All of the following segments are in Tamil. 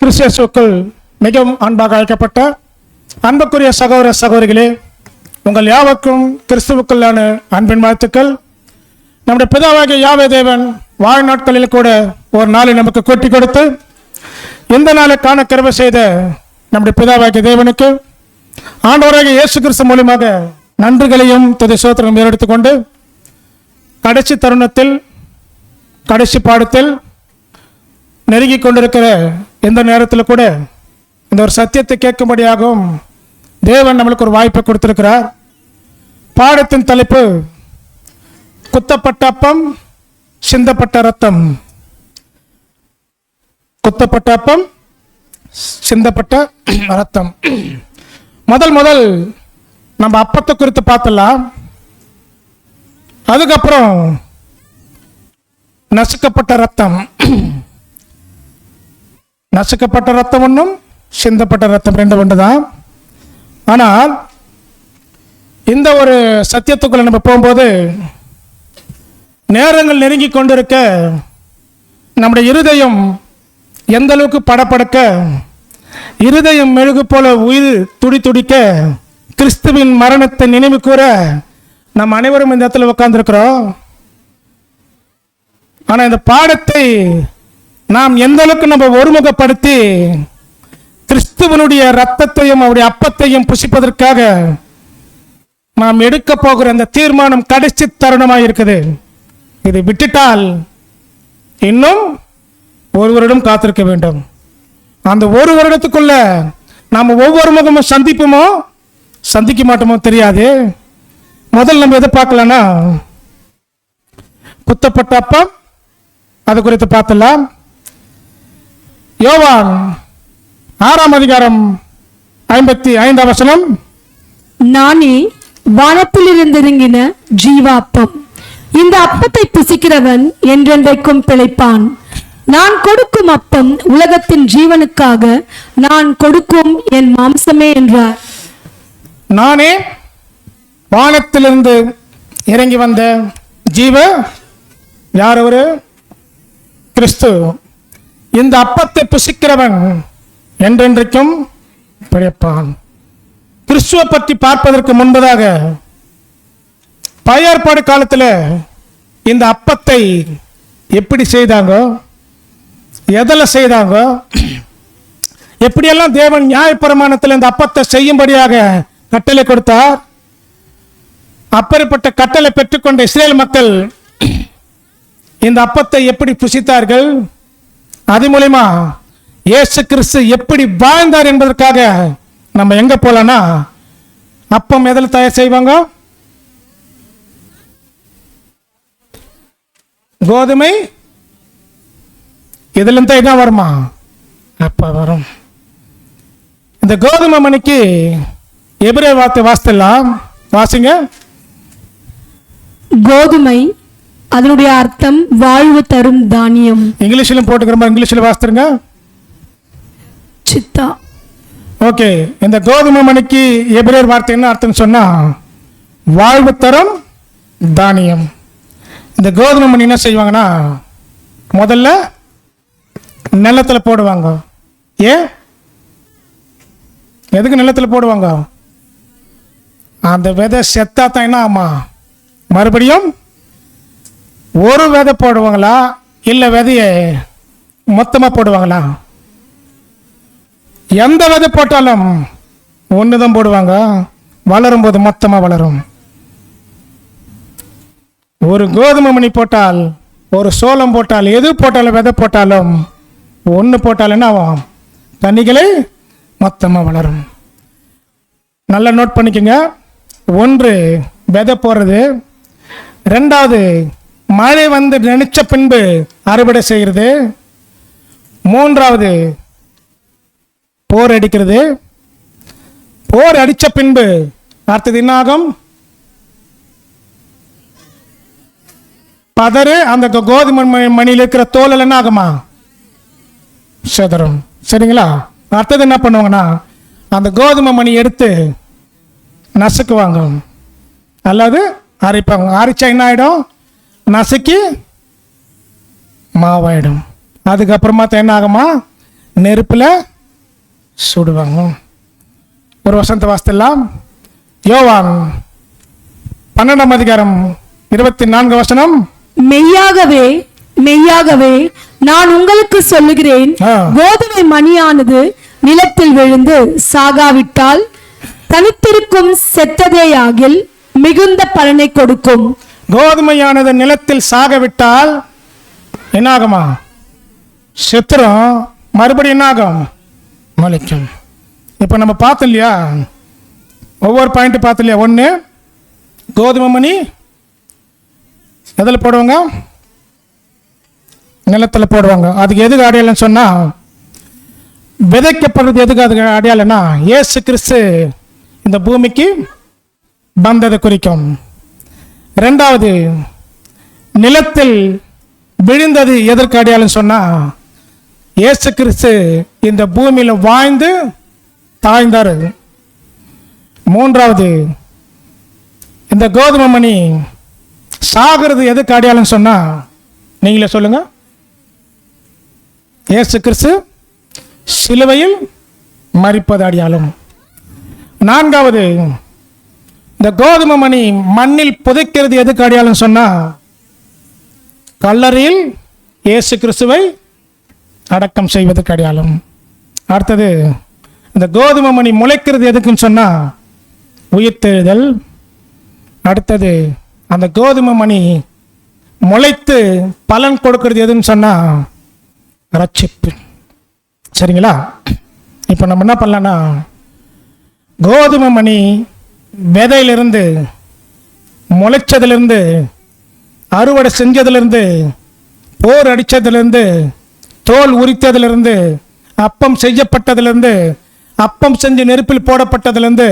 கிறிஸ்துவுக்குள் மிகவும் அன்பாக அழைக்கப்பட்ட அன்புக்குரிய சகோதர சகோதரிகளே, உங்கள் யாவருக்கும் கிறிஸ்துவுக்குள்ளான அன்பின் வாழ்த்துக்கள். நம்முடைய பிதாவாகிய யாவே தேவன் வாழ்நாட்களில் கூட ஒரு நாளை நமக்கு கூட்டி கொடுத்து இந்த நாளை காண கிருபை செய்த நம்முடைய பிதாவாகிய தேவனுக்கு ஆண்டவராகிய இயேசு கிறிஸ்து மூலமாக நன்றிகளையும் துதி ஸ்தோத்திரம் ஏறெடுத்துக்கொண்டு கடைசி தருணத்தில் கடைசி பாடத்தில் நெருங்கி கொண்டிருக்கிற எந்த நேரத்தில் கூட இந்த ஒரு சத்தியத்தை கேட்கும்படியாகவும் தேவன் நம்மளுக்கு ஒரு வாய்ப்பை கொடுத்திருக்கிறார். பாடத்தின் தலைப்பு குத்தப்பட்ட அப்பம் சிந்தப்பட்ட ரத்தம். குத்தப்பட்ட அப்பம் சிந்தப்பட்ட ரத்தம். முதல் நம்ம அப்பத்தை குறித்து பார்த்தலாம். அதுக்கப்புறம் நசுக்கப்பட்ட ரத்தம். நசுக்கப்பட்ட ரத்தம் ஒன்றும் சிந்தப்பட்ட ரத்தம் ரெண்டு ஒன்று தான். ஆனால் இந்த ஒரு சத்தியத்துக்குள்ள நம்ம போகும்போது நேரங்கள் நெருங்கி கொண்டிருக்க நம்முடைய இருதயம் எந்த அளவுக்கு படபடக்க, இருதயம் மெழுகு போல உயிர் துடி துடிக்க, கிறிஸ்துவின் மரணத்தை நினைவு கூற நம்ம அனைவரும் இந்த இடத்துல உட்கார்ந்துருக்கிறோம். ஆனால் இந்த பாடத்தை நாம் எந்த அளவுக்கு நம்ம ஒருமுகப்படுத்தி கிறிஸ்துவனுடைய ரத்தத்தையும் அவருடைய அப்பத்தையும் புசிப்பதற்காக நாம் எடுக்க போகிற அந்த தீர்மானம் கடைசி தருணமாக இருக்குது. இதை விட்டுட்டால் இன்னும் ஒரு வருடம் காத்திருக்க வேண்டும். அந்த ஒரு வருடத்துக்குள்ள நாம் ஒவ்வொரு முகமும் சந்திப்போமோ சந்திக்க மாட்டோமோ தெரியாது. முதல் நம்ம எதை பார்க்கலாம்னா குத்தப்பட்ட அப்பம், அது குறித்து பார்த்தலாம். யோவான் 6ஆம் அதிகாரம் 55ஆம் வசனம். நானே வானத்திலிருந்து இறங்கின ஜீவாப்பம். இந்த அப்பத்தை புசிக்கிறவன் என்றென்றைக்கும் பிழைப்பான். நான் கொடுக்கும் அப்பம் உலகத்தின் ஜீவனுக்காக நான் கொடுக்கும் என் மாம்சமே என்றார். நானே வானத்திலிருந்து இறங்கி வந்த ஜீவ, யார் அவரு? கிறிஸ்து. இந்த அப்பத்தை புசிக்கிறவன் என்றென்றைக்கும் பிழைப்பான். கிறிஸ்துவை பற்றி பார்ப்பதற்கு முன்பதாக பழைய ஏற்பாடு காலத்தில் இந்த அப்பத்தை எப்படி செய்தாங்க, எதில் செய்தாங்க, எப்படியெல்லாம் தேவன் நியாயப்பிரமாணத்தில் இந்த அப்பத்தை செய்யும்படியாக கட்டளை கொடுத்தார். அப்படிப்பட்ட கட்டளை பெற்றுக்கொண்ட இஸ்ரேல் மக்கள் இந்த அப்பத்தை எப்படி புசித்தார்கள், அது மூலமா இயேசு கிறிஸ்து எப்படி வாழ்ந்தார் என்பதற்காக நம்ம எங்க போலனா, அப்பம் எதில் தயார் செய்வாங்க? கோதுமை. இதுல இருந்து என்ன வருமா? அப்ப வரும். இந்த கோதுமை மணிக்கு எபிரேய வார்த்தை வாசித்தலாம். வாசிங்க. கோதுமை, அதனுடைய அர்த்தம் வாழ்வு தரும் தானியம். இங்கிலீஷ்ல போட்டுக்கிறோம், இங்கிலீஷ்ல வாசித்துருங்க. சித்தா. ஓகே. இந்த கோதுமை மணிக்கு எபிரேய வார்த்தை என்ன அர்த்தம் சொன்னா, வாழ்வு தரும் தானியம். இந்த கோதுமை மணி என்ன செய்வாங்கன்னா முதல்ல நிலத்துல போடுவாங்க. ஏன், எதுக்கு நிலத்துல போடுவாங்க? அந்த விதை செத்தா தான் என்ன ஆமா, மறுபடியும் ஒரு விதை போடுவாங்களா இல்லை விதையை மொத்தமாக போடுவாங்களா? எந்த விதை போட்டாலும் ஒன்று தான் போடுவாங்க. வளரும் போது மொத்தமாக வளரும். ஒரு கோதுமை மணி போட்டால், ஒரு சோளம் போட்டால், எது போட்டாலும் விதை போட்டாலும் ஒன்று போட்டால் என்ன ஆகும்? கனிகளை மொத்தமாக வளரும். நல்லா நோட் பண்ணிக்கோங்க. ஒன்று விதை போடுறது, ரெண்டாவது மழை வந்து நினைச்ச பின்பு அறுவடை செய்கிறது, மூன்றாவது போர் அடிக்கிறது. போர் அடித்த பின்பு அடுத்தது என்ன ஆகும்? பதறு. அந்த கோதுமை மணியில் இருக்கிற தோல் என்ன ஆகுமா? செதறும். சரிங்களா? அடுத்தது என்ன பண்ணுவாங்கன்னா அந்த கோதுமை மணி எடுத்து நசுக்குவாங்க அல்லது அரைப்பாங்க. அரைச்சா என்ன ஆகிடும்? நசுக்கி மாவாயிடும். அதுக்கப்புறமா என்ன ஆகுமா? நெருப்பில் சுடுவாங்க. ஒரு வசனத்தை வாசித்தெல்லாம். யோவான் 12ஆம் அதிகாரம் 24 வசனம். மெய்யாகவே மெய்யாகவே நான் உங்களுக்கு சொல்லுகிறேன், கோதுமை மணியானது நிலத்தில் விழுந்து சாகாவிட்டால் தனித்திருக்கும் செத்ததேயாகில் மிகுந்த பலனை கொடுக்கும். கோதுமையானது நிலத்தில் சாகவிட்டால் என்னாகுமா? செத்துரும். மறுபடியும் என்னாகும்? முளைக்கும். இப்போ நம்ம பார்த்தோம் இல்லையா, ஒவ்வொரு பாயிண்ட் பார்த்தோம் இல்லையா. ஒன்று, கோதுமை மணி எதில் போடுவாங்க? நிலத்தில் போடுவாங்க. அதுக்கு எதுக்கு அடையாளம்னு சொன்னால், விதைக்கப்படுறது எதுக்கு அதுக்கு அடையாளம்னா, இயேசு கிறிஸ்து இந்த பூமிக்கு வந்ததை குறிக்கும். ரெண்டாவது, நிலத்தில் விழுந்தது எதற்கு அடையாளம் சொன்னால், இயேசு கிறிஸ்து இந்த பூமியில் வாழ்ந்து தாழ்ந்தார். மூன்றாவது, இந்த கோதுமை மணி சாகிறது எதுக்கு அடையாளம் சொன்னா நீங்களே சொல்லுங்க. இயேசு கிறிஸ்து சிலுவையில் மரிப்பது அடையாளம். நான்காவது, இந்த கோதுமை மணி மண்ணில் புதைக்கிறது எதுக்கு அடையாளம் சொன்னா, கல்லறையில் இயேசு கிறிஸ்துவை அடக்கம் செய்வதற்கு அடையாளம். அடுத்தது, இந்த கோதுமை மணி முளைக்கிறது எதுக்குன்னு சொன்னா உயிர்த்தெழுதல். அடுத்தது, அந்த கோதுமை மணி முளைத்து பலன் கொடுக்கிறது எதுன்னு சொன்னா ரட்சிப்பு. சரிங்களா? இப்போ நம்ம என்ன பண்ணலாம்னா, கோதுமை மணி விதையிலிருந்து, முளைச்சதிலிருந்து, அறுவடை செஞ்சதிலிருந்து, போர் அடித்ததிலிருந்து, தோல் உரித்ததிலிருந்து, அப்பம் செய்யப்பட்டதிலிருந்து, அப்பம் செஞ்சு நெருப்பில் போடப்பட்டதிலிருந்து,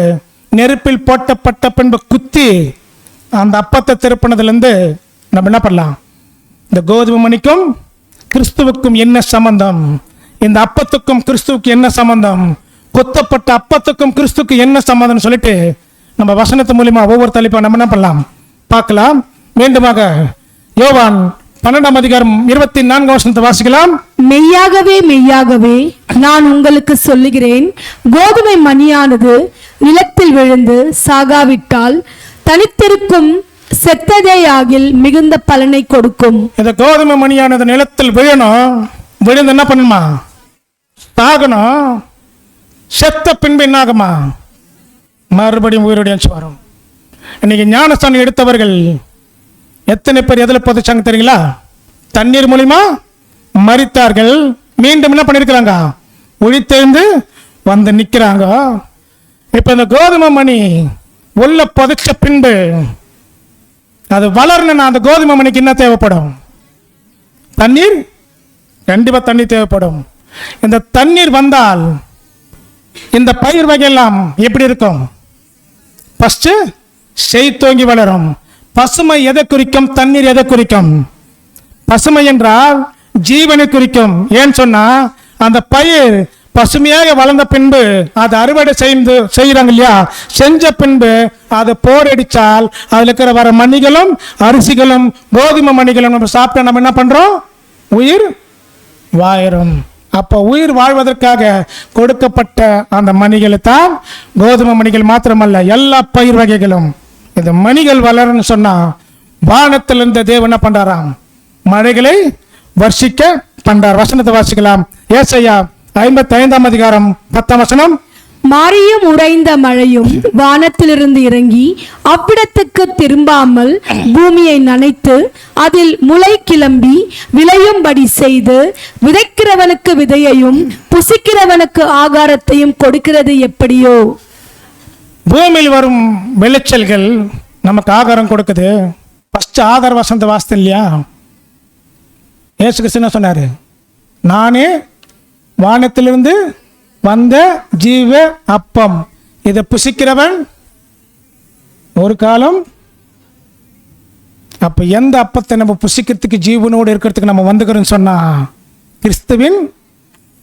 நெருப்பில் போட்டப்பட்ட பின்பு குத்தி அந்த அப்பத்தை திருப்பினதுலேருந்து நம்ம என்ன பண்ணலாம்? இந்த கோதுமை மணிக்கும் கிறிஸ்துவுக்கும் என்ன சம்பந்தம்? இந்த அப்பத்துக்கும் கிறிஸ்துவுக்கு என்ன சம்பந்தம்? கொத்தப்பட்ட அப்பத்துக்கும் கிறிஸ்துவுக்கு என்ன சம்பந்தம்னு சொல்லிட்டு நம்ம வசனத்து மூலியமா ஒவ்வொரு தலைப்பா நம்ம என்ன பண்ணலாம் பார்க்கலாம். மீண்டுமாக யோவான் 12ஆம் அதிகாரம் 24 வசனத்தை வாசிக்கலாம். மெய்யாகவே மெய்யாகவே நான் உங்களுக்கு சொல்லுகிறேன், கோதுமை மணியானது நிலத்தில் விழுந்து சாகாவிட்டால் தனித்திருக்கும் செத்ததேயாகில் மிகுந்த பலனை கொடுக்கும். இந்த கோதுமை மணியானது நிலத்தில் விழணும். விழுந்து என்ன பண்ணுமா? சாகணும். செத்த பின்பு என்னாகுமா? மறுபடியும் உயிருடைய வரும். இன்னைக்கு ஞானஸ்தானம் எடுத்தவர்கள் எத்தனை பேர் எதில் புதைச்சாங்க தெரியுங்களா? தண்ணீர் மூலியமா மரித்தார்கள். மீண்டும் என்ன பண்ணிருக்கிறாங்க? உழித்தெழுந்து வந்து நிற்கிறாங்க. இப்போ இந்த கோதுமை மணி உள்ள புதைச்ச பின்பு அது வளரணும்னா அந்த கோதுமை மணிக்கு என்ன தேவைப்படும்? தண்ணீர். கண்டிப்பாக தண்ணீர் தேவைப்படும். இந்த தண்ணீர் வந்தால் இந்த பயிர் வகையெல்லாம் எப்படி இருக்கும்? ஃபர்ஸ்ட் செழித்தோங்கி வளரும். பசுமை எதை குறிக்கும்? தண்ணீர் எதை குறிக்கும்? பசுமை என்றால் ஜீவனை குறிக்கும். ஏன்னு சொன்னா அந்த பயிர் பசுமையாக வளர்ந்த பின்பு அது அறுவடை செய்யறாங்க இல்லையா, செஞ்ச பின்பு அது போரடிச்சால் அதுல இருக்கிற வர மணிகளும் அரிசிகளும் கோதுமை மணிகளும் நம்ம சாப்பிட்டா நம்ம என்ன பண்றோம்? உயிர் வாழும். அப்போ உயிர் வாழ்வதற்காக கொடுக்கப்பட்ட அந்த மணிகளை தான் கோதுமை மணிகள் மாத்திரமல்ல, எல்லா பயிர் வகைகளும். இந்த மணிகள் வளரும்னு சொன்னா வானத்தில் இருந்த தேவன் என்ன பண்றாராம்? மழைகளை வர்ஷிக்க பண்றார். வசனத்தை வாசிக்கலாம். ஏசாயா 55ஆம் அதிகாரம் 10ஆம் வசனம். மாரியும் உறைந்த மழையும் வானத்திலிருந்து இறங்கி அவ்விடத்துக்கு திரும்பாமல் பூமியை நனைத்து அதில் முளை கிளம்பி விளையும்படி செய்து விதைக்கிறவனுக்கு விதையையும் புசிக்கிறவனுக்கு ஆகாரத்தையும் கொடுக்கிறது எப்படியோ. பூமியில் வரும் விளைச்சல்கள் நமக்கு ஆகாரம் கொடுக்குது. ஃபர்ஸ்ட் ஆதார வசனத்தை வாசித்த இல்லையா? இயேசு கிறிஸ்து என்ன சொன்னாரு? நானே வானத்திலிருந்து வந்த ஜீவ அப்பம், இதை புசிக்கிறவன் ஒரு காலம். அப்ப எந்த அப்பத்தை நம்ம புசிக்கிறதுக்கு, ஜீவனோடு இருக்கிறதுக்கு நம்ம வந்துக்கிறோம்னு சொன்னா கிறிஸ்துவின்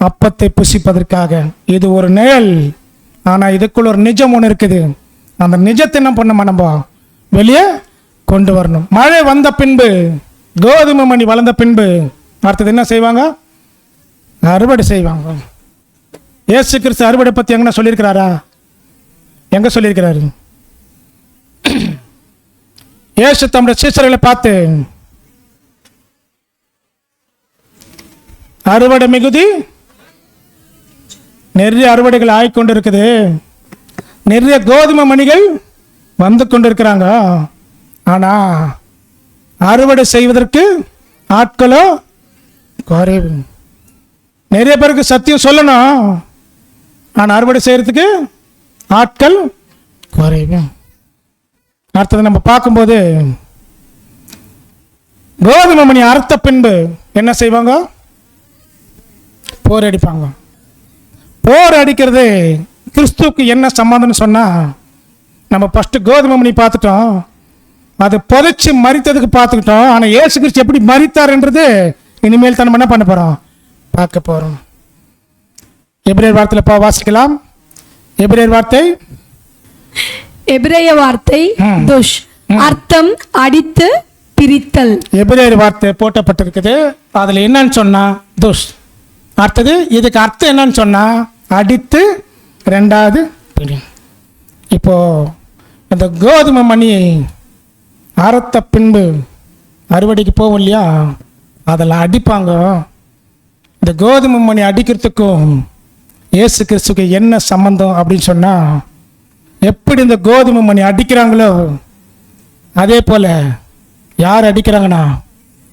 அப்பத்தை புசிப்பதற்காக. இது ஒரு நிழல், ஆனா இதுக்குள்ள ஒரு நிஜம் ஒன்று இருக்குது. அந்த நிஜத்தை என்ன பண்ண நம்ம வெளியே கொண்டு வரணும். மழை வந்த பின்பு, கோதுமை மணி வளர்ந்த பின்பு அடுத்தது என்ன செய்வாங்க? அறுவடை செய்வாங்க. இயேசு கிறிஸ்து அறுவடை பற்றி எங்கன்னா சொல்லியிருக்கிறாரா? எங்க சொல்லியிருக்கிறாரு? இயேசு தம்முடைய சீசர்களை பார்த்து, அறுவடை மிகுதி, நிறைய அறுவடைகள் ஆகிக்கொண்டு இருக்குது, நிறைய கோதுமை மணிகள் வந்து கொண்டிருக்கிறாங்க, ஆனா அறுவடை செய்வதற்கு ஆட்களோ குறைவு. நிறைய பேருக்கு சத்தியம் சொல்லணும், ஆனா அறுவடை செய்யறதுக்கு ஆட்கள் குறைவு. அடுத்தது நம்ம பார்க்கும்போது, கோதுமை மணி அறுத்த பின்பு என்ன செய்வாங்க? போர் அடிப்பாங்க. போர் அடிக்கிறது கிறிஸ்துவுக்கு என்ன சம்பந்தம்னு சொன்னா, நம்ம ஃபர்ஸ்ட் கோதுமை மணி பார்த்துட்டோம், அது புதைச்சு மரித்ததுக்கு பார்த்துக்கிட்டோம். ஆனால் இயேசு கிறிஸ்து எப்படி மரித்தார்ன்றது இனிமேல் தான் நம்ம என்ன பண்ண போறோம்? பார்க்க போறோம். எபிரேயர் வார்த்தையில் வாசிக்கலாம். எபிரேயர் வார்த்தை, எபிரேய வார்த்தை துஷ், அர்த்தம் அடித்து பிரித்தல். எபிரேயர் வார்த்தை போட்டப்பட்டிருக்குது. அதுல என்னன்னு சொன்னா துஷ், அடுத்தது இதுக்கு அர்த்தம் என்னன்னு சொன்னா அடித்து, ரெண்டாவது பிரி. இப்போ இந்த கோதுமை மணி அறுத்த பின்பு அறுவடைக்கு போகும் இல்லையா, அதில் அடிப்பாங்க. இந்த கோதுமை மணி அடிக்கிறதுக்கும் இயேசு கிறிஸ்துக்கு என்ன சம்பந்தம் அப்படின்னு சொன்னா, எப்படி இந்த கோதுமை மணி அடிக்கிறாங்களோ அதே போல யார் அடிக்கிறாங்கன்னா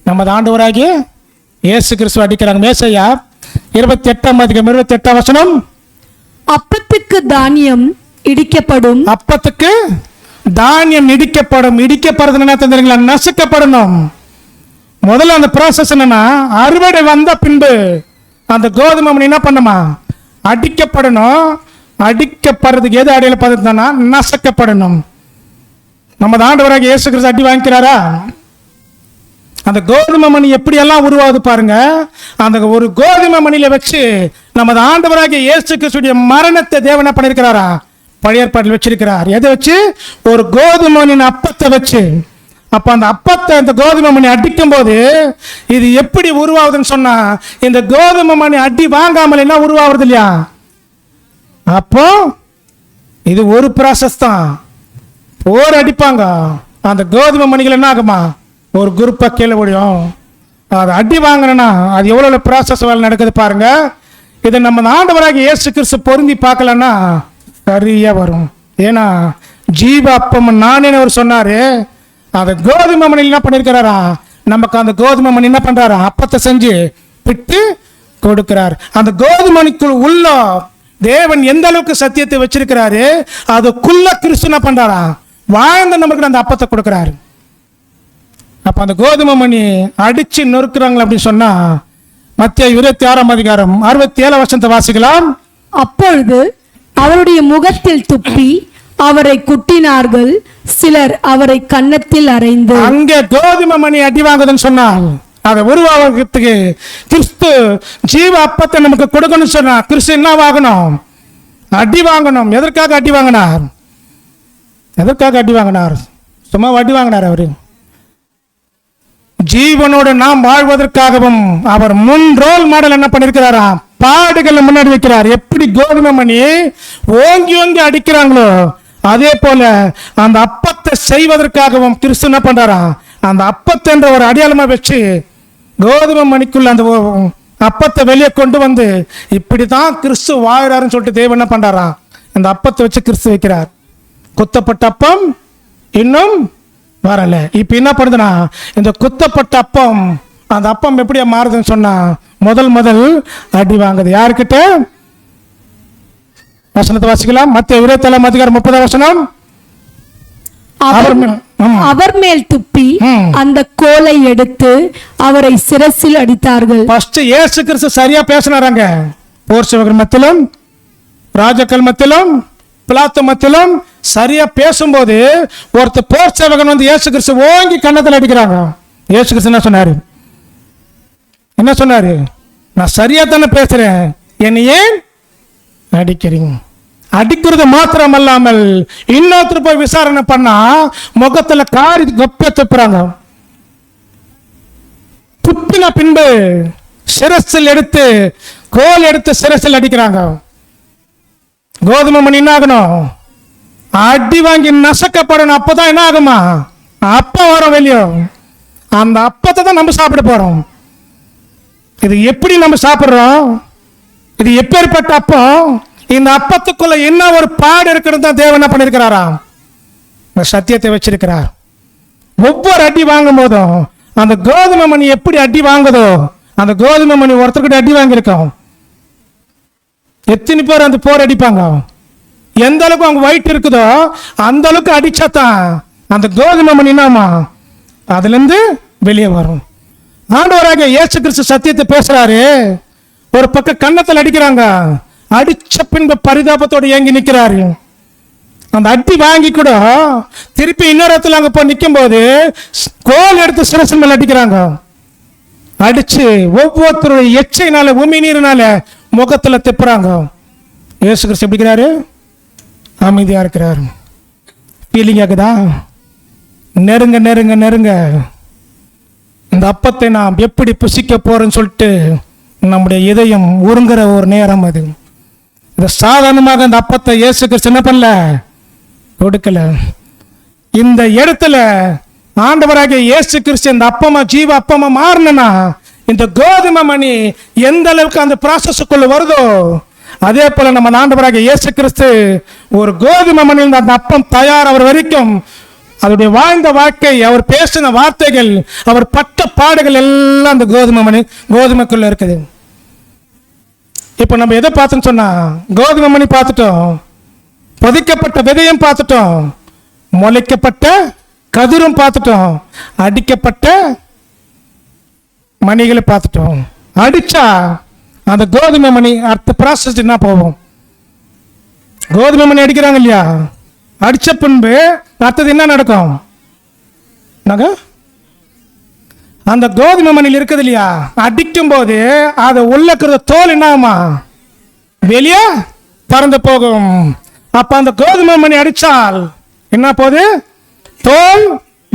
நமது ஆண்டவராகிய இயேசு கிறிஸ்து அடிக்கிறாங்க. மேசையா 28:28 அப்பத்துக்கு தானியம் இடிக்கப்படும். அப்பத்துக்கு தானியம் இடிக்கப்படும். இடிக்கப்படுறது என்ன தெரியுங்களா? நசுக்கப்படணும். முதல்ல அந்த ப்ராசஸ் என்னன்னா, அறுவடை வந்த பின்பு அந்த கோதுமை மணி என்ன பண்ணுமா? அடிக்கப்படணும். அடிக்கப்படுறதுக்கு எது அடையாள பதத்தினா நசுக்கப்படணும். நமது ஆண்டவராக இயேசு கிறிஸ்து அடி வாங்கிக்கிறாரா? அந்த கோதுமை மணி எப்படி எல்லாம் உருவாகுது பாருங்க. அந்த ஒரு கோதுமை மணியில வச்சு நமது ஆண்டவராகிய இயேசு கிறிஸ்துடைய மரணத்தை தேவன் பண்ணியிருக்கிறாரா? பழைய ஏற்பாட்டில் வச்சிருக்கிறார். எதை வச்சு? ஒரு கோதுமை மணியின் அப்பத்தை வச்சு. அப்ப அந்த அப்பத்தை அந்த கோதுமை மணி அடிக்கும் போது இது எப்படி உருவாகுதுன்னு சொன்னா, இந்த கோதுமை மணி அடி வாங்காமல் என்ன உருவாகுது இல்லையா? அப்போ இது ஒரு ப்ராசஸ் தான். போர் அடிப்பாங்க, அந்த கோதுமை மணிகள் என்ன ஆகுமா? ஒரு குரூப்பா கீழே முடியும். அது அடி வாங்கினா அது எவ்வளவு ப்ராசஸ் வேலை நடக்குது பாருங்க. இதை நம்ம ஆண்டவராக இயேசு கிறிஸ்து பொருந்தி பார்க்கலன்னா சரியா வரும். ஏன்னா ஜீவ அப்பம் நானே அவர் சொன்னாரு. அந்த கோதுமை மணி என்ன பண்ணிருக்கிறாரா? நமக்கு அந்த கோதுமை மணி என்ன பண்றாரா? அப்பத்தை செஞ்சு பிட்டு கொடுக்கிறார். அந்த கோதுமை மணிக்குள் உள்ள தேவன் எந்த அளவுக்கு சத்தியத்தை வச்சிருக்கிறாரு, அதுக்குள்ள கிறிஸ்து என்ன பண்றாரா? வாழ்ந்த நமக்கு அந்த அப்பத்தை கொடுக்கிறாரு. அப்ப அந்த கோதுமை மணி அடிச்சு நொறுக்குறாங்க அப்படின்னு சொன்னா, மத்திய 26:67 வாசிக்கலாம். அப்பொழுது அவருடைய முகத்தில் துப்பி அவரை குட்டினார்கள், சிலர் அவரை கன்னத்தில் அறைந்து. அங்கே கோதுமை மணி அடி வாங்குதுன்னு சொன்னாங்க. அதை உருவாகிறதுக்கு கிறிஸ்து ஜீவ அப்பத்தை நமக்கு கொடுக்கணும்னு சொன்னா, கிறிஸ்து என்ன வாங்கணும்? அடி வாங்கணும். எதற்காக அடி வாங்கினார்? எதற்காக அடி வாங்கினார்? சும்மா அடி வாங்கினார். அவரு ஜீவனோடு நாம் வாழ்வதற்காகவும் அவர் முன் ரோல் மாடல் என்ன பண்ணிருக்கிறாரா? பாடுகளை முன்னாடி வைக்கிறார். எப்படி கோதுமை மணி ஓங்கி ஓங்கி அடிக்கிறாங்களோ அதே போல அந்த அப்பத்தை செய்வதற்காகவும் கிறிஸ்து என்ன பண்றாரா? அந்த அப்பத்தை என்ற ஒரு அடையாளமா வச்சு கோதுமை மணிக்குள்ள அந்த அப்பத்தை வெளியே கொண்டு வந்து இப்படிதான் கிறிஸ்து வாழ்றாருன்னு சொல்லிட்டு தேவன் என்ன பண்றாரா? அந்த அப்பத்தை வச்சு கிறிஸ்து வைக்கிறார். குத்தப்பட்ட அப்பம் இன்னும் வரல. இப்ப என்ன பண்ணுதுன்னா, இந்த குத்தப்பட்ட அப்பம், அந்த அப்பம் எப்படியா மாறுதுன்னு சொன்னா, முதல் அடி வாங்குது. யாருக்கிட்ட? வசனத்தை வாசிக்கலாம். மத்திய 27:30 அவர் மேல் துப்பி அந்த கோலை எடுத்து அவரை சிரசில் அடித்தார்கள். ஃபர்ஸ்ட் இயேசு கிறிஸ்து சரியா பேசினாராங்க. போர் சேவகர் மத்தியிலும், ராஜாக்கள் மத்தியிலும், பிலாத்து மத்தியிலும் சரியா பேசும்போது ஒருத்தர் போர் சேவகன் வந்து இயேசு கிறிஸ்து ஓங்கி கன்னத்தில் அடிக்கிறாங்க. இயேசு கிறிஸ்து என்ன சொன்னாரு? என்ன சொன்னாரு? நான் சரியா தானே பேசுறேன், என்னை ஏன் அடிக்கிறீங்க? அடிக்கிறது மாத்திரம் அல்லாமல் இன்னொருத்தர் போய் விசாரணை பண்ணா முகத்துல காரி கொப்ப துப்புறாங்க. துப்பின பின்பு சிரசில் எடுத்து கோல் எடுத்து சிரசில் அடிக்கிறாங்க. கோதுமை மணி என்ன ஆகணும்? அடி வாங்கி நசக்கப்படணும். அப்பதான் என்ன ஆகுமா? அப்பம் வரும் வெளியோ. அந்த அப்பத்தை தான் நம்ம சாப்பிட போறோம். இது எப்படி நம்ம சாப்பிடுறோம்? இது எப்பேற்பட்ட அப்பம்? இந்த அப்பத்துக்குள்ள என்ன ஒரு பாடு இருக்கிறது தான் தேவன் என்ன பண்ணிருக்கிறாராம்? இந்த சத்தியத்தை வச்சிருக்கிறார். ஒவ்வொரு அடி வாங்கும் போதும் அந்த கோதுமை மணி எப்படி அடி வாங்குதோ, அந்த கோதுமை மணி ஒருத்தர்கிட்ட அடி வாங்கியிருக்கோம். எத்தனை பேர் அந்த போர் அடிப்பாங்க? எந்த அளவுக்கு அவங்க வயிற்று இருக்குதோ அந்த அளவுக்கு அடிச்சாதான் அந்த கோதுமை மணி என்னமா அதுல இருந்து வெளியே வரும். ஆண்டவராக இயேசு கிறிஸ்து சத்தியத்தை பேசுறாரு. ஒரு பக்கம் கன்னத்தில் அடிக்கிறாங்க. அடிச்ச பின்பு பரிதாபத்தோடு ஏங்கி நிற்கிறாரு. அந்த அடி வாங்கி கூட திருப்பி இன்னொரு இடத்துல அங்க போய் நிற்கும் போது கோல் எடுத்து சிரசு மேல அடிக்கிறாங்க. அடிச்சு ஒவ்வொருத்தருடைய எச்சைனால உமி நீரினால முகத்துல திப்புறாங்க. இயேசு கிறிஸ்து எப்படி இருக்கிறாரு? அமைதியா இருக்கிறாரு. ஃபீலிங் ஆகுதா? நெருங்க நெருங்க நெருங்க இந்த அப்பத்தை நாம் எப்படி புசிக்க போறோம்னு சொல்லிட்டு நம்முடைய இதயம் உருங்குற ஒரு நேரம் அது. இது சாதாரணமாக இந்த அப்பத்தை இயேசு கிறிஸ்து என்ன பண்ணல? கொடுக்கல. இந்த இடத்துல ஆண்டவராகிய இயேசு கிறிஸ்து இந்த அப்பமா ஜீவ அப்பமா மாறினா இந்த கோதுமை மணி எந்த அளவுக்கு அந்த ப்ராசஸுக்குள்ள வருதோ அதே போல நம்ம ஆண்டவராகிய இயேசு கிறிஸ்து ஒரு கோதுமை மணியில் அந்த அப்பம் தயார் வரைக்கும் அவருடைய வாழ்ந்த வாழ்க்கை, அவர் பேசின வார்த்தைகள், அவர் பட்ட பாடுகள் எல்லாம் அந்த கோதுமைக்குள்ள இருக்குது. இப்ப நம்ம எதை பார்த்தோம்னு சொன்னா கோதுமை மணி பார்த்துட்டோம், பொதிக்கப்பட்ட விதையும் பார்த்துட்டோம், முளைக்கப்பட்ட கதிரும் பார்த்துட்டோம், அடிக்கப்பட்ட மணிகளை பார்த்துட்டோம். அடிச்சா அந்த கோதுமை மணி அடுத்த ப்ராசஸ் என்ன போகும்? கோதுமை மணி அடிக்கிறாங்க இல்லையா? அடிச்ச பின்பு அடுத்தது என்ன நடக்கும்? அந்த கோதுமை மணியில் இருக்குது இல்லையா, அடிக்கும் போது அது உள்ள இருக்கிற தோல் என்னமா வெளியே பறந்து போகும். அப்ப அந்த கோதுமை மணி அடிச்சால் என்ன போகுது? தோல்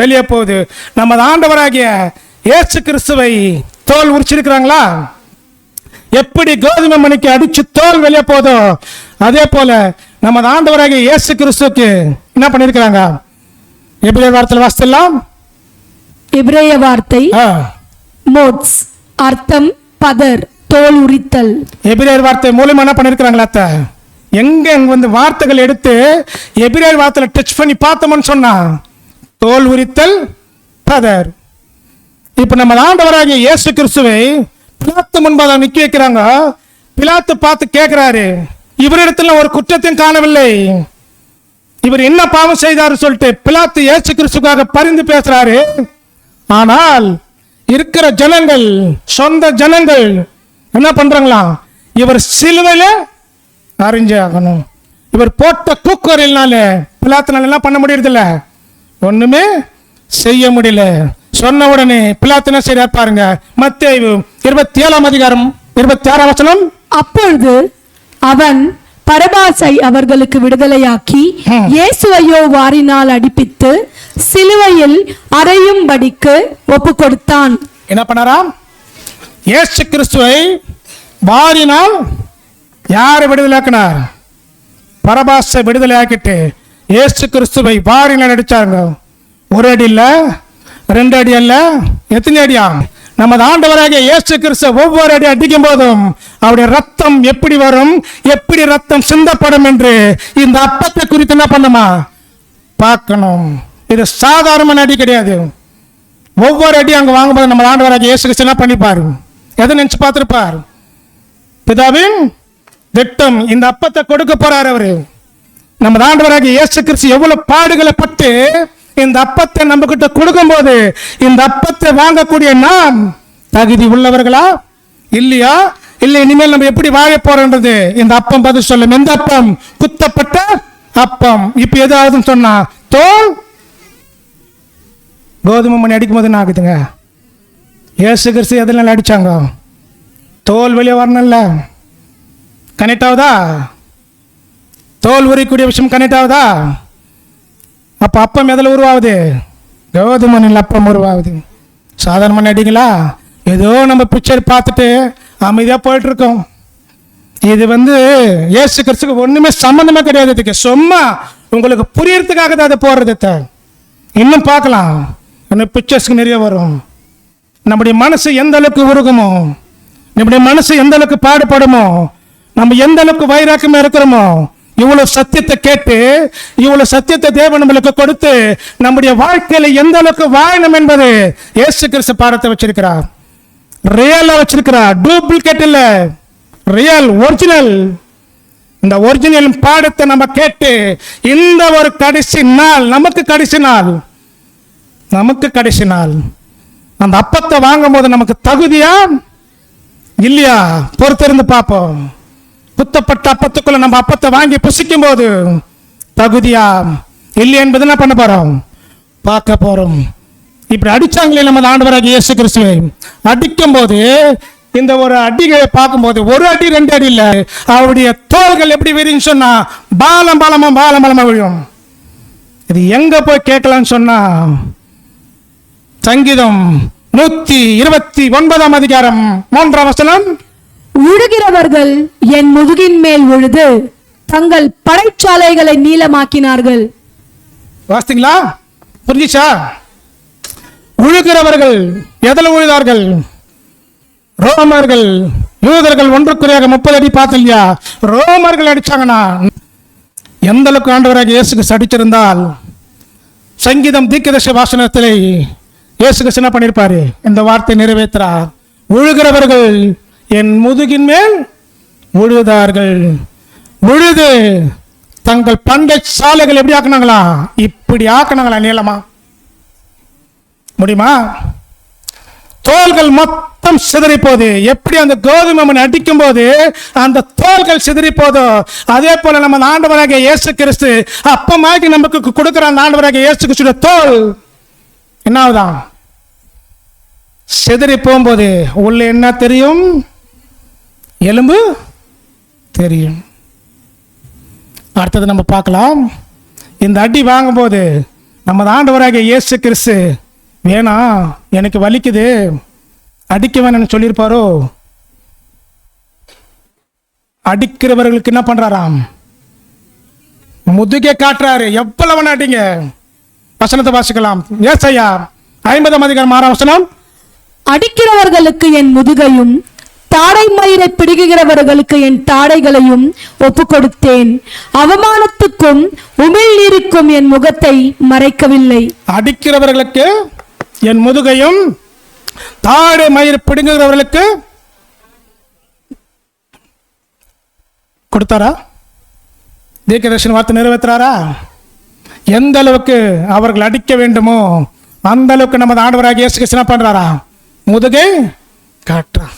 வெளியே போகுது. நம்ம ஆண்டவராகிய இயேசு கிறிஸ்துவை தோல் உரிச்சிருக்கிறாங்களா? எப்படி கோதுமை மணிக்கு அடிச்சு தோல் வெளியே போதோ அதே போல நம்ம ஆண்டவராகிய இயேசு கிறிஸ்துவுக்கு என்ன பண்ணிருக்கிறாங்க? எபிரேய வார்த்தையில் வாசிக்கலாம். எபிரேய வார்த்தை மோட்ஸ், அர்த்தம் பதர், தோல் உரித்தல். எபிரேய வார்த்தை மூலமா என்ன பண்ணிருக்கிறாங்களா? எங்க வந்து வார்த்தைகள் எடுத்து எபிரேய வார்த்தையில டச் பண்ணி பார்த்தோம்னு சொன்னா தோல் உரித்தல், பதர். இப்ப நம்ம ஆண்டவராகிய இயேசு கிறிஸ்துவை பிலாத்து முன்பாக நிக்க வைக்கிறாங்க. பிலாத்து பார்த்து கேட்கிறாரு, இவரிடத்துல ஒரு குற்றத்தையும் காணவில்லை, இவர் என்ன பாவம் செய்தாரு சொல்லிட்டு பிலாத்து இயேசு கிறிஸ்துக்காக பரிந்து பேசுறாரு. ஆனால் இருக்கிற ஜனங்கள், சொந்த ஜனங்கள் என்ன பண்றாங்களா? இவர் சிலுவையில அறிஞ்சே ஆகணும். இவர் போட்ட கூக்குரலினால பிலாத்துனால என்ன பண்ண முடியறதில்ல, ஒண்ணுமே செய்ய முடியல. சொன்ன உடனே பிலாத்து என்ன செய்யறார் பாருங்க. மத்தேயு 27 அதிகாரம் 26 வசனம். அப்பொழுது அவன் பரபாசை அவர்களுக்கு விடுதலையாக்கி இயேசுவையோ வாரினால் அடிப்பித்து சிலுவையில் அறையும்படிக்கு ஒப்பு கொடுத்தான். என்ன பண்ணாராம்? இயேசு கிறிஸ்துவை வாரினால் யாரை விடுதலையாக்கினார்? பரபாசை விடுதலையாக்கிட்டு இயேசு கிறிஸ்துவை வாரினால் அடிச்சாங்க. ஒரு அடி இல்ல, 2 அடி அல்ல, எத்தனை அடியா? நம்ம ஆண்டவராகிய இயேசு கிறிஸ்து ஒவ்வொரு அடி அடிக்கும் போதும் அவருடைய ரத்தம் எப்படி வரும், எப்படி ரத்தம் சிந்தப்படும் என்று இந்த அப்பத்தை குறித்து என்ன பண்ணுமா பார்க்கணும். இது சாதாரணமான அடி கிடையாது. ஒவ்வொரு அடி அங்க வாங்கும்போது நம்ம ஆண்டவராகிய இயேசு கிறிஸ்து என்ன பண்ணிப்பாரு? எதை நினைச்சு பார்த்திருப்பார்? பிதாவின் திட்டம். இந்த அப்பத்தை கொடுக்க போறாரு அவரு. நம்ம ஆண்டவராகிய இயேசு கிறிஸ்து எவ்வளவு பாடுகளை பட்டு இந்த அப்பத்தை நம்ம கிட்ட கொடுக்கும் போது இந்த அப்பத்தை வாங்கக்கூடிய நாம் தகுதி உள்ளவர்களா இல்லையா? இல்ல இனிமேல் நம்ம எப்படி வாழ போறோம்ன்றது இந்த அப்பம் பதில் சொல்லும். எந்த அப்பம்? குத்தப்பட்ட அப்பம். இப்ப எதாவது சொன்னா தோல் கோதுமை மணி அடிக்கும் போது என்ன ஆகுதுங்க? இயேசு கிறிஸ்து எதுல அடிச்சாங்க? தோல் வெளியே வரணும்ல, கனெக்ட் ஆகுதா? தோல் உரிக்கூடிய விஷயம் கனெக்ட் ஆகுதா? அப்ப அப்பம் எதில் உருவாகுது? கோதுமை மணியில் அப்பம் உருவாகுது. சாதாரண அடிங்களா? ஏதோ நம்ம பிக்சர் பார்த்துட்டு அமைதியா போயிட்டு இருக்கோம். இது இயேசு கிறிஸ்துக்கு ஒண்ணுமே சம்பந்தமே கிடையாது. இதுக்கு சும்மா உங்களுக்கு புரியறதுக்காக தான் அதை போடுறது. இன்னும் பார்க்கலாம், இன்னும் பிக்சர்ஸ்க்கு நிறைய வரும். நம்முடைய மனசு எந்த அளவுக்கு உருகுமோ, நம்முடைய மனசு எந்த அளவுக்கு பாடுபடுமோ, நம்ம எந்த அளவுக்கு வைராக்கியமா இருக்கிறோமோ, இவ்வளவு சத்தியத்தை கேட்டு இவ்வளவு சத்தியத்தை தேவன் நம்மளுக்கு கொடுத்து நம்முடைய வாழ்க்கையில எந்த அளவுக்கு வாழணும் என்பது இயேசு கிறிஸ்து பாடத்தை வச்சிருக்கிறார். ரியலா வச்சிருக்கிறார், டூப்ளிகேட் இல்ல, ரியல் ஒரிஜினல். இந்த ஒரிஜினல் பாடத்தை நம்ம கேட்டு இந்த ஒரு கடைசி நாள், நமக்கு கடைசி நாள் அந்த அப்பத்தை வாங்கும் போது நமக்கு தகுதியா இல்லையா பொறுத்திருந்து பார்ப்போம். குத்தப்பட்ட அப்பத்துக்குள்ள நம்ம அப்பத்தை வாங்கி புசிக்கும் போது தகுதியா இல்லையா என்பது என்ன பண்ண போறோம், பார்க்க போறோம். இப்படி அடிச்சாங்களே நம்ம ஆண்டவராகிய இயேசு கிறிஸ்துவை அடிக்கும் போது, இந்த ஒரு அடிகளை பார்க்கும்போது ஒரு அடி ரெண்டு அடி இல்ல, அவருடைய தோள்கள் எப்படி விரின்னு சொன்னா பாலம் பாலமா விழும். இது எங்க போய் கேட்கலான்னு சொன்னா சங்கீதம் 129 அதிகாரம் 3ஆம் வசனம். உழுகிறவர்கள் என் முதுகின் மேல் உழுது தங்கள் படைச்சாலைகளை நீளமாக்கினார்கள். வாசித்தீங்களா? புரிஞ்சுச்சா? உழுகிறவர்கள் எதில் உழுதார்கள்? ரோமர்கள், யூதர்கள் ஒன்றுக்குறையாக 30 அடி பார்த்தோம் இல்லையா? ரோமர்கள் அடிச்சாங்கன்னா எந்த அளவுக்கு ஆண்டவராக இயேசுக்கு அடிச்சிருந்தால், சங்கீதம் தீர்க்கதரிசி வாசனத்திலே இயேசுக்கு என்ன பண்ணிருப்பாரு, இந்த வார்த்தை நிறைவேற்றார். உழுகிறவர்கள் என் முதுகின் மேல் உழுதார்கள். உழுது தங்கள் பண்டை சாலைகள் எப்படி ஆக்கினாங்களா, இப்படி ஆக்கினாங்களா, நீளமா முடியுமா? தோள்கள் மொத்தம் சிதறி போது, எப்படி அந்த கோதுமை மணி அடிக்கும் போது அந்த தோள்கள் சிதறி போதோ, அதே போல நம்ம ஆண்டவராகிய இயேசு கிறிஸ்து அப்பமாக்கி நமக்கு கொடுக்கிற அந்த ஆண்டவராகிய இயேசு கிறிஸ்துடைய தோல் என்ன ஆகுதான், சிதறி போகும்போது உள்ள என்ன தெரியும், எலும்பு தெரியும். அடுத்தது நம்ம பார்க்கலாம். இந்த அடி வாங்கும்போது நம்ம ஆண்டவராகிய இயேசு கிறிஸ்து வேணாம், எனக்கு வலிக்குது, அடிக்க வேணும்னு சொல்லியிருப்பாரோ? அடிக்கிறவர்களுக்கு என்ன பண்றாராம், முதுகே காட்டுறாரு. எவ்வளவு அடிங்க. வசனத்தை வாசிக்கலாம். ஏசாயா 50ஆம் அதிகாரம் 6ஆம் வசனம். அடிக்கிறவர்களுக்கு என் முதுகையும் தாடை மயிரை பிடிக்கிறவர்களுக்கு என் தாடைகளையும் ஒப்பு கொடுத்தேன். அவமானத்துக்கும் உமிழ்நீருக்கும் என் முகத்தை மறைக்கவில்லை. அடிக்கிறவர்களுக்கு என் முதுகையும் தாடை மயிரை பிடுங்குகிறவர்களுக்கு கொடுத்தாரா? தீர்க்கதரிசன வார்த்தை நிறைவேற்றாரா? எந்த அளவுக்கு அவர்கள் அடிக்க வேண்டுமோ அந்த அளவுக்கு நம்ம ஆண்டவராகிய இயேசு கிறிஸ்து என்ன பண்றாரா, முதுகை காட்டுறா.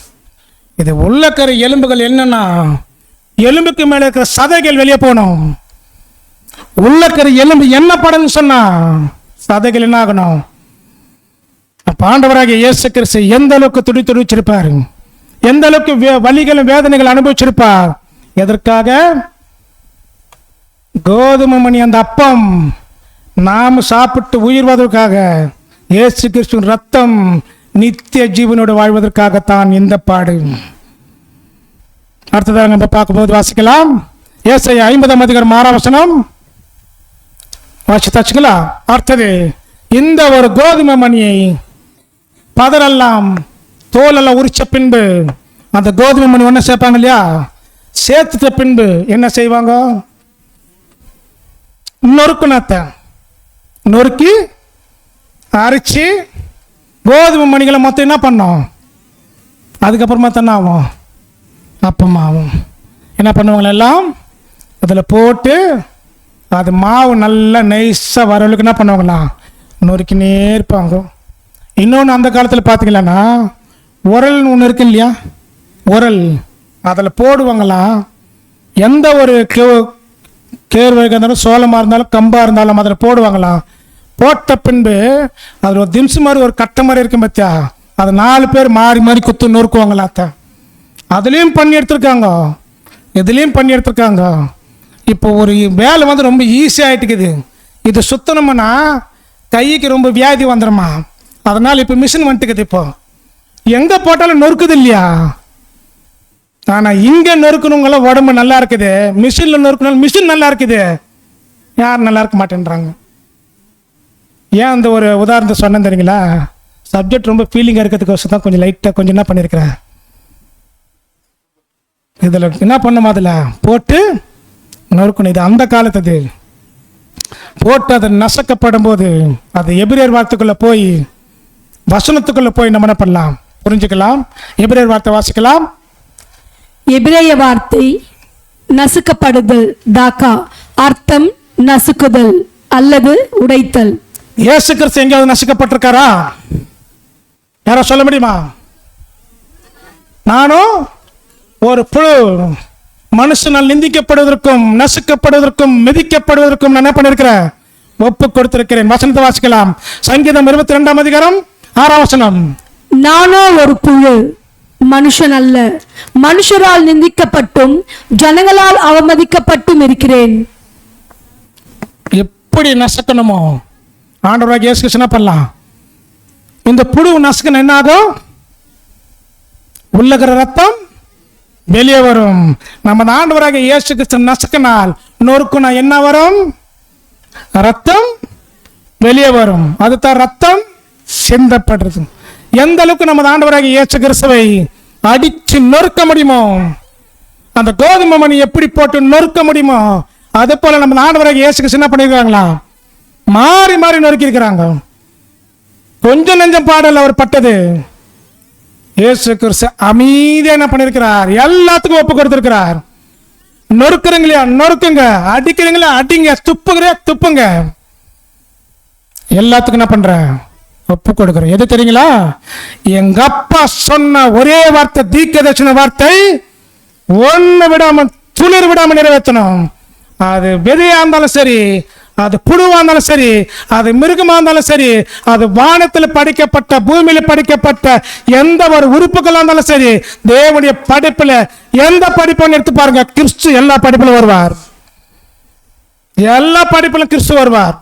இது உள்ளக்கரு எலும்புகள் என்னன்னா, எலும்புக்கு மேல இருக்கிற சதைகள் வெளியே போகணும். உள்ளக்கரு எலும்பு என்ன படம்னு சொன்னா சதைகள் என்ன ஆகணும். ஆண்டவராகிய இயேசு கிறிஸ்து எந்த அளவுக்கு துடிச்சிருப்பார், எந்த அளவுக்கு வலிகளும் வேதனைகள் அனுபவிச்சிருப்பார். எதற்காக? கோதுமை மணி அந்த அப்பம் நாம் சாப்பிட்டு உயிர்வதற்காக, இயேசு கிறிஸ்துவின் ரத்தம் நித்திய ஜீவனோடு வாழ்வதற்காகத்தான் இந்த பாடு. அடுத்ததாக நம்ம பார்க்கும்போது வாசிக்கலாம். ஏசாயா 50ஆம் அதிகாரம் 6ஆம் வசனம் வாசித்தாச்சுங்களா? அடுத்தது, இந்த ஒரு கோதுமை மணியை பதரெல்லாம் தோலெல்லாம் உரிச்ச பின்பு அந்த கோதுமை மணி ஒன்று சேர்ப்பாங்க இல்லையா? சேர்த்துட்ட பின்பு என்ன செய்வாங்க? நொறுக்கி அரைச்சி கோதுமை மணிகளை மொத்தம் என்ன பண்ணோம், அதுக்கப்புறமா தானே ஆகும், அப்பமாகும். என்ன பண்ணுவாங்க எல்லாம் அதில் போட்டு அது மாவு நல்லா நைஸாக வரவளுக்கு என்ன பண்ணுவாங்களா, நொறுக்கினே இருப்பாங்க. இன்னொன்று அந்த காலத்தில் பார்த்தீங்களான்னா உரல்னு ஒன்று இருக்கு இல்லையா, உரல் அதில் போடுவாங்களாம். எந்த ஒரு கேழ்வரகு இருந்தாலும் சோளமாக இருந்தாலும் கம்பாக இருந்தாலும் அதில் போடுவாங்களாம். போட்ட பின்பு அதில் ஒரு திம்சு மாதிரி ஒரு கட்டை மாதிரி இருக்கும் பத்தியா, அது 4 பேர் மாறி மாறி குத்து நொறுக்குவாங்களாத்த. அதுலேயும் பண்ணி எடுத்துருக்காங்க, இதுலேயும் பண்ணி எடுத்துருக்காங்க. இப்போ ஒரு வேலை ரொம்ப ஈஸியாகிட்டுக்குது. இது சுத்தணும்னா கைக்கு ரொம்ப வியாதி வந்துடுமா, அதனால் இப்போ மிஷின் வந்துட்டுக்குது. இப்போ எங்கே போட்டாலும் நொறுக்குது இல்லையா? ஆனா இங்க நொறுக்கணுங்கள உடம்பு நல்லா இருக்குது, மிஷின்ல நொறுக்கணும் மிஷின் நல்லா இருக்குது, யார் நல்லா இருக்க மாட்டேன்றாங்க. ஏன் அந்த ஒரு உதாரணத்தை சொன்னேன் தெரியுங்களா? சப்ஜெக்ட் ரொம்ப ஃபீலிங்காக இருக்கிறதுக்கு தான் கொஞ்சம் லைட்டாக கொஞ்சம் என்ன பண்ணியிருக்கிறேன், இதில் என்ன பண்ணும் அதில் போட்டு நொறுக்கணும். இது அந்த காலத்தது போட்டு அது நசக்கப்படும் போது அது எபிரேயர் வார்த்தைக்குள்ளே போய் வசனத்துக்குள்ளே போய் நம்ம என்ன பண்ணலாம் புரிஞ்சுக்கலாம். எபிரேயர் வார்த்தை வாசிக்கலாம். எபிரேய வார்த்தை நசுக்கப்படுதல், தாக்கா, அர்த்தம் நசுக்குதல் அல்லது உடைத்தல். இயேசு கிறிஸ்து எங்கேயாவது நசுக்கப்பட்டிருக்காரா? யாரோ சொல்ல முடியுமா? நானும் ஒரு புழு மனுஷனால் நிந்திக்கப்படுவதற்கும் நசுக்கப்படுவதற்கும் மிதிக்கப்படுவதற்கும் நான் என்ன பண்ணிருக்கிறேன், ஒப்பு கொடுத்திருக்கிறேன். வசனத்தை வாசிக்கலாம். சங்கீதம் 22ஆம் அதிகாரம் 6ஆம் வசனம். நானோ ஒரு புழு, மனுஷன் அல்ல, மனுஷரால் நிந்திக்கப்பட்டும் ஜனங்களால் அவமதிக்கப்பட்டும் இருக்கிறேன். எப்படி நசுக்கணுமோ ஆண்டவராகிய இயேசு கிறிஸ்து என்ன பண்ணலாம், இந்த புழு நசுக்கணும் என்ன ஆகும், உள்ளகிற ரத்தம் வெளியே வரும். நம்ம ஆண்டவராகிய இயேசு கிறிஸ்து நசுக்கினால் நொறுக்குனா என்ன வரும், ரத்தம் வெளியே வரும். அதுதான் ரத்தம் சிந்தப்படுறது. எந்த அளவுக்கு நம்ம ஆண்டவராகிய இயேசு கிறிஸ்துவை அடிச்சு நொறுக்க முடியுமோ, அந்த கோதுமை மணி எப்படி போட்டு நொறுக்க முடியுமோ, அது போல நம்ம ஆண்டவராகிய இயேசு கிறிஸ்து என்ன பண்ணிருக்காங்களா, மாறி மாறி நொறுக்கி இருக்கிறாங்க. கொஞ்சம் நெஞ்சம் பாடல் அவர் பட்டது. இயேசு கிறிஸ்து அமைதியா என்ன பண்ணிருக்கிறார், எல்லாத்துக்கும் ஒப்பு கொடுத்திருக்கிறார். நொறுக்குறீங்களா நொறுக்குங்க, அடிக்கிறீங்களா அடிங்க, துப்புங்கிற துப்புங்க, எல்லாத்துக்கும் என்ன பண்ற ஒப்பு கொடுக்குறேன். எது தெரியுங்களா? எங்க அப்பா சொன்ன ஒரே வார்த்தை, தீர்க்கதரிசன வார்த்தை, ஒண்ணு விடாம துளிர் விடாம நிறைவேற்றணும். அது விதையா இருந்தாலும் சரி, அது புழுவா இருந்தாலும் சரி, அது மிருகமா இருந்தாலும் சரி, அது வானத்தில் படிக்கப்பட்ட பூமியில படிக்கப்பட்ட எந்த ஒரு உறுப்புகளா இருந்தாலும் சரி, தேவனுடைய படைப்புல எந்த படிப்புன்னு எடுத்து பாருங்க, கிறிஸ்து எல்லா படிப்பிலும் வருவார். எல்லா படிப்பிலும் கிறிஸ்து வருவார்.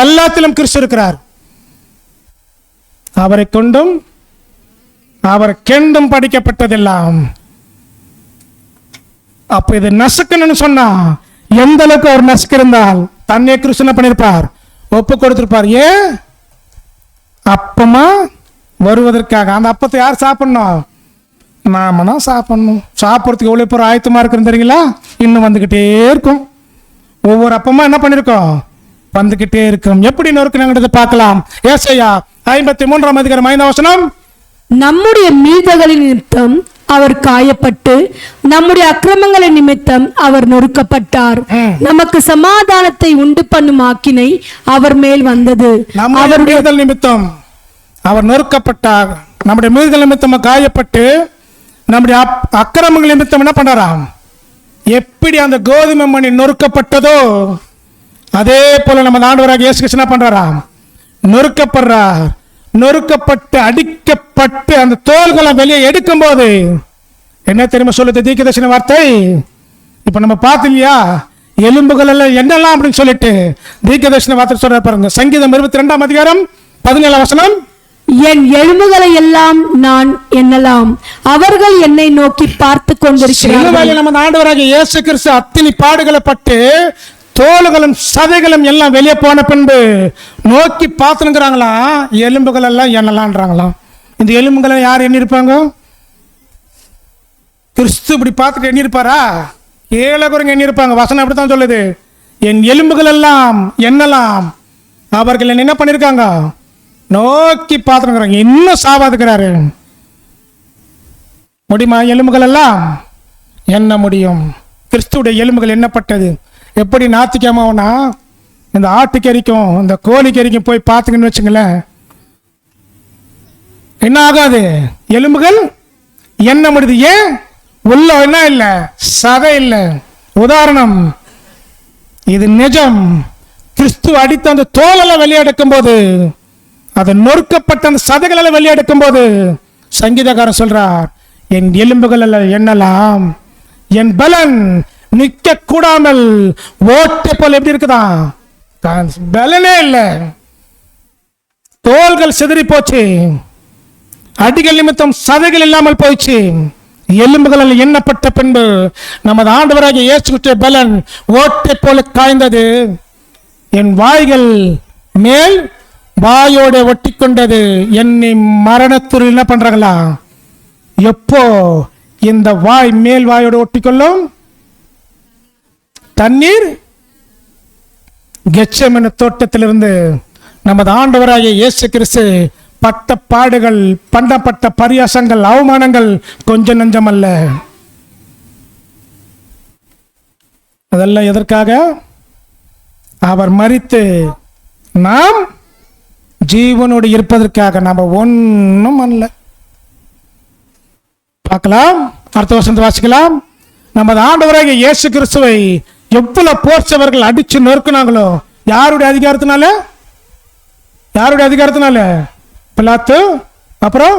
எல்லாத்திலும் கிறிஸ்து இருக்கிறார். அவரை கொண்டும் அவர் கெண்டும் படிக்கப்பட்டதெல்லாம். அப்ப இது நசுக்கணும்னு சொன்னா எந்த அளவுக்கு அவர் நசுக்கிருந்தால் தன்னை கிறிஸ்து என்ன பண்ணிருப்பார், ஒப்பு கொடுத்திருப்பார். ஏன்? அப்பமா வருவதற்காக. அந்த அப்பத்தை யார் சாப்பிடணும்? நாம தான் சாப்பிடணும். சாப்பிட்றதுக்கு எவ்வளவு பேர் ஆயத்தமா இருக்குன்னு தெரியுங்களா? இன்னும் வந்துகிட்டே இருக்கும். ஒவ்வொரு அப்பமா என்ன பண்ணிருக்கோம், வந்துகிட்டே இருக்கும். எப்படி நொறுக்குனாங்கிறத பார்க்கலாம். ஏசாயா 53ஆம் அதிகாரம் 5ஆம் வசனம். நம்முடைய மீதகளின் நிமித்தம் அவர் காயப்பட்டு நம்முடைய அக்கிரமங்களின் நிமித்தம் அவர் நொறுக்கப்பட்டார். நமக்கு சமாதானத்தை உண்டு பண்ணும் ஆக்கினை அவர் மேல் வந்தது. அவருடைய நிமித்தம் அவர் நொறுக்கப்பட்டார். நம்முடைய மீதல் நிமித்தம் காயப்பட்டு நம்முடைய அக்கிரமங்கள் நிமித்தம் என்ன பண்றாராம். எப்படி அந்த கோதுமை மணி நொறுக்கப்பட்டதோ அதே போல நம்ம ஆண்டவராகிய இயேசு கிறிஸ்து என்ன பண்றாராம், நொறுக்கப்படுறார். நொறுக்கப்பட்டு அடிக்கப்பட்டு அந்த தோள்களை வெளியே எடுக்கும் போது என்ன தெரியுமா சொல்லுது தீர்க்கதரிசன வார்த்தை? இப்ப நம்ம பார்த்தோம் இல்லையா, எலும்புகள் எல்லாம் என்னெல்லாம் அப்படின்னு சொல்லிட்டு தீர்க்கதரிசன வார்த்தை சொல்ற பாருங்க. சங்கீதம் 22ஆம் அதிகாரம் 17ஆம் வசனம். என் எலும்புகளை எல்லாம் நான் எண்ணலாம், அவர்கள் என்னை நோக்கி பார்த்து கொண்டிருக்கிறார்கள். நம்ம ஆண்டவராகிய இயேசு கிறிஸ்து அத்தனை பாடுகளை பட்டு தோள்களும் சதைகளும் எல்லாம் வெளியே போன பின்பு நோக்கி பார்த்துங்கிறாங்களா, எலும்புகள் எல்லாம் எண்ணலான்றாங்களாம். இந்த எலும்புகளை யார் எண்ணிருப்பாங்க? கிறிஸ்து இப்படி பார்த்துட்டு எண்ணிருப்பாரா? ஏழகுரங்க எண்ணிருப்பாங்க. வசனம் அப்படித்தான் சொல்லுது, என் எலும்புகள் எல்லாம் எண்ணலாம், அவர்கள் என்ன பண்ணிருக்காங்க, நோக்கி பார்த்துங்கிறாங்க. இன்னும் சாவாதுக்கிறாரு. முடியுமா? எலும்புகள் எல்லாம் எண்ண முடியும். கிறிஸ்துடைய எலும்புகள் எண்ணப்பட்டது. எப்படி நாத்திக்காமனா இந்த ஆட்டுக்கறிக்கும் இந்த கோழிக்கறிக்கும் போய் பார்த்துங்கன்னு வச்சுங்களேன், என்ன ஆகாது, எலும்புகள் என்ன முடியுது. ஏன்? உள்ள என்ன இல்லை, சதை இல்லை. உதாரணம், இது நிஜம். கிறிஸ்து அடித்த அந்த தோலெல்லாம் வெளியெடுக்கும் போது, அது நொறுக்கப்பட்ட அந்த சதைகளெல்லாம் வெளியெடுக்கும் போது சங்கீதக்காரன் சொல்றார், என் எலும்புகள் எல்லாம் எண்ணலாம், என் பலன் நிக்க கூடாமல் ஓட்டை போல எப்படி இருக்குதான், பலனே இல்லை. தோள்கள் சிதறி போச்சு, அடிகள் நிமித்தம் சதைகள் இல்லாமல் போயிடுச்சு. எலும்புகளில் எண்ணப்பட்ட பின்பு நமது ஆண்டவராகிய இயேசு கிறிஸ்துவின் பலன் ஓட்டை போல காய்ந்தது. என் வாய்கள் மேல் வாயோட ஒட்டி கொண்டது. என்னை மரணத்துள் என்ன பண்றாங்களா? எப்போ இந்த வாய் மேல் வாயோட ஒட்டிக்கொள்ளும்? தண்ணீர் கெத்செமனே தோட்டத்திலிருந்து நமது ஆண்டவராகிய இயேசு கிறிஸ்து பட்ட பாடுகள், பண்ணப்பட்ட பரியாசங்கள், அவமானங்கள் கொஞ்சம் நஞ்சமல்ல. அதெல்லாம் எதற்காக? அவர் மரித்து நாம் ஜீவனோடு இருப்பதற்காக. நாம் ஒன்றும் அல்ல. பார்க்கலாம், அடுத்த வருஷம் வாசிக்கலாம். நமது ஆண்டவராகிய இயேசு கிறிஸ்துவை எவ்வளவு போர்ச்சவர்கள் அடிச்சு நொறுக்குனாங்களோ. யாருடைய அதிகாரத்தினால? யாருடைய அதிகாரத்தினால? பிலாத்து. அப்புறம்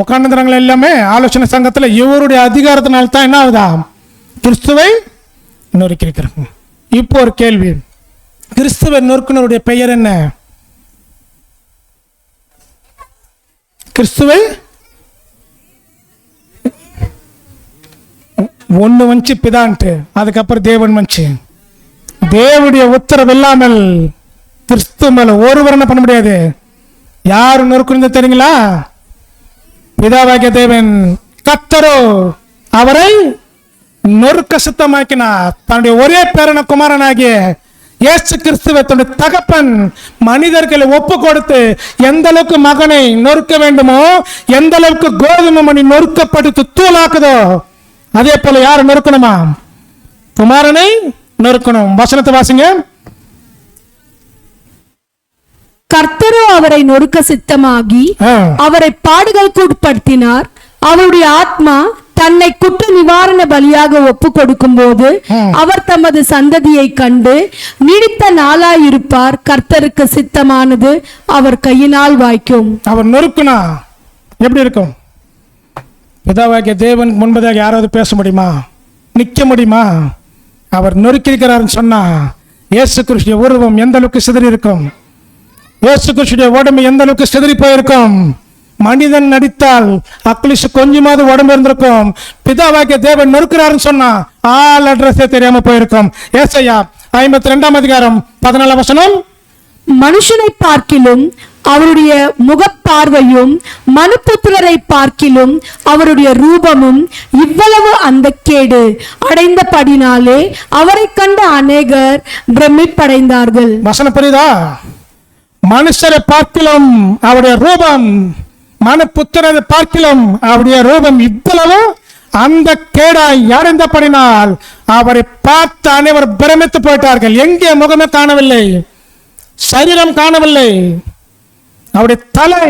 உட்காந்துறாங்களே எல்லாமே ஆலோசனை சங்கத்தில். இவருடைய அதிகாரத்தினால தான் என்ன ஆகுதா? கிறிஸ்துவை நொறுக்கிறாங்க. இப்போ ஒரு கேள்வி, கிறிஸ்துவை நொறுக்குனருடைய பெயர் என்ன? கிறிஸ்துவை ஒன்று வச்சு பிதான்ட்டு, அதுக்கப்புறம் தேவன் வச்சு. தேவனுடைய உத்தரவு இல்லாமல் கிறிஸ்து மேல ஒருவர் என்ன பண்ண முடியாது. யாரு நொறுக்குறது தெரியுங்களா? பிதாவாகிய தேவன் கர்த்தரோ அவரை நொறுக்க சுத்தமாக்கினார். தன்னுடைய ஒரே பேரன குமாரனாகிய இயேசு கிறிஸ்துவை தன்னுடைய தகப்பன் மனிதர்களை ஒப்பு கொடுத்து எந்த அளவுக்கு மகனை நொறுக்க வேண்டுமோ, எந்த அளவுக்கு கோதுமை மணி நொறுக்கப்படுத்து தூளாக்குதோ, அதே போல யாரை நொறுக்கணுமா? குமாரனை நொறுக்கணும். வசனத்தை வாசிங்க. கர்த்தரோ அவரை நொறுக்க சித்தமாகி அவரை பாடுகளுக்கு உட்படுத்தினார். அவருடைய ஆத்மா தன்னை குற்ற நிவாரண பலியாக ஒப்பு கொடுக்கும் போது அவர் தமது சந்ததியை கண்டு நீடித்த நாளாயிருப்பார். கர்த்தருக்கு சித்தமானது அவர் கையினால் வாய்க்கும். அவர் நொறுக்குனா எப்படி இருக்கும்? பிதாவாகிய தேவன் முன்பதாக யாராவது பேச முடியுமா? நிற்க முடியுமா? அவர் நொறுக்கியிருக்கிறாருன்னு சொன்னா இயேசு கிறிஸ்துவின் உருவம் எந்த அளவுக்கு சிதறி இருக்கும்? இயேசு கிறிஸ்துவின் உடம்பு எந்த அளவுக்கு சிதறி போயிருக்கும்? மனிதன் நடித்தால் அக்லிஷ் கொஞ்சமாவது உடம்பு இருந்திருக்கும். பிதாவாகிய தேவன் நொறுக்கிறாருன்னு சொன்னா ஆள் அட்ரஸே தெரியாம போயிருக்கும். ஏசாயா 52 அதிகாரம் 14 வசனம். மனுஷனை பார்க்கிலும் அவருடைய முகப்பார்வையும் மனுபுத்திரரை பார்க்கிலும் அவருடைய ரூபமும் இவ்வளவு அந்த கேடு அடைந்தபடினாலே அவரை கண்ட அநேகர் பிரமிப்படைந்தார்கள். வசனம் புரியுதா? மனுஷரை பார்க்கிலும் அவருடைய ரூபம், மனுபுத்திரரை பார்க்கிலும் அவருடைய ரூபம் இவ்வளவு அந்த கேடாய் அடைந்தபடினால் அவரை பார்த்து அனைவர் பிரமித்து போயிட்டார்கள். எங்கே முகமே காணவில்லை, சரீரம் காணவில்லை, அவருடைய தலை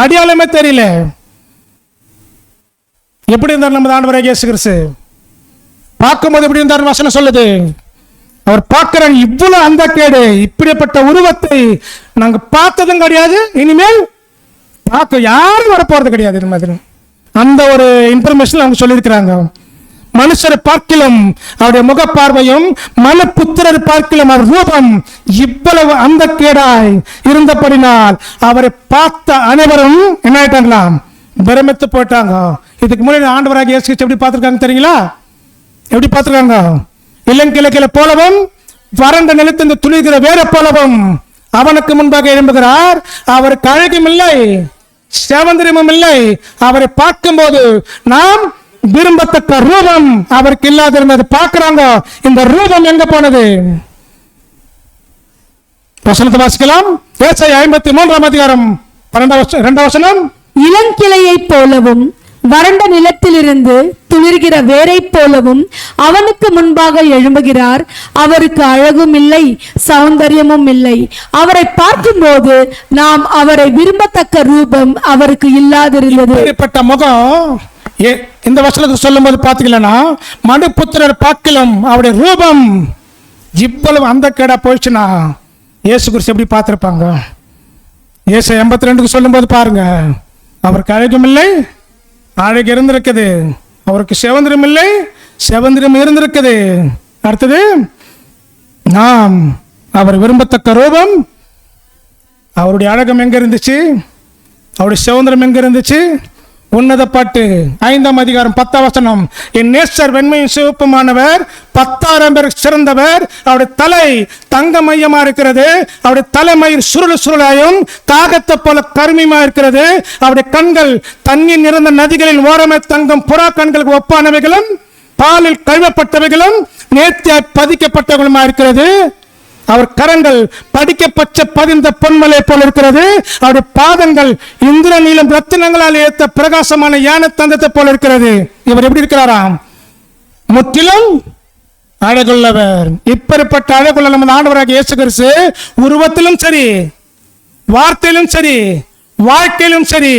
அடையாளமே தெரியல. எப்படி இருந்தார் நமது ஆண்டவராகிய இயேசு கிறிஸ்து? பார்க்கும்போது எப்படி இருந்தார்? வசனம் சொல்லுது. அவர் பார்க்கிறாங்க இவ்வளவு அந்த கேடு, இப்படிப்பட்ட உருவத்தை நாங்க பார்த்ததும் கிடையாது, இனிமேல் பார்க்க யாரும் வர போறது கிடையாது. இந்த மாதிரி அந்த ஒரு இன்ஃபர்மேஷன் அவங்க சொல்லியிருக்கிறாங்க. மனுஷரை பார்க்கிலும் அவருடைய முகப்பார்வையும் மனுபுத்திரர் பார்க்கிலும் அவர் ரூபம் இவ்வளவு அந்த கேடாய் இருந்தபடினால் அவரை பார்த்த அனைவரும் என்ன ஆயிட்டாங்களாம்? பிரமித்து போயிட்டாங்க. இதுக்கு முன்னாடி ஆண்டவராகிய இயேசு கிறிஸ்து எப்படி பார்த்திருக்காங்க தெரியுங்களா? எப்படி பார்த்திருக்காங்க? இளங்கிழக்கில போலவும் வறண்ட நிலத்திலிருந்து துளிர்கிற வேற போலவும் அவனுக்கு முன்பாக எழும்புகிறார். அவருக்கு அழகும் இல்லை, சௌந்தரியமும் இல்லை. அவரை பார்க்கும்போது நாம் விரும்பத்தக்க ரூபம் அவருக்கு இல்லாதிருந்தது. பார்க்கிறாங்க, இந்த ரூபம் எங்க போனது? வசனத்தை வாசிக்கலாம். ஏசாயா 53 அதிகாரம் 2 வசனம். இளங்கிளையை போலவும் வறண்ட நிலத்திலிருந்து துளிர்கிற வேரை போலவும் அவனுக்கு முன்பாக எழும்புகிறார். அவருக்கு அழகும் இல்லை, சௌந்தரியமும் இல்லை. அவரை பார்க்கும்போது நாம் அவரை விரும்பத்தக்க ரூபம் அவருக்கு இல்லாதிருந்தது. இப்படிப்பட்ட முகம் இந்த வசனத்துக்கு சொல்லும் போது பாத்தீங்கன்னா, மனுபுத்திரர் பார்க்கிலும் அவருடைய ரூபம் இவ்வளவு அந்த கேடா போயிடுச்சுன்னா இயேசு கிறிஸ்து எப்படி பார்த்திருப்பாங்க? ஏசாயா 82 சொல்லும் போது பாருங்க, அவருக்கு அழகும் இல்லை, அழகு இருந்திருக்குது. அவருக்கு சௌந்தரியம் இல்லை, சௌந்தரியம் இருந்திருக்குது. அடுத்தது நாம் அவர் விரும்பத்தக்க ரூபம், அவருடைய அழகம் எங்க இருந்துச்சு? அவருடைய சுதந்திரம் எங்க இருந்துச்சு? உன்னத பாட்டு 5ஆம் அதிகாரம் 10ஆம் வசனம். என் நேசர் வெண்மையும் சிவப்புமானவர், 10,000 பேர் சிறந்தவர். அவருடைய தலை தங்க மையமா இருக்கிறது. அவருடைய தலைமயிர் சுருளாயும் காகத்தை போல கருமையுமா இருக்கிறது. அவருடைய கண்கள் தண்ணீர் நிறைந்த நதிகளின் ஓரமே தங்கும் புறா கண்களுக்கு ஒப்பானவைகளும் பாலில் கழுவப்பட்டவைகளும் நேர்த்தியாய் பதிக்கப்பட்டவர்களுமா இருக்கிறது. அவர் கரங்கள் படிக்க பச்சை பதிந்த பொன்மலை போல இருக்கிறது. அவருடைய பாதங்கள் இந்திர நீளம் ரத்தினங்களால் ஏத்த பிரகாசமான யான தந்தத்தை போல இருக்கிறது. இவர் எப்படி இருக்கிறாராம்? முற்றிலும் அழகுள்ளவர். இப்பேற்பட்ட அழகுள்ள நம்ம ஆண்டவராகிய இயேசு கிறிஸ்து உருவத்திலும் சரி, வார்த்தையிலும் சரி, வாழ்க்கையிலும் சரி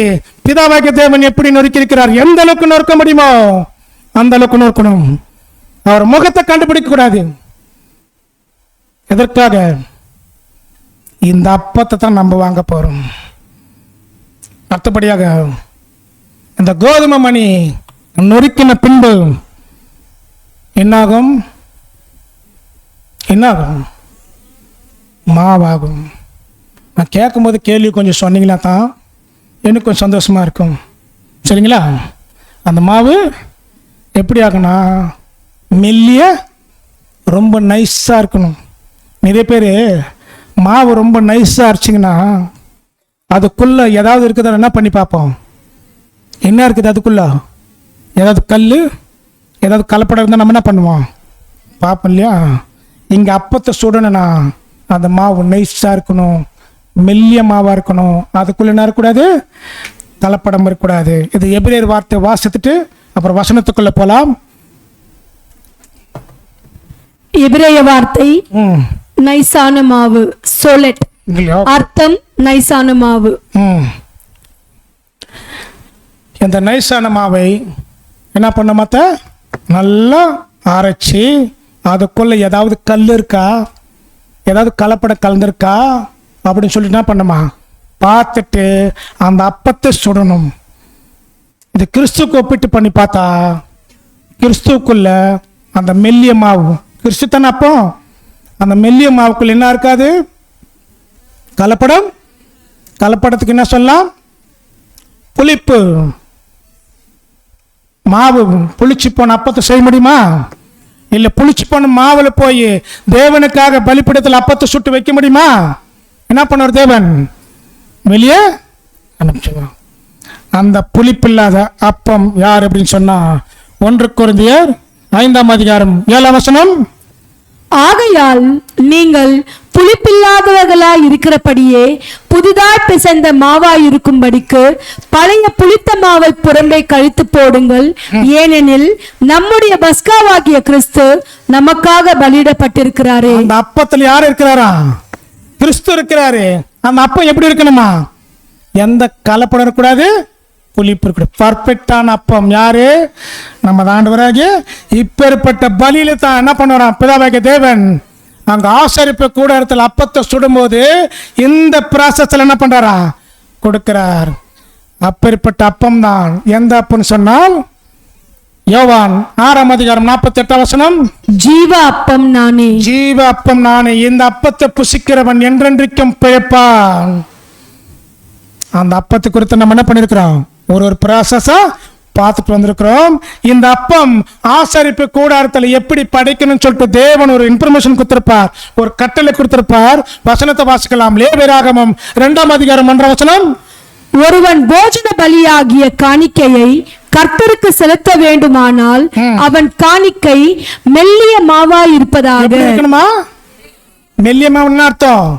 பிதாவாகிய தேவன் எப்படி நொறுக்கியிருக்கிறார்? எந்த அளவுக்கு நொறுக்க முடியுமோ அந்த அளவுக்கு நொறுக்கணும். அவர் முகத்தை கண்டுபிடிக்க கூடாது. எதற்காக? இந்த அப்பத்தை தான் நம்ம வாங்க போறோம். அடுத்தபடியாக இந்த கோதுமை மணி நொறுக்கின பின்பு என்னாகும்? மாவாகும். நான் கேட்கும்போது கேள்வி கொஞ்சம் சொன்னீங்களா தான் எனக்கு கொஞ்சம் சந்தோஷமா இருக்கும். சரிங்களா? அந்த மாவு எப்படி ஆகுனா மெல்லிய ரொம்ப நைஸாக இருக்கணும். நிறைய பேர் மாவு ரொம்ப நைஸாக அரைச்சிங்கன்னா அதுக்குள்ளே ஏதாவது இருக்குதா என்ன பண்ணி பார்ப்போம். என்ன இருக்குது அதுக்குள்ளே? ஏதாவது கல், ஏதாவது கலப்படம் இருந்தால் நம்ம என்ன பண்ணுவோம்? பார்ப்போம் இல்லையா? இங்கே அப்பத்தை சுடணும்னா அந்த மாவு நைஸாக இருக்கணும், மெல்லிய மாவாக இருக்கணும். அதுக்குள்ளே என்ன இருக்கக்கூடாது? கலப்படம் இருக்கக்கூடாது. இது எபிரேயர் வார்த்தை வாசித்துட்டு அப்புறம் வசனத்துக்குள்ளே போகலாம். எபிரேய வார்த்தை நைசான மாவு, சோலெட். அர்த்தம் நைசான மாவு. இந்த நைசான மாவை என்ன பண்ண மாத்த நல்லா அரைச்சி அதுக்குள்ள ஏதாவது கல் இருக்கா, ஏதாவது கலப்படம் கலந்துருக்கா அப்படின்னு சொல்லி என்ன பண்ணுமா பார்த்துட்டு அந்த அப்பத்தை சுடணும். இது கிறிஸ்துக்கு ஒப்பிட்டு பண்ணி பார்த்தா கிறிஸ்துக்குள்ள அந்த மெல்லிய மாவு, கிறிஸ்து தானே அப்போ, அந்த மெல்லிய மாவுக்குள்ள என்ன இருக்காது? கலப்படம். கலப்படத்துக்கு என்ன சொல்லலாம்? புளிப்பு. மாவு புளிச்சு போன அப்பத்தை செய்ய முடியுமா? இல்ல புளிச்சு போன மாவுல போய் தேவனுக்காக பலிபீடத்தில் அப்பத்தை சுட்டு வைக்க முடியுமா? என்ன பண்ணுவார் தேவன்? வெளியே அனுப்பிச்சுவார். அந்த புளிப்பில்லாத அப்பம் யார் அப்படின்னு சொன்னா 1 கொரிந்தியர் 5ஆம் அதிகாரம் 7ஆம் வசனம். ஆகையால் நீங்கள் புளிப்பில்லாதவர்களாய் இருக்கிறபடியே புதிதாய் பிசைந்த மாவாய் இருக்கும்படிக்கு பழைய புளித்த மாவை புறம்பே கழித்து போடுங்கள். ஏனெனில் நம்முடைய பஸ்காவாகிய கிறிஸ்து நமக்காக பலியிடப்பட்டிருக்கிறாரே. அந்த அப்பத்தில் யார் இருக்கிறாரா? கிறிஸ்து இருக்கிறாரு. அந்த அப்பம் எப்படி இருக்கணுமா? எந்த கலப்படம் இருக்கக்கூடாது, புளிப்பு இருக்கக்கூடாது. பர்ஃபெக்டான அப்பம் யாரு? நம்ம ஆண்டவராகிய இப்பேற்பட்ட பலியில தான் என்ன பண்ணுறான் பிதாவாகிய தேவன் அங்க ஆசரிப்பு கூடாரத்தில் அப்பத்தை சுடும்போது இந்த ப்ராசஸ்ல என்ன பண்றாரா கொடுக்கிறார். அப்பேற்பட்ட அப்பம் தான் எந்த அப்பம்னு சொன்னால் யோவான் 6ஆம் அதிகாரம் 48ஆம் வசனம். ஜீவ அப்பம் நானே, ஜீவ அப்பம் நானே, இந்த அப்பத்தை புசிக்கிறவன் என்றென்றைக்கும் பிழைப்பான். அந்த அப்பத்தை குறித்து நம்ம என்ன பண்ணிருக்கிறோம்? ஒரு ப்ராசஸா பார்த்துட்டு வந்திருக்கிறோம். இந்த அப்பம் ஆசரிப்பு கூடாரத்தில் எப்படி படைக்கணும்னு சொல்லிட்டு தேவன் ஒரு இன்ஃபர்மேஷன் கொடுத்திருப்பார், ஒரு கட்டளை கொடுத்திருப்பார். வசனத்தை வாசிக்கலாம். லேவியராகமம் 2ஆம் அதிகாரம் 1ஆம் வசனம். ஒருவன் போஜன பலியாகிய காணிக்கையை கர்த்தருக்கு செலுத்த வேண்டுமானால் அவன் காணிக்கை மெல்லிய மாவா இருப்பதாக. மெல்லிய மாவுன்னு அர்த்தம்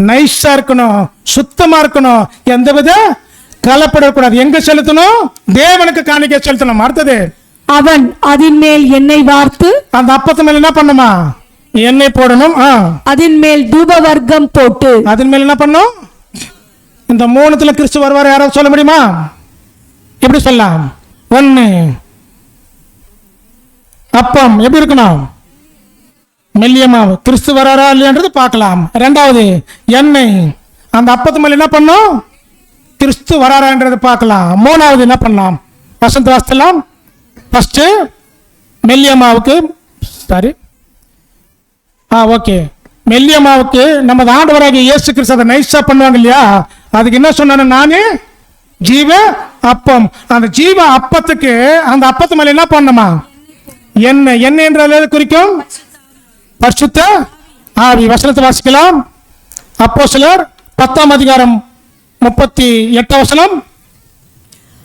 நைஸா இருக்கணும், சுத்தமா இருக்கணும், எந்தவித கலப்படக்கூடாது. எங்க செலுத்தணும்? தேவனுக்கு காணிக்கை செலுத்தணும். அடுத்தது அவன் அதன் மேல் எண்ணெய் வார்த்து, அந்த அப்பத்து மேல என்ன பண்ணுமா? எண்ணெய் போடணும். அதன் மேல் தூப வர்க்கம் போட்டு, அதன் மேல் என்ன பண்ணும்? இந்த 3த்துல கிறிஸ்து வருவார். யாராவது சொல்ல முடியுமா? எப்படி சொல்லலாம்? 1 அப்பம் எப்படி இருக்கணும்? மெல்லிய மாவு. கிறிஸ்து வராரா இல்லையான்றது பார்க்கலாம். 2வது எண்ணெய். அந்த அப்பத்து மேல என்ன பண்ணும்? கிறிஸ்து வராரான்றது பார்க்கலாம். 3வது என்ன பண்ணலாம்? வசந்த வாசிக்கலாம். ஃபர்ஸ்ட் மெல்லிய மாவுக்கு சாரி ஓகே மெல்லிய மாவுக்கு நம்ம ஆண்டவராகிய இயேசு கிறிஸ்து அதை நைஸா பண்ணுவாங்க இல்லையா? அதுக்கு என்ன சொன்னாரு? நானே ஜீவ அப்பம். அந்த ஜீவ அப்பத்துக்கு அந்த அப்பத்து மேல என்ன பண்ணணுமா? எண்ணெய். எண்ணெய் என்றால் எதை குறிக்கும்? பரிசுத்த ஆவி. வசனத்தை வாசிக்கலாம். அப்போஸ்தலர் 10ஆம் அதிகாரம் 38 வசனம்.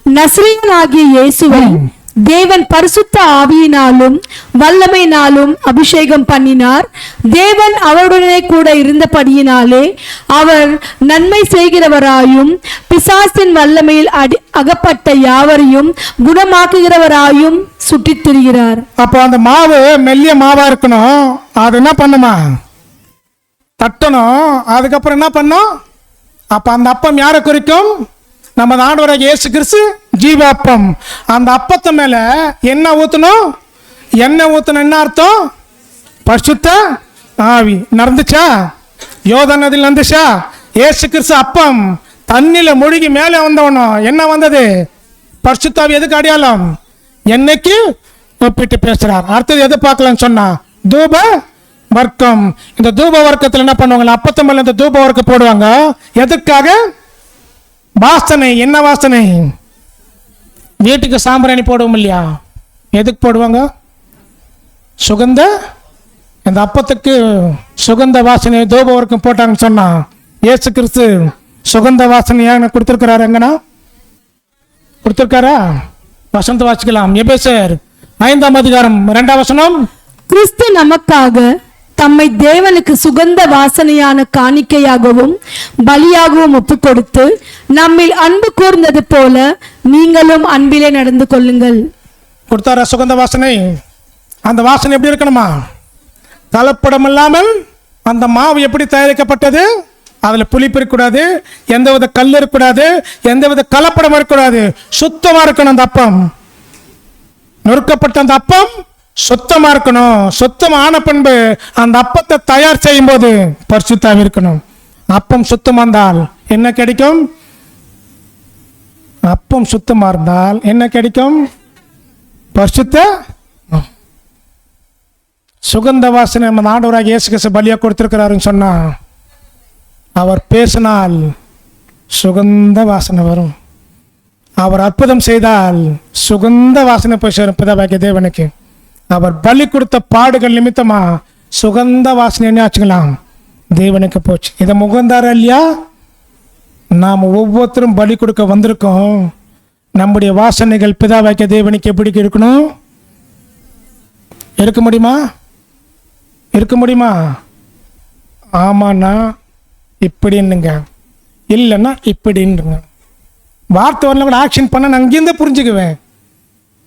நசரேயனாகிய இயேசுவை தேவன் பரிசுத்த ஆவியினாலும் வல்லமையினாலும் அபிஷேகம் பண்ணினார். தேவன் அவருடனே கூட இருந்தபடியினாலே அவர் நன்மை செய்கிறவராயும் பிசாசின் வல்லமையில் அகப்பட்ட யாவரையும் குணமாக்குகிறவராயும் சுற்றித் திரிகிறார். அப்போ அந்த மாவு மெல்லிய மாவா இருக்கணும். அது என்ன பண்ணுமா? தட்டணும். அதுக்கப்புறம் என்ன பண்ணும்? அப்ப அந்த அப்பம் யாரை குறிக்கும்? நம்ம ஆண்டவராகிய இயேசு கிறிஸ்து ஜீவ அப்பம். அந்த அப்பத்து மேல என்ன ஊத்தணும்? எண்ணெய் ஊத்தணும். என்ன அர்த்தம்? பரிசுத்த ஆவி. நடந்துச்சா? யோர்தான் நதியில் நடந்துச்சா? இயேசு கிறிஸ்து அப்பம் தண்ணில முழுகி மேலே வந்தவனும் என்ன வந்தது? பரிசுத்த ஆவி. எதுக்கு அடையாளம்? எண்ணெய்க்கு ஒப்பிட்டு பேசுறார். அடுத்தது எது பார்க்கலாம்னு சொன்னா தூப வர்க்கம். இந்த தூப வர்க்கத்தில் என்ன பண்ணுவாங்க? அப்பத்து மேல இந்த தூப வர்க்கம் போடுவாங்க. எதுக்காக? வாசனை. என்ன வாசனை? வீட்டுக்கு சாம்பிராணி போடுவோம் இல்லையா? எதுக்கு போடுவாங்க? சுகந்த. இந்த அப்பத்துக்கு சுகந்த வாசனை தூப வர்க்கம் போட்டாங்கன்னு சொன்னா இயேசு கிறிஸ்து சுகந்த வாசனையாக கொடுத்திருக்கிறாரு. எங்கன்னா கொடுத்திருக்காரா? வசனத்தை வாசிக்கலாம். எபேசியர் 5ஆம் அதிகாரம் 2ஆம் வசனம். கிறிஸ்து நமக்காக தம்மை தேவனுக்கு சுகந்த வாசனையான காணிக்கையாகவும் பலியாகவும் ஒப்பு கொடுத்து நம்மில் அன்பு கூர்ந்தது போல நீங்களும் அன்பிலே நடந்து கொள்ளுங்கள். கொடுத்தாரா சுகந்த வாசனை? அந்த வாசனை எப்படி இருக்கணுமா? கலப்படம் இல்லாமல். அந்த மாவு எப்படி தயாரிக்கப்பட்டது? அதுல புளிப்பு இருக்கக்கூடாது, எந்தவித கல் இருக்கக்கூடாது, எந்தவித கலப்படம் இருக்கக்கூடாது. சுத்தமா இருக்கணும் அந்த அப்பம். நொறுக்கப்பட்ட அந்த அப்பம் சுத்தமா இருக்கணும். சுத்தமான பண்பு அந்த அப்பத்தை தயார் செய்யும் போது பரிசுத்தாவி இருக்கணும். அப்பம் சுத்தமா இருந்தால் என்ன கிடைக்கும்? அப்பம் சுத்தமா இருந்தால் என்ன கிடைக்கும்? பரிசுத்த சுகந்த வாசனை. நம்ம ஆண்டவராக இயேசு கிறிஸ்து பலியா கொடுத்திருக்கிறாருன்னு சொன்னா அவர் பேசினால் சுகந்த வாசனை வரும். அவர் அற்புதம் செய்தால் சுகந்த வாசனை போய் சேரும் பிதாவாகிய தேவனுக்கு. அவர் பலி கொடுத்த பாடுகள் நிமித்தமா சுகந்த வாசனை என்ன ஆச்சுக்கலாம்? தேவனுக்கு போச்சு. இதை முகந்தார இல்லையா? நாம் ஒவ்வொருத்தரும் பலி கொடுக்க வந்திருக்கோம். நம்முடைய வாசனைகள் பிதாவாகிய தேவனுக்கு எப்படி இருக்கணும்? இருக்க முடியுமா? இருக்க முடியுமா? ஆமாண்ணா இப்படின்னுங்க, இல்லைன்னா இப்படின்னுங்க. வார்த்தை வரல கூட ஆக்ஷன் பண்ண நான் அங்கேருந்து புரிஞ்சுக்குவேன்.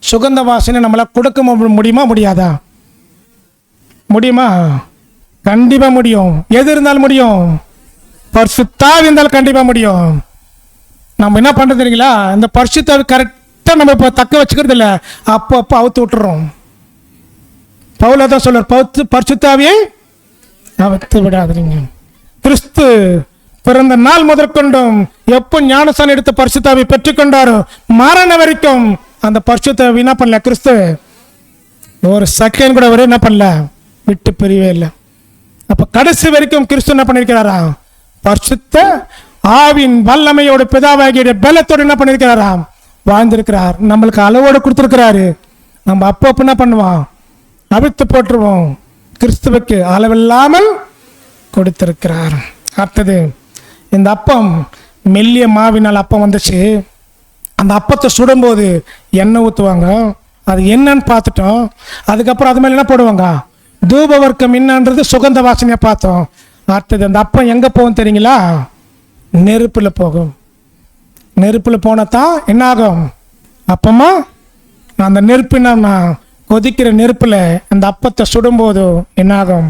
சுகந்த வாசனை நம்மளால் கொடுக்க முடியுமா? முடியாதா? முடியுமா? கண்டிப்பா முடியும். எது இருந்தாலும் முடியும். பரிசுத்தாவி இருந்தாலும் கண்டிப்பா முடியும். நம்ம என்ன பண்றது தெரியுங்களா? இந்த பரிசுத்தாவி கரெக்டாக நம்ம இப்போ தக்க வச்சுக்கிறது இல்லை. அப்போ அவுத்து விட்டுறோம். பவுல தான் சொல்றார், பரிசுத்தாவியை அவுத்து விடாதீங்க. கிறிஸ்து பிறந்த நாள் முதற்கொண்டும் எப்போ ஞானஸ்தானம் எடுத்து பரிசுத்தாவி பெற்றுக்கொண்டாரோ மரண வரைக்கும் அந்த பரிசுத்தாவி என்ன பண்ணல? கிறிஸ்து ஒரு செகண்ட் கூட என்ன பண்ணல? விட்டு பிரியவே இல்லை. அப்ப கடைசி வரைக்கும் கிறிஸ்து என்ன பண்ணிருக்கிறாரா? பரிசுத்த ஆவின் வல்லமையோட பிதாவாகிய பலத்தோடு என்ன பண்ணிருக்கிறாரா? வாழ்ந்திருக்கிறார். நம்மளுக்கு அளவோடு கொடுத்திருக்கிறாரு. நம்ம அப்போ என்ன பண்ணுவோம்? அவிழ்த்து போட்டுருவோம். கிறிஸ்துவுக்கு அளவில்லாமல் கொடுத்திருக்கிறார். அடுத்தது இந்த அப்பம் மெல்லிய மாவினால் அப்பம் வந்துச்சு. அந்த அப்பத்தை சுடும்போது எண்ணெய் ஊற்றுவாங்க. அது என்னன்னு பார்த்துட்டோம். அதுக்கப்புறம் அது மேலே என்ன போடுவாங்க? தூப வர்க்கம். என்னன்றது சுகந்த வாசனையை பார்த்தோம். அடுத்தது அந்த அப்பம் எங்கே போகும் தெரியுங்களா? நெருப்பில் போகும். நெருப்பில் போனதான் என்ன ஆகும்? அப்பமா அந்த நெருப்பு என்ன கொதிக்கிற நெருப்பில் அந்த அப்பத்தை சுடும்போது என்ன ஆகும்?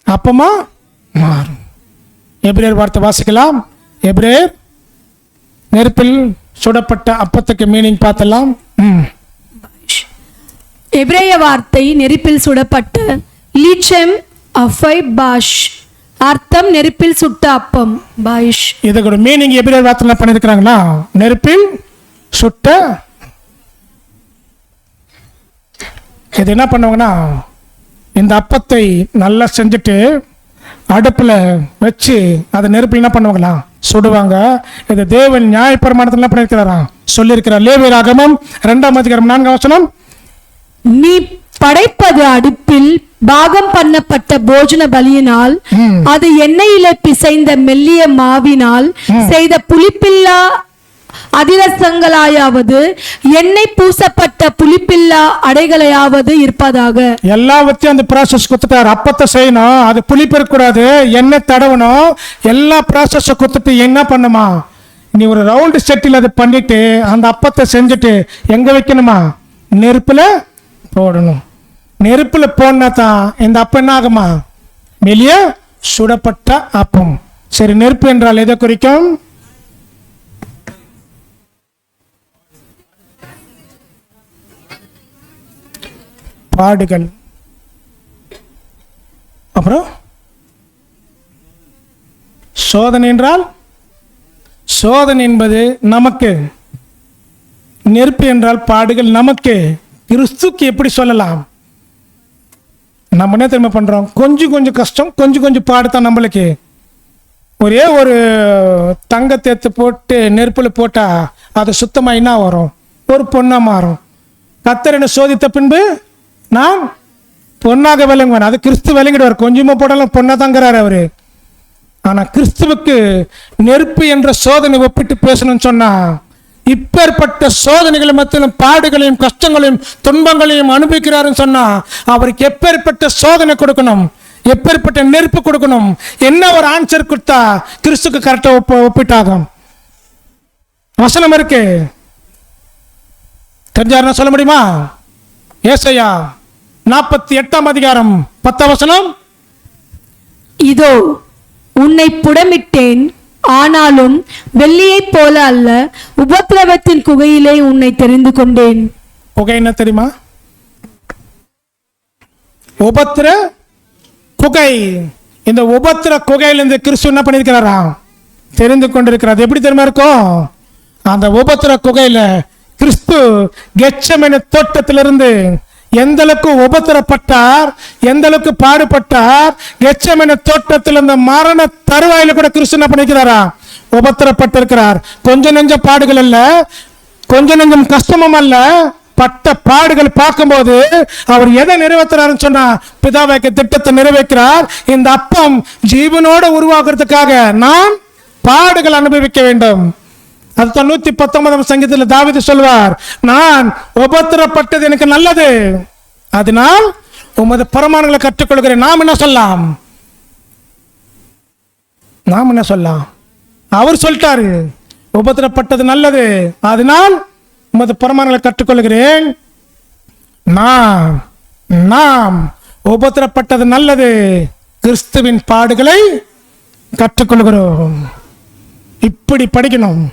அப்பமா மாறும். எபிரேயர் வார்த்தை வாசிக்கலாம். எபிரேயர் நெருப்பில் சுடப்பட்ட அப்பத்துக்கு மீனிங் பார்த்தலாம். எபிரேய வார்த்தை நெருப்பில் சுடப்பட்ட லீச்சம் அஃபை பாஷ். அர்த்தம் நெருப்பில் சுட்ட அப்பம் பாஷ். இதுக்கு மீனிங் எபிரேயர் வார்த்தை என்ன பண்ணிருக்கிறாங்களா? நெருப்பில் சுட்ட. இது என்ன பண்ணுவாங்கன்னா, இந்த அப்பத்தை நல்லா செஞ்சுட்டு அடுப்பில் வச்சு அதை நெருப்பில் என்ன பண்ணுவாங்களா? சுடுவாங்க. இது தேவன் நியாயப்பிரமாணத்தில் என்ன பண்ணியிருக்கிறாராம் சொல்லியிருக்கிறார். லேவியராகமம் 2ஆம் அதிகாரம் 4ஆம் வசனம். நீ படைப்பது அடுப்பில் பாகம் பண்ணப்பட்ட போஜன பலியினால், அது எண்ணெயிலே பிசைந்த மெல்லிய மாவினால் செய்த புளிப்பில்லா அதிரசங்களாயாவது எண்ணெய் பூசப்பட்ட புளிப்பில்லா அடைகளையாவது இருப்பதாக. எல்லாவற்றையும் அந்த ப்ராசஸ் கொடுத்துட்டார். அப்பத்தை செய்யணும், அது புளிப்பு இருக்கக்கூடாது, எண்ணெய் தடவணும், எல்லா ப்ராசஸை கொடுத்துட்டு என்ன பண்ணுமா, நீ ஒரு ரவுண்டு செட்டில் அதை பண்ணிட்டு அந்த அப்பத்தை செஞ்சுட்டு எங்க வைக்கணுமா, நெருப்புல போடணும். நெருப்புல போனா தான் இந்த அப்பம் என்ன ஆகுமா, வெளியே சுடப்பட்ட அப்பம். சரி, நெருப்பு என்றால் எதை குறிக்கும்? பாடுகள். அப்புறம் சோதனை என்றால், சோதனை என்பது நமக்கு, நெருப்பு என்றால் பாடுகள் நமக்கு. கிறிஸ்துக்கு எப்படி சொல்லலாம்? நம்ம என்ன தெரியுமா பண்றோம், கொஞ்சம் கொஞ்சம் கஷ்டம், கொஞ்சம் கொஞ்சம் பாடு தான் நம்மளுக்கு. ஒரே ஒரு தங்கத்தை எடுத்து போட்டு நெருப்புல போட்டா அது சுத்தமா என்ன வரும், ஒரு பொண்ணா மாறும். கர்த்தர் என்ன சோதித்த பின்பு நான் பொண்ணாக விளங்குவேன். அது கிறிஸ்து விளங்கிடுவார். கொஞ்சமா போட்டாலும் பொண்ணா தாங்கிறார் அவரு. ஆனா கிறிஸ்துவுக்கு நெருப்பு என்ற சோதனை ஒப்பிட்டு பேசணும்னு சொன்னா, இப்பேற்பட்ட சோதனைகளை மத்தியிலும் பாடுகளையும் கஷ்டங்களையும் துன்பங்களையும் அனுபவிக்கிறாருன்னு சொன்னா, அவருக்கு எப்பேற்பட்ட சோதனை கொடுக்கணும், எப்பேற்பட்ட நெருப்பு கொடுக்கணும், என்ன ஒரு ஆன்சர் கொடுத்தா கிறிஸ்துக்கு கரெக்டா ஒப்பிட்டாகும். வசனம் இருக்கு, தெரிஞ்சாருன்னா சொல்ல முடியுமா? ஏசாயா 48ஆம் அதிகாரம் 10ஆம் வசனம். இதோ உன்னை புடமிட்டேன், ஆனாலும் வெள்ளியைப் போல அல்ல, உபத்திரவத்தின் குகையிலே உன்னை தெரிந்து கொண்டேன். குகை என்ன தெரியுமா? உபத்திர குகை. இந்த உபத்திர குகையிலிருந்து கிறிஸ்து என்ன பண்ணியிருக்கிறாரா, தெரிந்து கொண்டிருக்கிறார். எப்படி தெரியுமா இருக்கும்? அந்த உபத்திர குகையில கிறிஸ்து கெத்செமனே தோட்டத்திலிருந்து எந்த அளவுக்கு உபத்திரப்பட்டார், எந்த அளவுக்கு பாடுபட்டார். கெத்செமனே தோட்டத்தில் இந்த மரண தருவாயில கூட கிறிஸ்து என்ன பண்ணிக்கிறாரா, உபத்திரப்பட்டிருக்கிறார். கொஞ்சம் நெஞ்சம் பாடுகள் அல்ல, கொஞ்சம் நெஞ்சம் கஷ்டமும் அல்ல, பட்ட பாடுகள் பார்க்கும்போது அவர் எதை நிறைவேற்றுறாருன்னு சொன்னா, பிதாவாகிய திட்டத்தை நிறைவேற்றார். இந்த அப்பம் ஜீவனோடு உருவாக்குறதுக்காக நான் பாடுகள் அனுபவிக்க வேண்டும். அதுதான் 119ஆம் சங்கீதத்தில் தாவீது சொல்வார், நான் உபத்திரப்பட்டது எனக்கு நல்லது, அதனால் உமது பிரமாணங்களை கற்றுக்கொள்கிறேன். நாம் என்ன சொல்லலாம், நாம் என்ன சொல்லலாம்? அவர் சொல்லிட்டாரு, உபத்திரப்பட்டது நல்லது, அதனால் உமது பிரமாணங்களை கற்றுக்கொள்கிறேன். நாம் உபத்திரப்பட்டது நல்லது, கிறிஸ்துவின் பாடுகளை கற்றுக்கொள்கிறோம். இப்படி படிக்கணும்.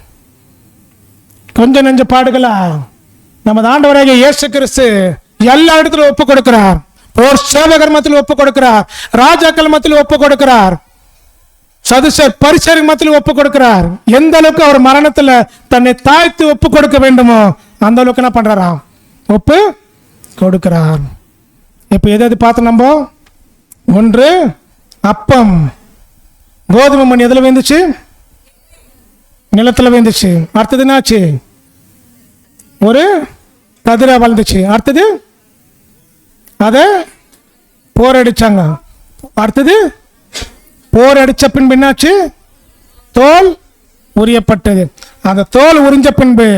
கொஞ்சம் நெஞ்ச பாடுகளா? நமது ஆண்டவராகிய இயேசு கிறிஸ்து எல்லா இடத்திலும் ஒப்பு கொடுக்கிறார். ஒரு சேவகர் மத்தியில் ஒப்பு கொடுக்கிறார், ராஜாக்கள் மத்தியில் ஒப்பு கொடுக்கிறார், சதுசர் பரிசேயர் மத்தியில் ஒப்பு கொடுக்கிறார். எந்த அளவுக்கு அவர் மரணத்துல தன்னை தாழ்த்து ஒப்பு கொடுக்க வேண்டுமோ அந்த அளவுக்கு என்ன பண்றாராம், ஒப்பு கொடுக்கிறார். இப்ப எது பார்த்து நம்ம, ஒன்று அப்பம், கோதுமை மணி எதுல வந்துச்சு, நிலத்துல வந்துச்சு. அடுத்தது என்னாச்சு, ஒரு கதிரா வளர்ந்துச்சு. அடுத்தது அத போரடிச்சாங்க. அடுத்தது போரடிச்ச பின்பு என்னாச்சு, தோல் உரியப்பட்டது. அந்த தோல் உறிஞ்ச பின்பு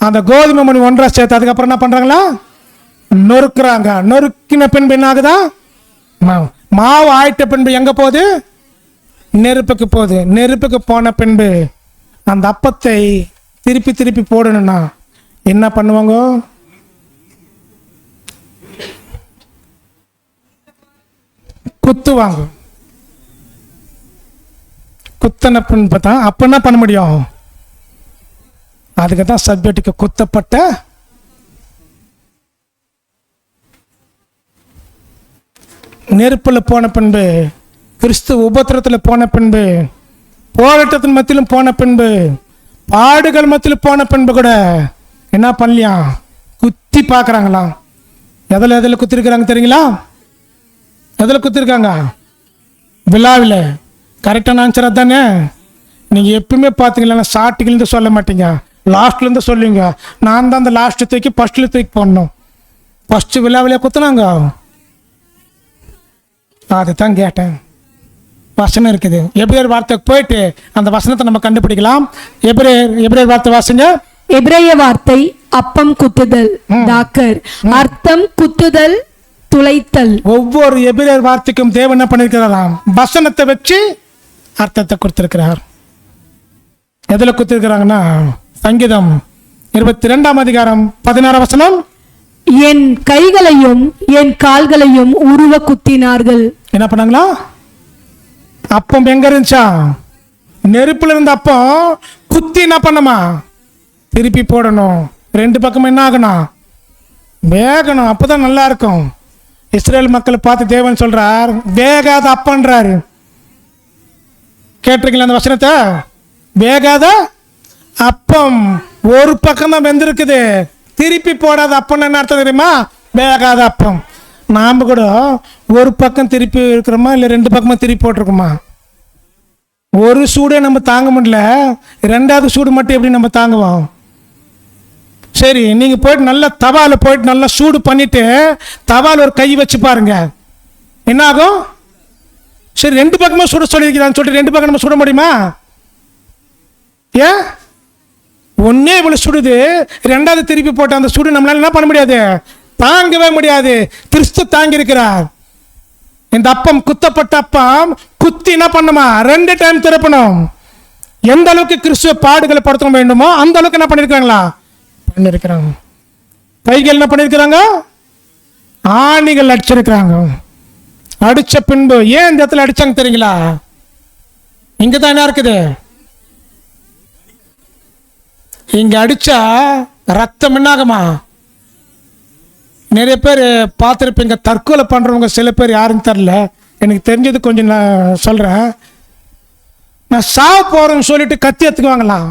அந்த கோதுமை மணி ஒன்றா சேர்த்து அதுக்கப்புறம் என்ன பண்றாங்களா, நொறுக்குறாங்க. நொறுக்கின பின்பு என்ன ஆகுதா, மாவு ஆயிட்ட பின்பு எங்க போகுது, நெருப்புக்கு போகுது. நெருப்புக்கு போன பின்பு அந்த அப்பத்தை திருப்பி திருப்பி போடணும்னா என்ன பண்ணுவாங்க, குத்துவாங்க. குத்தன பின்பு தான் அப்ப என்ன பண்ண முடியும், அதுக்கு தான் சப்ஜெக்டுக்கு குத்தப்பட்ட நெருப்புல போன பின்பு, கிறிஸ்து உபத்திரத்தில் போன பின்பு, போராட்டத்தின் மத்தியிலும் போன பின்பு, பாடுகள் மத்தியில் போன பின்பு கூட என்ன பண்ணலையா, குத்தி பார்க்குறாங்களாம். எதில் குத்திருக்கிறாங்க தெரியுங்களா? எதில் குத்திருக்காங்க, விழாவில். கரெக்டான ஆன்சர் தானே? நீங்கள் எப்பவுமே பார்த்தீங்களா ஸ்டார்டிங்லேருந்து சொல்ல மாட்டீங்க, லாஸ்ட்லேருந்து சொல்லுவீங்க. நான் தான் அந்த லாஸ்ட்டு தூக்கி ஃபஸ்ட்டில் தூக்கி போடணும். ஃபஸ்ட்டு விழாவிலே குத்துனாங்க, அதுதான் கேட்டேன். வசனம் இருக்குது. எபிரேயர் வார்த்தைக்கு போயிட்டு அந்த வசனத்தை நம்ம கண்டுபிடிக்கலாம். எபிரேயர் வார்த்தை வாசிங்க. எபிரேய வார்த்தை அப்பம் குத்துதல், டாக்கர். அர்த்தம் குத்துதல், துளைத்தல். ஒவ்வொரு எபிரேயர் வார்த்தைக்கும் தேவன் என்ன பண்ணிருக்கிறாராம்? வசனத்தை வச்சு அர்த்தத்தை கொடுத்திருக்கிறார். எதுல கொடுத்திருக்கிறாங்கன்னா சங்கீதம் 22ஆம் அதிகாரம் 16 வசனம். என் கைகளையும் என் கால்களையும் உருவ குத்தினார்கள். என்ன பண்ணாங்களா? அப்பம் எங்க இருந்துச்சா? நெருப்புல இருந்த அப்பம் குத்தி என்ன பண்ணமா? திருப்பி போடணும். ரெண்டு பக்கமும் என்ன ஆகணும்? வேகணும். அப்பதான் நல்லா இருக்கும். இஸ்ரேல் மக்களை பார்த்து தேவன் சொல்றார், வேகாத அப்பன்றாரு. கேட்டிருக்கீங்களா அந்த வசனத்தை? வேகாத அப்பம் ஒரு பக்கம் தான் வெந்திருக்குது, திருப்பி போடாத அப்பம் என்ன அர்த்தம் தெரியுமா? வேகாத அப்பம். நாம் கூட ஒரு பக்கம் திருப்பி இருக்கிறோமா, இல்லை ரெண்டு பக்கமாக திருப்பி போட்டிருக்கோமா? ஒரு சூடே நம்ம தாங்க முடியல, ரெண்டாவது சூடு மட்டும் எப்படி நம்ம தாங்குவோம்? சரி, நீங்கள் போயிட்டு நல்லா தவாவில் போயிட்டு நல்லா சூடு பண்ணிட்டு தவால் ஒரு கை வச்சு பாருங்க, என்ன ஆகும்? சரி, ரெண்டு பக்கமாக சுட சொல்லியிருக்கிறான்னு சொல்லிட்டு ரெண்டு பக்கம் நம்ம சுட முடியுமா? ஏன்? ஒன்னே இவ்வளோ சுடுது, ரெண்டாவது திருப்பி போட்ட அந்த சுடு நம்மளால என்ன பண்ண முடியாது? தாங்கவே முடியாது. கிறிஸ்து தாங்கி இருக்கிறார். இந்த அப்பம் குத்தப்பட்ட அப்பம் குத்தி என்ன பண்ணுமா? 2 டைம் திறப்பணும். எந்த அளவுக்கு கிறிஸ்துவ பாடுகளை படுத்த வேண்டுமோ அந்த அளவுக்கு என்ன பண்ணிருக்காங்களா? பண்ணிருக்கிறாங்க. கைகள் என்ன பண்ணிருக்கிறாங்க? ஆணிகள் அடிச்சிருக்கிறாங்க. அடிச்ச பின்பு ஏன் இந்த இடத்துல அடிச்சாங்க தெரியுங்களா? இங்கதான் என்ன இருக்குது? இங்க அடிச்சா ரத்தம் என்னாகுமா? நிறைய பேர் பார்த்துருப்பீங்க. தற்கொலை பண்ணுறவங்க சில பேர் யாருன்னு தெரில, எனக்கு தெரிஞ்சது கொஞ்சம் நான் சொல்கிறேன். நான் சாவ போகிறேன்னு சொல்லிட்டு கத்தி எடுத்துக்குவாங்களாம்.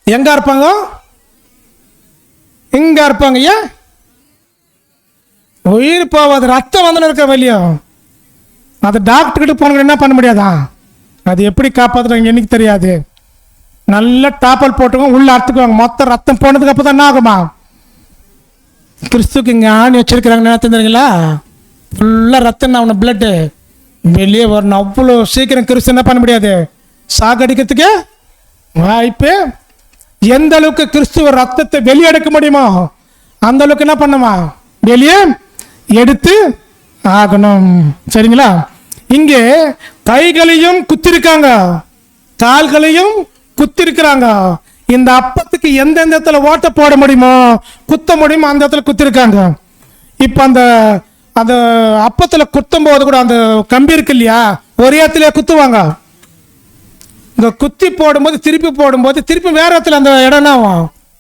எங்கே இருப்பாங்க? இங்கே இருப்பாங்க. ஏன்? உயிர் போவாது, ரத்தம் வந்து இருக்க வெளியோ. அது டாக்டர்கிட்ட போனவங்க என்ன பண்ண முடியாதா? அது எப்படி காப்பாற்றுறாங்க எனக்கு தெரியாது. நல்ல டாப்பல் போட்டுக்கோங்க, உள்ள அறுத்துக்குவாங்க. மொத்தம் ரத்தம் போனதுக்கு அப்போ தான் என்ன ஆகுமா? கிறிஸ்துக்கு இங்கே ஆணி வச்சிருக்கிறாங்க தெரியுங்களா? ஃபுல்லாக ரத்தம் அவனை பிளட்டு வெளியே வரணும். அவ்வளோ சீக்கிரம் கிறிஸ்து என்ன பண்ண முடியாது, சாகடிக்கிறதுக்கு வாய்ப்பு. எந்த அளவுக்கு கிறிஸ்துவ ரத்தத்தை வெளியே எடுக்க முடியுமோ அந்த அளவுக்கு என்ன பண்ணுமா? வெளியே எடுத்து ஆகணும். சரிங்களா? இங்கே கைகளையும் குத்திருக்காங்க, கால்களையும் குத்திருக்கிறாங்க. இந்த அப்பத்துக்கு எந்தெந்த இடத்துல ஓட்ட போட முடியுமோ குத்த முடியுமோ அந்த இடத்துல குத்திருக்காங்க. இப்போ அந்த அந்த அப்பத்தில் குத்தும் போது கூட அந்த கம்பி இருக்கு இல்லையா, ஒரே இடத்துல குத்துவாங்க. இந்த குத்தி போடும்போது திருப்பி போடும்போது திருப்பி வேற இடத்துல அந்த இடம்னா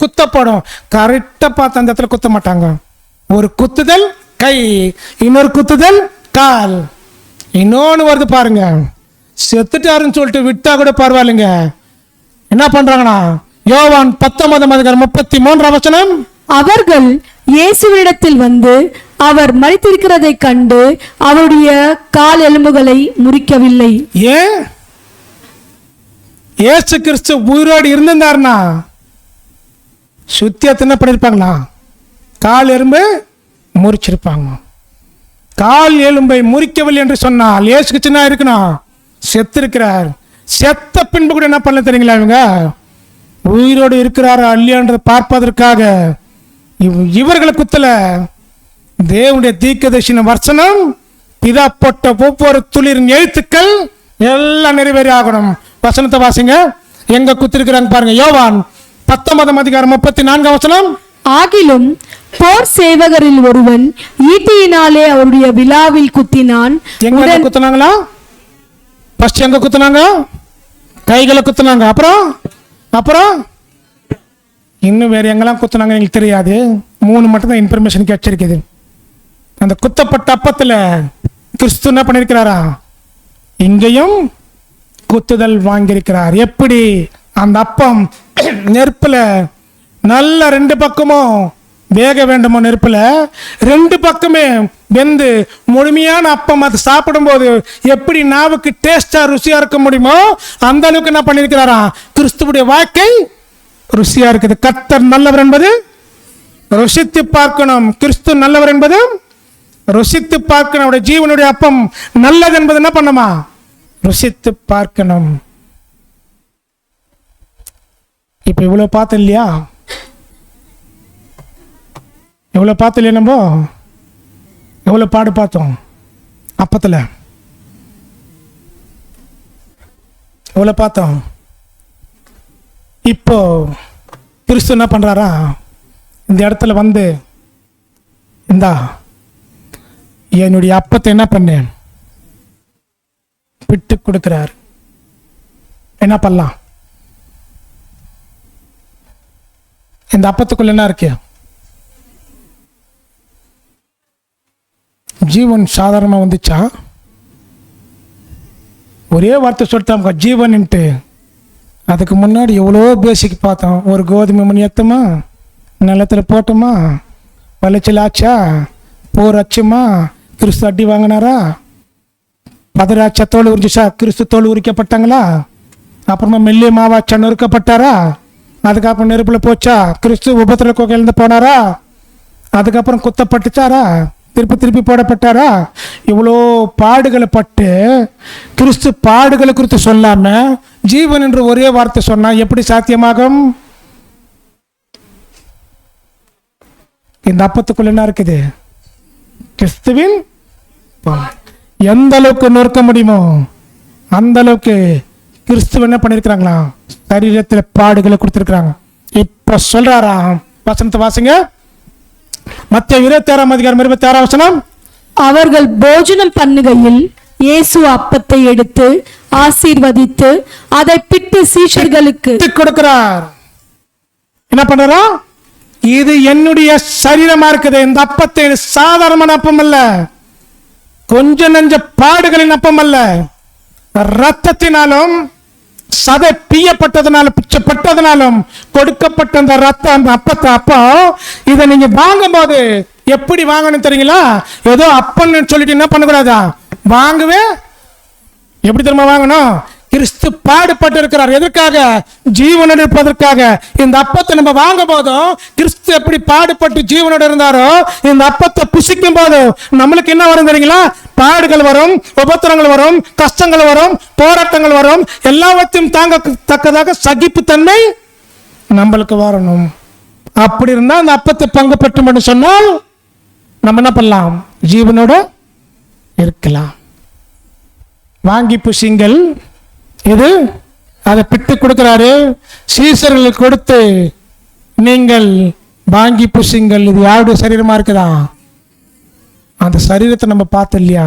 குத்தப்படும். கரெக்டாக பார்த்து அந்த இடத்துல குத்த மாட்டாங்க. ஒரு குத்துதல் கை, இன்னொரு குத்துதல் கால், இன்னொன்று வருது பாருங்க. செத்துட்டாருன்னு சொல்லிட்டு விட்டா கூட பரவாயில்லைங்க. என்ன பண்றாங்கன்னா யோவான் 19ஆம் அதிகாரம் 33ஆம் வசனம். அவர்கள் இயேசுவிடத்தில் வந்து அவர் மரித்திருக்கிறதை கண்டு அவருடைய கால் எலும்புகளை முறிக்கவில்லை. ஏன்? இயேசு கிறிஸ்து உயிரோடு இருந்திருந்தாருன்னா சுத்தியத்தை என்ன பண்ணிருப்பாங்களா? கால் எலும்பு முறிச்சிருப்பாங்க. கால் எலும்பை முறிக்கவில்லை என்று சொன்னால் இயேசுக்கு சின்ன இருக்கணும், செத்திருக்கிறார். செத்த பின்பு கூட என்ன பண்ணல தெரியுங்களா? இவங்க உயிரோடு இருக்கிறாரா இல்லையான்றதை பார்ப்பதற்காக இவர்களை குத்தல. தேவனுடைய தீர்க்கதரிசன வசனம் பிதா போட்ட ஒவ்வொரு துளிரின் எழுத்துக்கள் எல்லாம் நிறைவேறி ஆகணும். வசனத்தை வாசிங்க. எங்க குத்திருக்கிறாங்க பாருங்க. யோவான் 19ஆம் அதிகாரம் 34ஆம் வசனம். ஆகிலும் போர் சேவகரில் ஒருவன் ஈட்டியினாலே அவருடைய விலாவில் குத்தினான். எங்க குத்தினாங்களா? ஃபர்ஸ்ட் எங்க குத்தினாங்க? கைகளை குத்தினாங்க. அப்புறம் இன்னும் வேற எங்கெல்லாம் குத்தினாங்க எனக்கு தெரியாது. 3 மட்டும் தான் இன்ஃபர்மேஷன் கிடைச்சிருக்குது. அந்த குத்தப்பட்ட அப்பத்தில் கிறிஸ்து என்ன பண்ணியிருக்கிறாரா? இங்கேயும் குத்துதல் வாங்கியிருக்கிறார். எப்படி? அந்த அப்பம் நெருப்பில் நல்ல 2 பக்கமும் வேக வேண்டுமோ நெருப்புல, ரெண்டு பக்கமே வெந்து முழுமையான அப்பம் அது சாப்பிடும்போது எப்படி நாவுக்கு டேஸ்டா ருசியா இருக்க முடியுமோ அந்த அளவுக்கு என்ன பண்ணியிருக்கிறாராம், கிறிஸ்துவுடைய வாழ்க்கை ருசியா இருக்குது. கர்த்தர் நல்லவர் என்பது ருசித்து பார்க்கணும். கிறிஸ்து நல்லவர் என்பது ருசித்து பார்க்கணும். அவருடைய ஜீவனுடைய அப்பம் நல்லது என்பது என்ன பண்ணுமா, ருசித்து பார்க்கணும். இப்ப இவ்வளவு பார்த்தோம் இல்லையா, எவ்வளவு பார்த்தோம் இல்லையா, நம்ம எவ்வளவு பாடு பார்த்தோம் அப்பத்துல, எவ்வளவு பார்த்தோம். இப்போ கிறிஸ்து என்ன பண்றாரா, இந்த இடத்துல வந்து இந்தா என்னுடைய அப்பத்தை என்ன பண்ணேன் பிட்டு கொடுக்கிறார். என்ன பண்ணலாம், இந்த அப்பத்துக்குள்ள என்ன இருக்கு, ஜீவன் சாதாரணமா வந்துச்சா, ஒரே வார்த்தை சொல்லிட்டாங்க ஜீவன்ட்டு. அதுக்கு முன்னாடி எவ்வளோ பேசிக் பார்த்தோம். ஒரு கோதுமை மணி எத்துமா, நிலத்தில் போட்டோமா, விளைச்சல் ஆச்சா, போர் அச்சுமா, கிறிஸ்து அடி வாங்கினாரா, பதராச்சா, தோல் உரிஞ்சிச்சா, கிறிஸ்து தோல் உரிக்கப்பட்டாங்களா, அப்புறமா மெல்லிய மாவாச்சா நொறுக்கப்பட்டாரா, அதுக்கப்புறம் நெருப்புல போச்சா, கிறிஸ்து உபத்திர கோகையிலிருந்து போனாரா, அதுக்கப்புறம் குத்தப்பட்டுச்சாரா, திருப்பி போடப்பட்டாரா. இவ்வளோ பாடுகளை பட்டு கிறிஸ்து பாடுகளை குறித்து சொல்லாம ஜீவன் என்று ஒரே வார்த்தை சொன்னா எப்படி சாத்தியமாகும்? இந்த அப்பத்துக்குள்ள என்ன இருக்குது, கிறிஸ்துவின் எந்த அளவுக்கு நொறுக்க முடியுமோ அந்த அளவுக்கு கிறிஸ்துவ என்ன பண்ணிருக்கிறாங்களா, சரீரத்தில் பாடுகளை கொடுத்திருக்கிறாங்க. இப்ப சொல்றாராம், வசனத்தை வாசிங்க. மத்தேயு 26:26 அவர்கள் போஜனம் பண்ணுகையில் இயேசு அப்பத்தை எடுத்து ஆசீர்வதித்து அதை பிட்டு சீஷர்களுக்கு கொடுக்கிறார். என்ன பண்றாரா, இது என்னுடைய சரீரமா இருக்குது. இந்த அப்பத்தை சாதாரணமான அப்பம் அல்ல, கொஞ்ச நெஞ்ச பாடுகளின் அப்பம் அல்ல, ரத்தத்தினாலும் சதை பியப்பட்டதுனாலும் பிச்சப்பட்டதுனாலும் கொடுக்கப்பட்ட அந்த ரத்த அந்த அப்பத்தை அப்போ இதை நீங்க வாங்கும் போது எப்படி வாங்கணும் தெரியுங்களா, ஏதோ அப்பன்னு சொல்லிட்டு என்ன பண்ணக்கூடாதா, வாங்கவே எப்படி தெரியுமா வாங்கணும், கிறிஸ்து பாடுபட்டு இருக்கிறார். எதற்காக, ஜீவனோடு இருப்பதற்காக. இந்த அப்பத்தை நம்ம வாங்கும் போதும் கிறிஸ்து எப்படி பாடுபட்டு ஜீவனோடு இருந்தாரோ இந்த அப்பத்தை புசிக்கும் போது நம்மளுக்கு என்ன வரும் தெரியுங்களா, பாடுகள் வரும், உபத்திரங்கள் வரும், கஷ்டங்கள் வரும், போராட்டங்கள் வரும், எல்லாவற்றையும் தாங்கத்தக்கதாக சகிப்புத்தன்மை நம்மளுக்கு வரணும். அப்படி இருந்தால் அந்த அப்பத்தை பங்கு பெற்று சொன்னால் நம்ம என்ன பண்ணலாம், ஜீவனோட இருக்கலாம். வாங்கி புசிங்கள், இது அதை பிட்டு கொடுக்கிறாரு, சீசர்களுக்கு கொடுத்து நீங்கள் வாங்கி புசிங்கள். இது யாருடைய சரீரமா இருக்குதா, அந்த சரீரத்தை நம்ம பார்த்தோம் இல்லையா,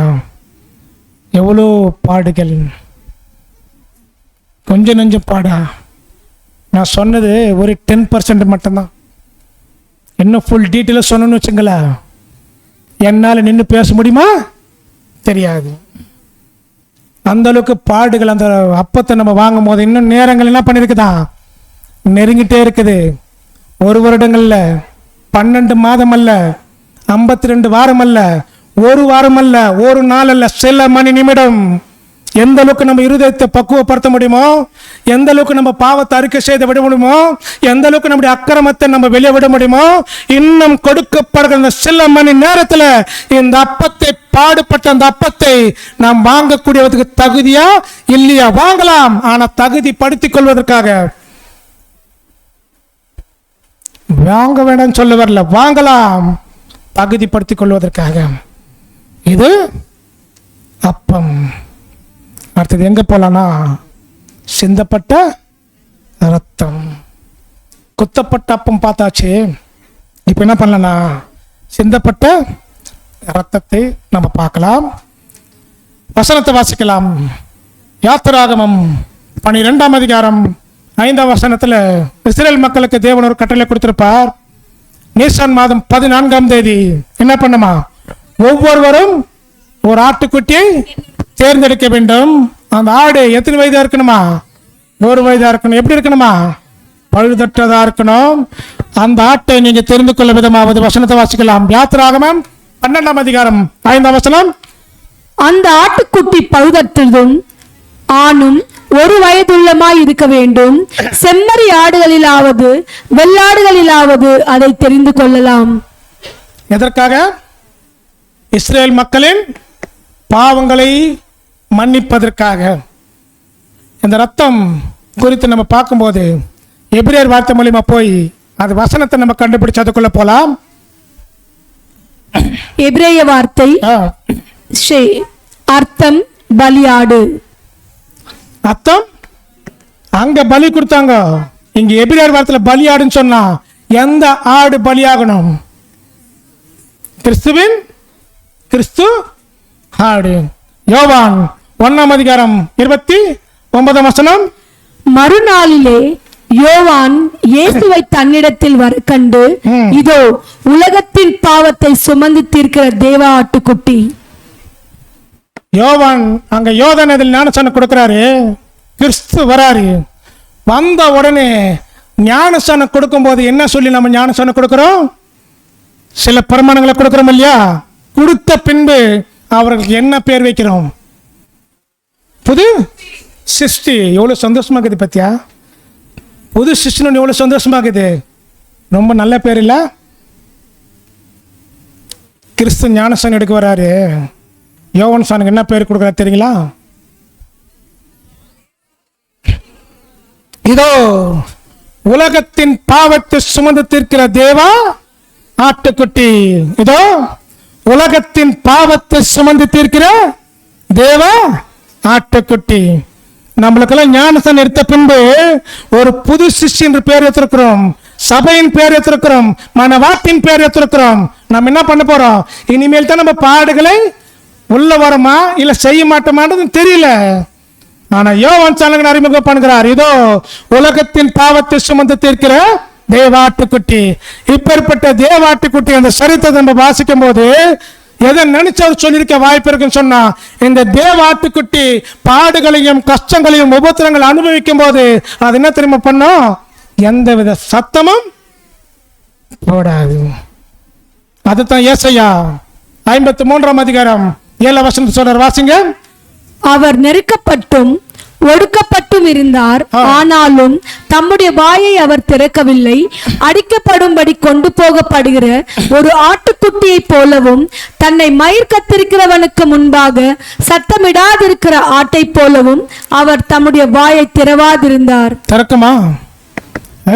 எவ்வளோ பாடுகள், கொஞ்சம் நெஞ்சம் பாடா. நான் சொன்னது ஒரு 10% மட்டும்தான். இன்னும் ஃபுல் டீட்டெயிலாக சொன்னோன்னு வச்சுங்களேன், என்னால் நின்று பேச முடியுமா தெரியாது. அந்த அளவுக்கு பாடுகள். அந்த அப்பத்தை நம்ம வாங்கும் போது இன்னும் நேரங்கள் என்ன பண்ணிருக்குதா, நெருங்கிட்டே இருக்குது. 1 வருடங்கள்ல 12 மாதம் அல்ல, 52 வாரம் அல்ல, 1 வாரம் அல்ல, 1 நாள் அல்ல, சில மணி நிமிடம். எந்த அளவுக்கு நம்ம இருதயத்தை பக்குவப்படுத்த முடியுமோ, எந்த அளவுக்கு நம்ம பாவத்தை அறிக்கை செய்து விட முடியுமோ, எந்த அளவுக்கு நம்முடைய அக்கிரமத்தை நம்ம வெளியே விட முடியுமோ, இன்னும் கொடுக்கப்படுகிற சில மணி நேரத்தில் இந்த அப்பத்தை பாடுபட்ட அந்த அப்பத்தை நாம் வாங்கக்கூடியதுக்கு தகுதியா இல்லையா, வாங்கலாம். ஆனா தகுதி படுத்திக் கொள்வதற்காக வாங்க வேண்டாம் சொல்ல வரல, வாங்கலாம் தகுதிப்படுத்திக் கொள்வதற்காக. இது அப்பம். அடுத்தது எங்க போலானா, சிந்தப்பட்ட ரத்தம். குத்தப்பட்ட அப்பம் பார்த்தாச்சு. இப்ப என்ன பண்ணலனா, சிந்தப்பட்ட ரத்தத்தை நம்ம பார்க்கலாம். வசனத்தை வாசிக்கலாம். யாத்திராகமம் 12ஆம் அதிகாரம் 5ஆம் வசனத்துல இஸ்ரேல் மக்களுக்கு தேவன் ஒரு கட்டளை கொடுத்திருப்பார். நீசான் மாதம் 14ஆம் தேதி என்ன பண்ணுமா, ஒவ்வொருவரும் ஒரு ஆட்டுக்குட்டியை தேர்ந்தெடுக்க வேண்டும். அந்த ஆடு எத்தனை வயதா இருக்கணுமா, 1 வயதா இருக்கணும். எப்படி இருக்கணுமா, பழுதற்றதா இருக்கணும். அந்த ஆட்டை நீங்க தெரிந்து கொள்ள விதமாவது வசனத்தை வாசிக்கலாம். யாத்திராகமம் 12ஆம் அதிகாரம் 5ஆம் வசனம். அந்த ஆட்டுக்குட்டி பழுதற்றதும் ஆணும் ஒரு வயதுள்ளமாய் இருக்க வேண்டும். செம்மறி ஆடுகளிலாவது வெள்ளாடுகளிலாவது அதை தெரிந்து கொள்ளலாம். எதற்காக? இஸ்ரேல் மக்களின் பாவங்களை மன்னிப்பதற்காக. இந்த ரத்தம் குறித்து நம்ம பார்க்கும்போது எபிரேயர் வார்த்தை மூலியமா போய் அது வசனத்தை நம்ம கண்டுபிடிச்சு அதுக்குள்ள போலாம். எபிரேய வார்த்தை அர்த்தம் பலியாடு. அர்த்தம் அங்க பலி கொடுத்தாங்க, இங்க எபிரேயர் வார்த்தையில பலியாடுன்னு சொன்னா எந்த ஆடு பலியாகணும்? கிறிஸ்து ஆடு. யோவான் 1ஆம் அதிகாரம் 29ஆம் வசனம். மறுநாளிலே யோவான் இயேசுவை தன்னிடத்தில் வர கண்டு, இதோ உலகத்தின் பாவத்தை சுமந்து தீர்க்கிற தேவ ஆட்டுக்குட்டி. யோவான் அங்க யோர்தான் நதியில் ஞானஸ்நானம் கொடுக்கிறாரு. கிறிஸ்து வராரு. வந்த உடனே ஞானஸ்நானம் கொடுக்கும் போது என்ன சொல்லி நம்ம ஞானஸ்நானம் கொடுக்கிறோம்? சில பிரமாணங்களை கொடுக்கிறோம் இல்லையா? கொடுத்த பின்பு அவர்களுக்கு என்ன பேர் வைக்கிறோம்? புது சிருஷ்டி. எவ்வளவு சந்தோஷமாக்குது பத்தியா? புது சிருஷ்டின்னு எவ்வளவு சந்தோஷமாக்குது. ரொம்ப நல்ல பேர் இல்ல? கிறிஸ்து ஞானஸ்நானம் எடுக்க வராரு. யோவான் சானுக்கு என்ன பேர் கொடுக்குறாரு தெரியுங்களா? இதோ உலகத்தின் பாவத்தை சுமந்து தீர்க்கிற தேவா ஆட்டுக்குட்டி. இதோ உலகத்தின் பாவத்தை சுமந்து தீர்க்கிற தேவா ஆட்டுக்குட்டி. நம்மளுக்கெல்லாம் ஞானஸ்நானம் எடுத்த பின்பு ஒரு புது சிஷ்டி என்று பேர் எடுத்திருக்கிறோம். சபையின் பேர் எடுத்திருக்கிறோம். மனவாட்டின் பேர் எடுத்திருக்கிறோம். நம்ம என்ன பண்ண போறோம்? இனிமேல் தான் நம்ம பாடுகளை உள்ள வரமா இல்ல செய்ய மாட்டோமான்னு தெரியல. ஆனா யோவான் சாணகன் அறிமுகம் பண்ணுகிறார். இதோ உலகத்தின் பாவத்தை சுமந்து தீர்க்கிற தேவாட்டுக்குட்டி. இப்பேற்பட்ட தேவாட்டுக்குட்டி அந்த சரித்திரத்தை நம்ம வாசிக்கும் போது எதை நினைச்சது சொல்லியிருக்க வாய்ப்பு இருக்குன்னு சொன்னா, இந்த தேவாட்டுக்குட்டி பாடுகளையும் கஷ்டங்களையும் உபத்திரங்கள் அனுபவிக்கும் போது அது என்ன தெரியுமா பண்ணும்? எந்தவித சத்தமும் போடாது. அதுதான் ஏசாயா 53ஆம் அதிகாரம் 7ஆம் வசனம் சொல்றார். வாசிங்க. அவர் நெருக்கப்பட்டும் ஒடுக்கப்பட்டும் இருந்தார், ஆனாலும் தம்முடைய வாயை அவர் திறக்கவில்லை. அடிக்கப்படும்படி கொண்டு போகப்படுகிற ஒரு ஆட்டுக்குட்டியை போலவும், தன்னை மயிர் கத்திருக்கிறவனுக்கு முன்பாக சத்தமிடாதிருக்கிற ஆட்டை போலவும் அவர் தம்முடைய வாயை திறவாதிருந்தார். திறக்குமா?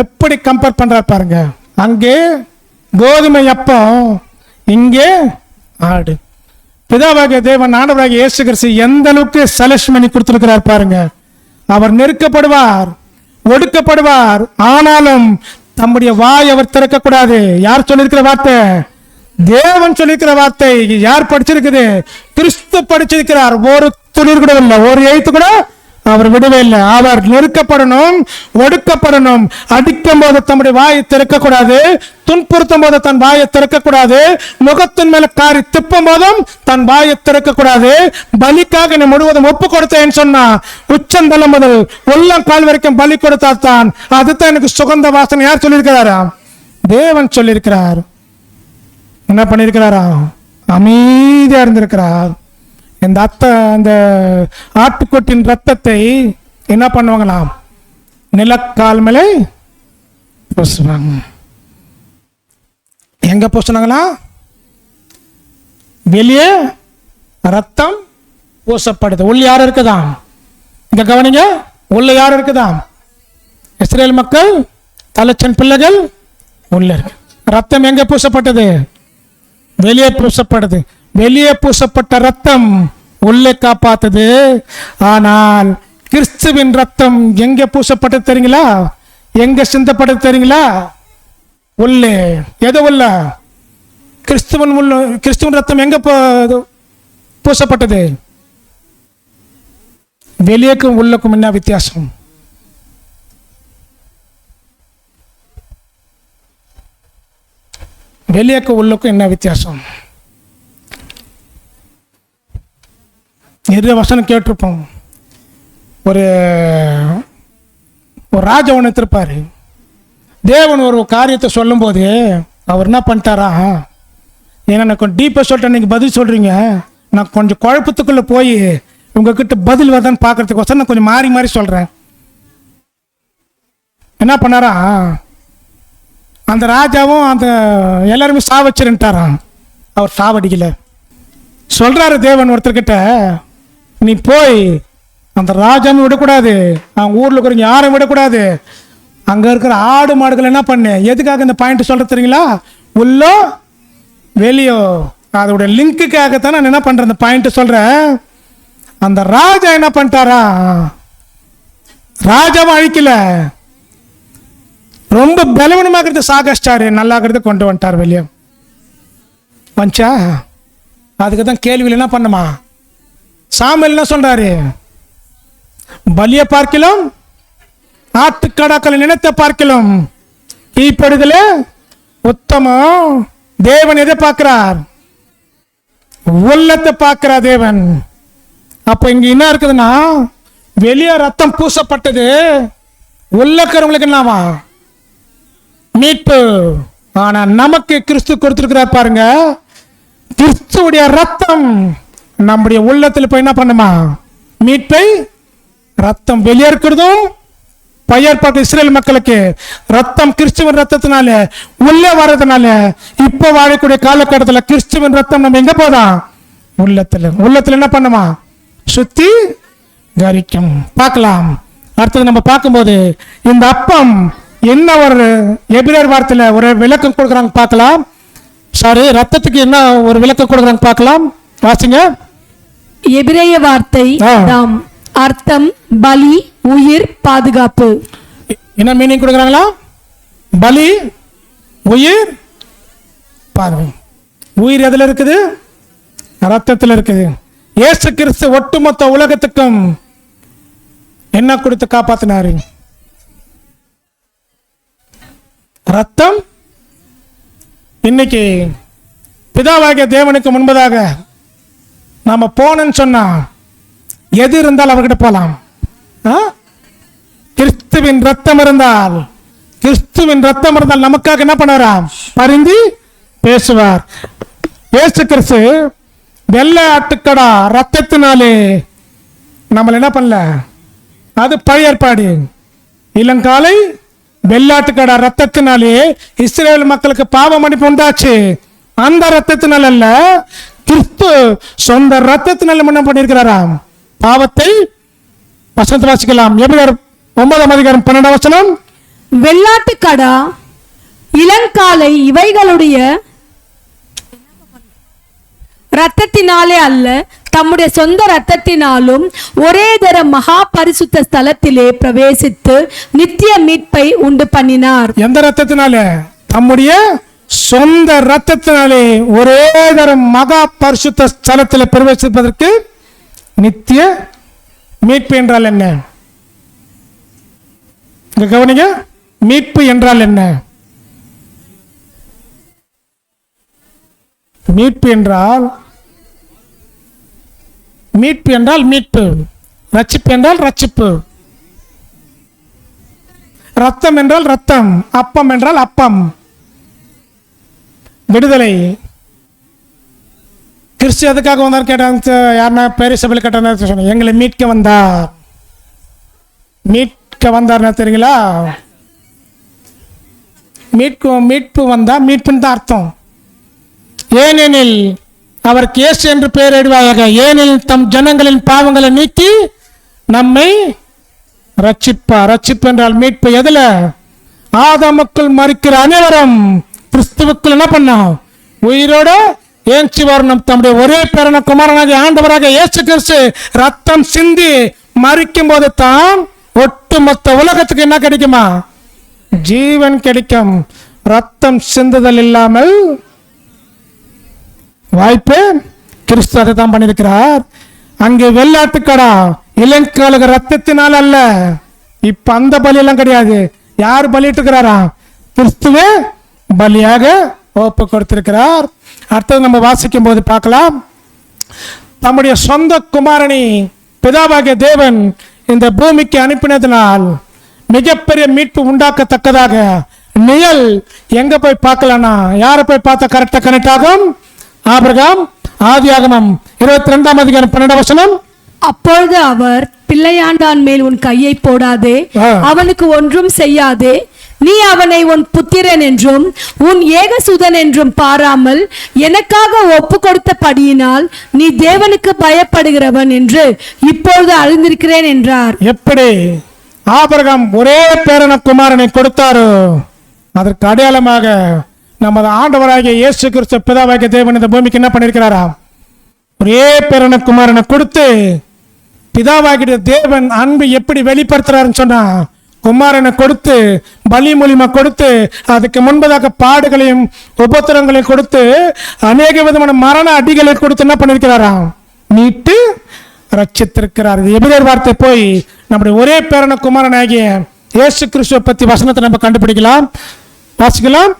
எப்படி கம்பேர் பண்றார் பாருங்க. அங்கே கோதுமை அப்பம், இங்கே ஆடு. பிதாவாகிய தேவன் ஆண்டவராகிய இயேசு கிறிஸ்து எந்த அளவுக்கு செலக்ஷன் பண்ணி கொடுத்திருக்கிறார் பாருங்க. அவர் நெருக்கப்படுவார், ஒடுக்கப்படுவார், ஆனாலும் தம்முடைய வாய் அவர் திறக்கக்கூடாது. யார் சொல்லியிருக்கிற வார்த்தை? தேவன் சொல்லியிருக்கிற வார்த்தை. யார் படிச்சிருக்குது? கிறிஸ்து படிச்சிருக்கிறார். ஒரு துளிர் கூட இல்லை, ஒரு எழுத்து கூட அவர் விடவே இல்லை. அவர் நெருக்கப்படணும், ஒடுக்கப்படணும். அடிக்கும் போது தம்முடைய வாயை திறக்கக்கூடாது, துன்புறுத்தும் போது தன் வாயை திறக்கக்கூடாது, முகத்தின் மேல காரி திப்பும் போதும் தன் வாயை திறக்கக்கூடாது. பலிக்காக நீ முழுவதும் ஒப்பு கொடுத்தேன்னு சொன்னா, உச்சந்தலம் முதல் உள்ளம் கால் வரைக்கும் பலி கொடுத்தாத்தான் அதுதான் எனக்கு சுகந்த வாசனை. யார் சொல்லியிருக்கிறாரா? தேவன் சொல்லியிருக்கிறார். என்ன பண்ணியிருக்கிறாரா? அமைதியா இருந்திருக்கிறார். இந்த அந்த ஆட்டுக்குட்டின் ரத்தத்தை என்ன பண்ணுவாங்களாம்? நிலக்கால் மேலே பூசுவாங்க. எங்க பூசினாங்களா? வெளியே ரத்தம் பூசப்படுது. உள்ள யார் இருக்குதாம்? இங்க கவனிங்க. உள்ள யார் இருக்குதாம்? இஸ்ரேல் மக்கள், தலைச்சன் பிள்ளைகள் உள்ள இருக்கு. ரத்தம் எங்க பூசப்பட்டது? வெளியே பூசப்படுது. வெளியே பூசப்பட்ட ரத்தம் உள்ளே காப்பாத்தது. ஆனால் கிறிஸ்துவின் ரத்தம் எங்க பூசப்பட்டது தெரியுங்களா? எங்க சிந்தப்பட்டது தெரியுங்களா? உள்ளே. எது உள்ள? கிறிஸ்துவின் ரத்தம் எங்க பூசப்பட்டது? வெளியேக்கும் உள்ளக்கும் என்ன வித்தியாசம்? வெளியேக்கும் உள்ளக்கும் என்ன வித்தியாசம்? நிறைய வசனம் கேட்டிருப்போம். ஒரு ராஜா ஒன்று எடுத்திருப்பாரு. தேவன் ஒரு காரியத்தை சொல்லும்போது அவர் என்ன பண்ணிட்டாரா, ஏன்னா நான் கொஞ்சம் டீப்பாக சொல்லிட்டேன், நீங்கள் பதில் சொல்கிறீங்க, நான் கொஞ்சம் குழப்பத்துக்குள்ளே போய் உங்ககிட்ட பதில் வருதான்னு பார்க்கறதுக்கோசரம் நான் கொஞ்சம் மாறி மாறி சொல்கிறேன். என்ன பண்ணாரா, அந்த ராஜாவும் அந்த எல்லாருமே சாவச்சிருட்டாராம். அவர் சாவடிக்கல. சொல்கிறாரு தேவன் ஒருத்தர்கிட்ட, நீ போய் அந்த ராஜாவும் விடக்கூடாது, அவங்க ஊரில் இருக்கிறவங்க யாரும் விடக்கூடாது, அங்கே இருக்கிற ஆடு மாடுகள் என்ன பண்ணு. எதுக்காக இந்த பாயிண்ட் சொல்கிற தெரியுங்களா, உள்ளோ வெளியோ அதோட லிங்க்குக்காகத்தான் நான் என்ன பண்ணுறேன் இந்த பாயிண்ட் சொல்கிறேன். அந்த ராஜா என்ன பண்ணிட்டாரா, ராஜாவும் அழிக்கல, ரொம்ப பலவீனமாகிறது சாகஸ்டாரு, நல்லாகிறது கொண்டு வந்துட்டார் வெளியே. வந்துச்சா, அதுக்கு தான் கேள்வியில் என்ன பண்ணுமா, சாமுவேல் என்ன சொல்றாரு, பலியை பார்க்கலாம் ஆட்டுக்கடாக்களை நினைத்த பார்க்கலாம் கீழ்ப்படுதல உத்தமம். தேவன் எதை பார்க்கிறார், உள்ளத்தை பார்க்கிறார் தேவன். அப்ப இங்க என்ன இருக்குதுன்னா, வெளியே ரத்தம் பூசப்பட்டது, உள்ளக்கிறவங்களுக்கு என்னவா மீட்பு. ஆனா நமக்கு கிறிஸ்து கொடுத்திருக்கிறார் பாருங்க, கிறிஸ்துவுடைய ரத்தம் நம்முடைய உள்ளத்தில் போய் என்ன பண்ணுமா, மீட்பை. ரத்தம் வெளியே இருக்கிறதும் பையர் பார்க்க இஸ்ரேல் மக்களுக்கு ரத்தம் கிறிஸ்துவின் ரத்தத்தினால உள்ளே வர்றதுனால இப்ப வாழக்கூடிய காலகட்டத்தில் கிறிஸ்துவின் ரத்தம் நம்ம எங்க போதான், உள்ளத்துல என்ன பண்ணுமா, சுத்தி கரிக்கும். பார்க்கலாம். அடுத்தது நம்ம பார்க்கும்போது இந்த அப்பம் என்ன ஒரு எபிரேயர் வார்த்தையில ஒரு விளக்கம் கொடுக்குறாங்க பார்க்கலாம். சாரி, ரத்தத்துக்கு என்ன ஒரு விளக்கம் கொடுக்குறாங்க பார்க்கலாம். வாசிங்க. எபிரேய வார்த்தை தாம், அர்த்தம் பலி, உயிர், பாதுகாப்பு. என்ன மீனிங் கொடுக்குறாங்களா, பலி, உயிர், பாதுகாப்பு. உயிர் எதுல இருக்குது, ரத்தத்தில் இருக்குது. இயேசு கிறிஸ்து ஒட்டுமொத்த உலகத்துக்கும் என்ன கொடுத்து காப்பாத்தினாரு, ரத்தம். இன்னைக்கு பிதாவாகிய தேவனுக்கு முன்பதாக நாம போனன்னு சொன்னா எது இருந்தால் அவர்கிட்ட போலாம். கிறிஸ்துவின் ரத்தம் இருந்தால், கிறிஸ்துவின் ரத்தம் இருந்தால் நமக்காக என்ன பண்ணுவாராம், பரிந்து பேசுவார். இயேசு கிறிஸ்து வெள்ளை ஆட்டுக்கடா ரத்தத்தினாலே நம்மள என்ன பண்ணல, அது பழைய ஏற்பாடு. இளங்காலை வெள்ளாட்டுக்கடா ரத்தத்தினாலே இஸ்ரேல் மக்களுக்கு பாவ மன்னிப்பு உண்டாச்சு. அந்த ரத்தத்தினால் அல்ல, கிறிஸ்து சொந்த ரத்தத்தினால என்ன பண்ணியிருக்கிறாராம், பாவத்தை. வசனத்தை வாசிக்கலாம். எபிரேயர் 9:12. வெள்ளாட்டுக்கடா இளங்காலை இவைகளுடைய ரத்தத்தினாலே அல்ல, தம்முடைய சொந்த ரத்தத்தினாலும் ஒரே தர மகா பரிசுத்த ஸ்தலத்திலே பிரவேசித்து நித்திய மீட்பை உண்டு பண்ணினார். எந்த ரத்தத்தினால, தம்முடைய சொந்த ரத்தத்தினாலே ஒரே தரம் மகா பரிசுத்த ஸ்தலத்தில் பிரவேசிப்பதற்கு நித்திய மீட்பு என்றால் என்ன, இங்க கவனிங்க. மீட்பு என்றால் என்ன, மீட்பு என்றால் மீட்பு என்றால் மீட்பு, ரட்சிப்பு என்றால் ரட்சிப்பு, ரத்தம் என்றால் ரத்தம், அப்பம் என்றால் அப்பம், விடுதலை. கிறிஸ்து எதுக்காக வந்தார் கேட்டாங்க, யாருன்னா பேரி சபையில் கேட்டாங்க, சொன்னாங்க எங்களை மீட்க வந்தார். மீட்க வந்தார்னா தெரியுங்களா, மீட்பு வந்தா மீட்புன்னு தான் அர்த்தம். ஏனெனில் அவருக்கு இயேசு என்று பெயரிடுவாயாக, ஏனெனில் தம் ஜனங்களின் பாவங்களை நீக்கி நம்மை ரட்சிப்பார். ரட்சிப்பு என்றால் மீட்பு. எதுல, ஆதாமுக்குள் மரிக்கிற அனைவரும் கிறிஸ்துவுக்குள் என்ன பண்ணோம், உயிரோட ஏஞ்சி வரணும். தம்முடைய ஒரே பேரன குமாரனாகிய ஆண்டவராக இயேசு கிறிஸ்து ரத்தம் சிந்தி மரிக்கும் போது தான் ஒட்டுமொத்த உலகத்துக்கு என்ன கிடைக்குமா, ஜீவன் கிடைக்கும். ரத்தம் சிந்துதல் இல்லாமல் வாய்ப்பு. கிறிஸ்து அதை தான் பண்ணியிருக்கிறார். அங்கே வெள்ளாட்டுக்கடா இளங்கால ரத்தத்தினால் அல்ல, இப்ப அந்த பலியெல்லாம் கிடையாது. யார் பலிட்டு இருக்கிறாரா, கிறிஸ்துவே பலியாக ஒப்பு கொடுத்திருக்கிறார். அடுத்தது நம்ம வாசிக்கும் போது பார்க்கலாம். தம்முடைய சொந்த குமாரனை பிதாவாகிய தேவன் இந்த பூமிக்கு அனுப்பினதினால் மிகப்பெரிய மீட்பு உண்டாக்கத்தக்கதாக நிழல் எங்க போய் பார்க்கலாம்னா யாரை போய் பார்த்தா கரெக்டா கனெக்ட் ஆகும்? ஆபிரகாம், ஆதியாகமம் 22ஆம் அதிகாரம் 12ஆம் வசனம். அப்பொழுது அவர், பிள்ளையாண்டான் மேல் உன் கையை போடாதே, அவனுக்கு ஒன்றும் செய்யாதே, நீ அவனை உன் புத்திரன் என்றும் உன் ஏகசுதன் என்றும் பாராமல் எனக்காக ஒப்பு கொடுத்தபடியினால் நீ தேவனுக்கு பயப்படுகிறவன் என்று இப்பொழுது அறிந்திருக்கிறேன் என்றார். எப்படி ஆபிரகாம் ஒரே பேரன குமாரனை கொடுத்தாரோ அதற்கு அடையாளமாக நமது ஆண்டவராகிய இயேசு கிறிஸ்து பிதாவாகிய தேவன் இந்த பூமிக்கு என்ன பண்ணிருக்கிறாரா? ஒரே பேரன குமாரனை கொடுத்து பிதாவாகிய தேவன் அன்பு எப்படி வெளிப்படுத்துறாருன்னு சொன்னா குமாரனை கொடுத்து பலி மூலியமா கொடுத்து அதுக்கு முன்பதாக பாடுகளையும் உபத்திரங்களையும் கொடுத்து அநேக விதமான மரண அடிகளை கொடுத்து என்ன பண்ணிருக்கிறாராம்? மீட்டு ரட்சித்திருக்கிறார். எபிரேயர் வார்த்தை போய் நம்முடைய ஒரே பேரன குமாரனாகிய இயேசு கிறிஸ்துவை பத்தி வசனத்தை நம்ம கண்டுபிடிக்கலாம், வாசிக்கலாம்.